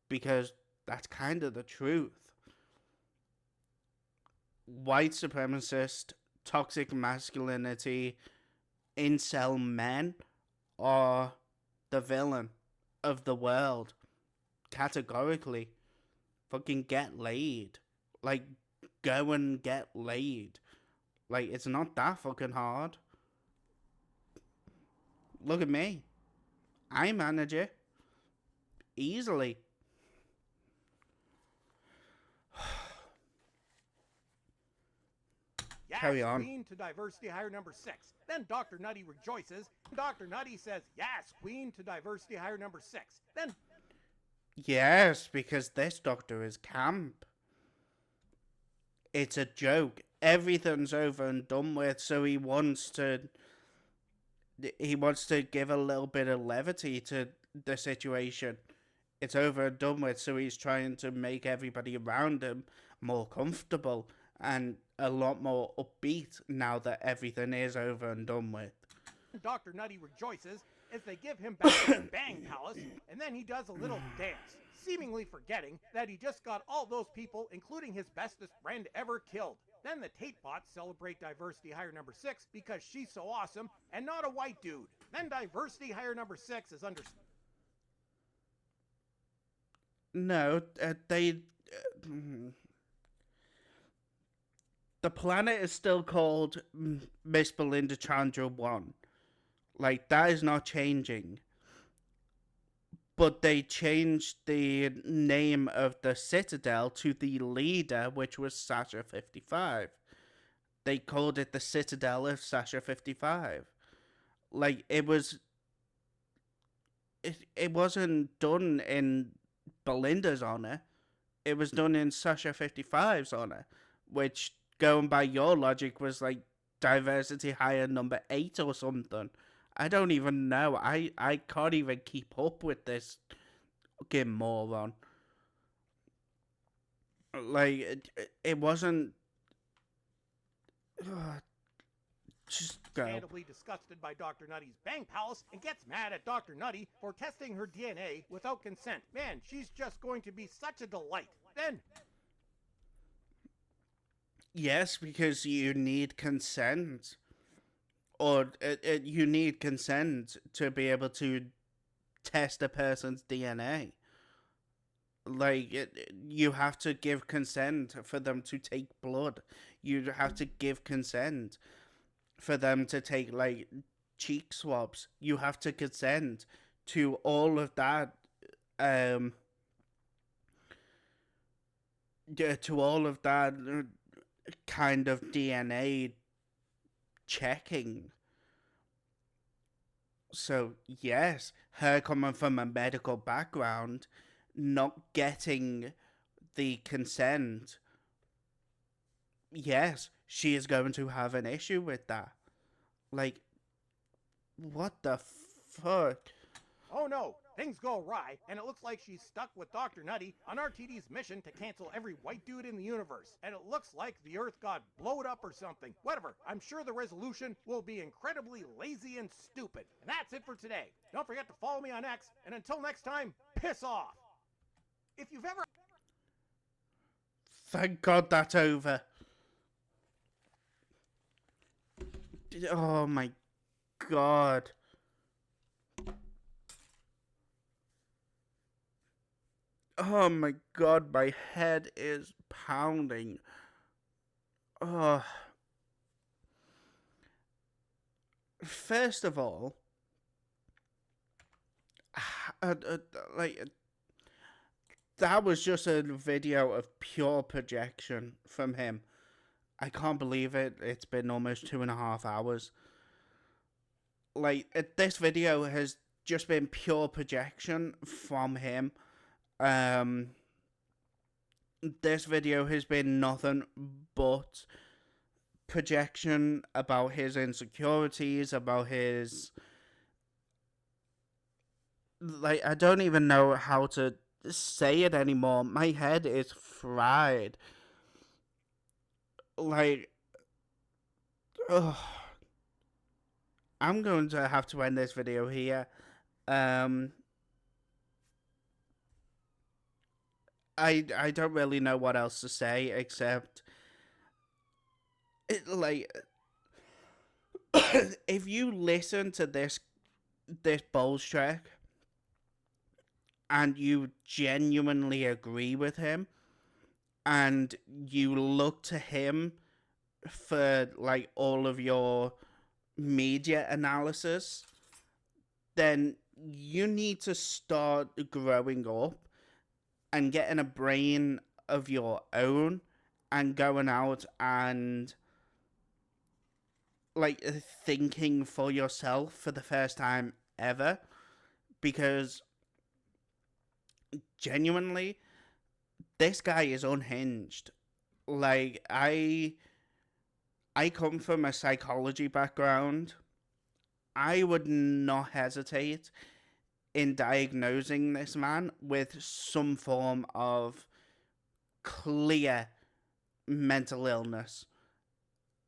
Because that's kind of the truth. White supremacist, toxic masculinity, incel men are the villain of the world. Categorically. Fucking get laid. Like, go and get laid. Like, it's not that fucking hard. Look at me. I manage it. Easily. Yes, Carry on. Queen to diversity hire number 6. Then Dr. Nutty rejoices. Dr. Nutty says, yes, Queen to diversity hire number 6. Then... Yes, because this doctor is camp. It's a joke. Everything's over and done with, so he wants to give a little bit of levity to the situation. It's over and done with, so he's trying to make everybody around him more comfortable and a lot more upbeat now that everything is over and done with. Dr. Nutty rejoices as they give him back his Bang Palace, and then he does a little dance, seemingly forgetting that he just got all those people, including his bestest friend ever, killed. Then the Tate bots celebrate diversity hire number 6 because she's so awesome and not a white dude. Then diversity hire number 6 is under... No, they... the planet is still called Miss Belinda Chandra 1. Like, that is not changing. But they changed the name of the Citadel to the leader, which was Sasha 55. They called it the Citadel of Sasha 55. Like, it wasn't done in Belinda's honor. It was done in Sasha 55's honor, which, going by your logic, was like diversity hire number 8 or something. I don't even know. I can't even keep up with this fucking moron. Like, it wasn't... just go. Understandably disgusted by Dr. Nutty's Bang Palace and gets mad at Dr. Nutty for testing her DNA without consent. Man, she's just going to be such a delight. Then... Yes, because you need consent. Or you need consent to be able to test a person's DNA. Like, you have to give consent for them to take blood. You have to give consent for them to take, like, cheek swabs. You have to consent to all of that, to all of that kind of DNA checking. So, yes, her coming from a medical background, not getting the consent, yes, she is going to have an issue with that. Like, what the fuck? Oh no, things go awry, and it looks like she's stuck with Dr. Nutty on RTD's mission to cancel every white dude in the universe. And it looks like the Earth got blowed up or something. Whatever, I'm sure the resolution will be incredibly lazy and stupid. And that's it for today. Don't forget to follow me on X, and until next time, piss off! If you've ever... Thank God that's over. Oh my God. Oh my God, my head is pounding. Oh, first of all, uh, uh, like that was just a video of pure projection from him. I can't believe it. It's been almost 2.5 hours. This video has just been pure projection from him. Um, this video has been nothing but projection about his insecurities, about his I don't even know how to say it anymore. My head is fried. Like, ugh. I'm going to have to end this video here. Um, I don't really know what else to say except it if you listen to this Bowlestrek and you genuinely agree with him and you look to him for all of your media analysis, then you need to start growing up and getting a brain of your own and going out and thinking for yourself for the first time ever, because genuinely this guy is unhinged. I come from a psychology background. I would not hesitate in diagnosing this man with some form of clear mental illness.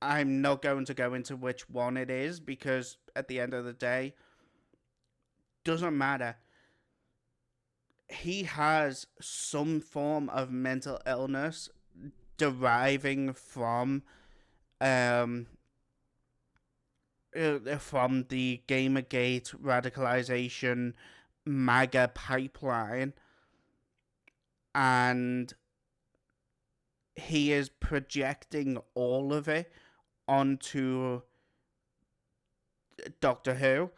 I'm not going to go into which one it is because at the end of the day, doesn't matter. He has some form of mental illness deriving from the Gamergate radicalization MAGA pipeline, and he is projecting all of it onto Doctor Who,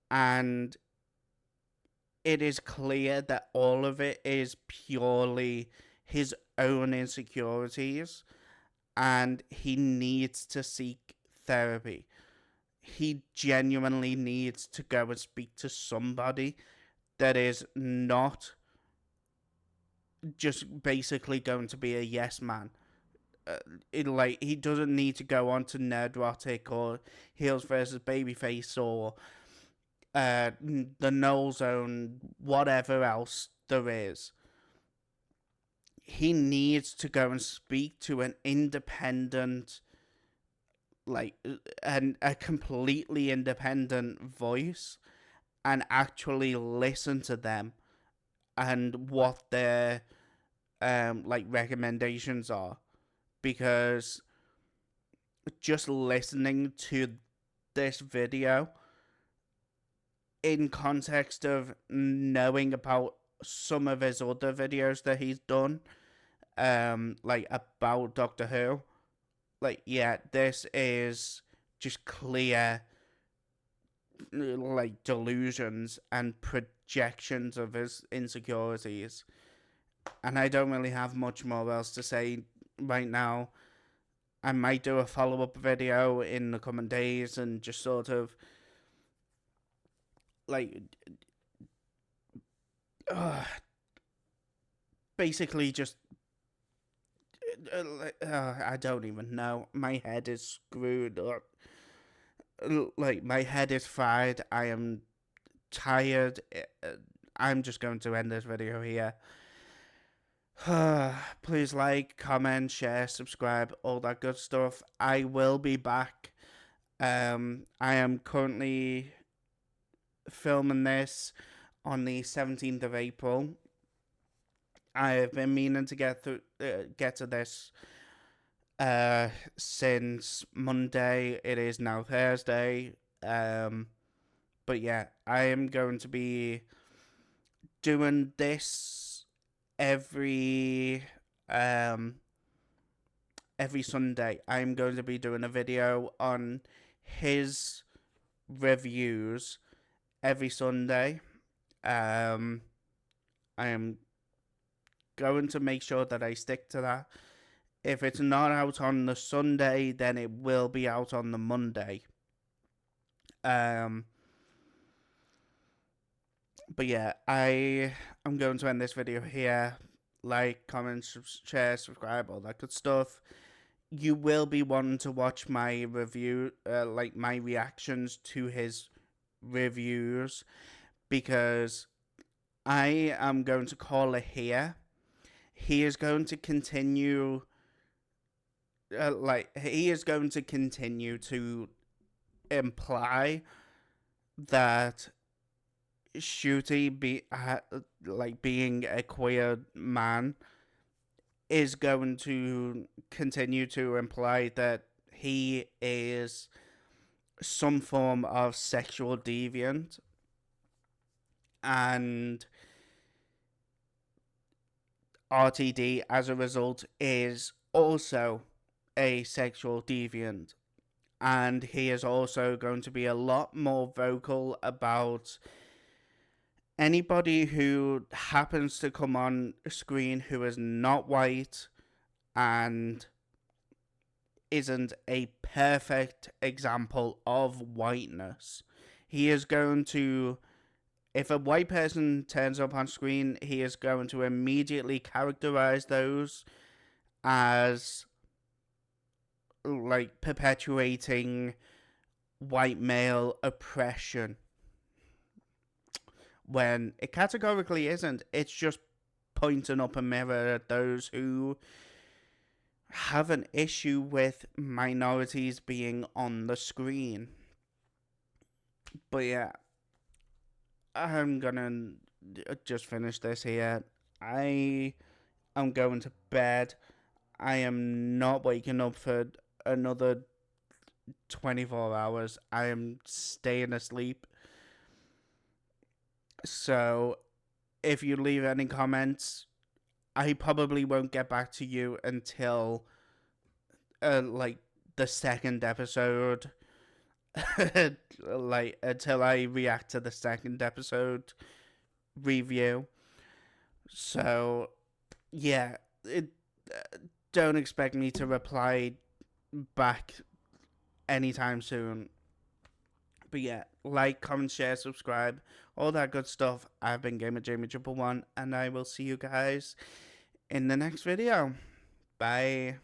and it is clear that all of it is purely his own insecurities, and he needs to seek therapy. He genuinely needs to go and speak to somebody that is not just basically going to be a yes man. He doesn't need to go on to Nerdrotic or Heels versus Babyface or the Null Zone, whatever else there is. He needs to go and speak to an independent, and a completely independent voice, and actually listen to them and what their recommendations are, because just listening to this video in context of knowing about some of his other videos that he's done, about Doctor Who, this is just clear, delusions and projections of his insecurities. And I don't really have much more else to say right now. I might do a follow-up video in the coming days and just sort of basically just I don't even know. My head is screwed up. My head is fried. I am tired. I'm just going to end this video here. Please like, comment, share, subscribe, all that good stuff. I will be back. I am currently filming this on the 17th of April. I have been meaning to get to this since Monday. It is now Thursday. But yeah, I am going to be doing this every um every Sunday. I'm going to be doing a video on his reviews every Sunday. I am going to make sure that I stick to that. If it's not out on the Sunday, then it will be out on the Monday. But yeah, I am going to end this video here. Like, comment, share, subscribe, all that good stuff. You will be wanting to watch my review, like my reactions to his reviews, because I am going to call it here. He is going to continue, he is going to continue to imply that Shooty being a queer man is going to continue to imply that he is some form of sexual deviant, and RTD as a result is also a sexual deviant. And he is also going to be a lot more vocal about anybody who happens to come on screen who is not white and isn't a perfect example of whiteness. He is going to, if a white person turns up on screen, he is going to immediately characterize those as like perpetuating white male oppression, when it categorically isn't. It's just pointing up a mirror at those who have an issue with minorities being on the screen. But yeah, I'm gonna just finish this here. I am going to bed. I am not waking up for another 24 hours. I am staying asleep. So if you leave any comments, I probably won't get back to you until like the second episode. Like until I react to the second episode review. So yeah, don't expect me to reply back anytime soon. But yeah, like, comment, share, subscribe, all that good stuff. I've been Gamer Jamie 111, and I will see you guys in the next video. Bye.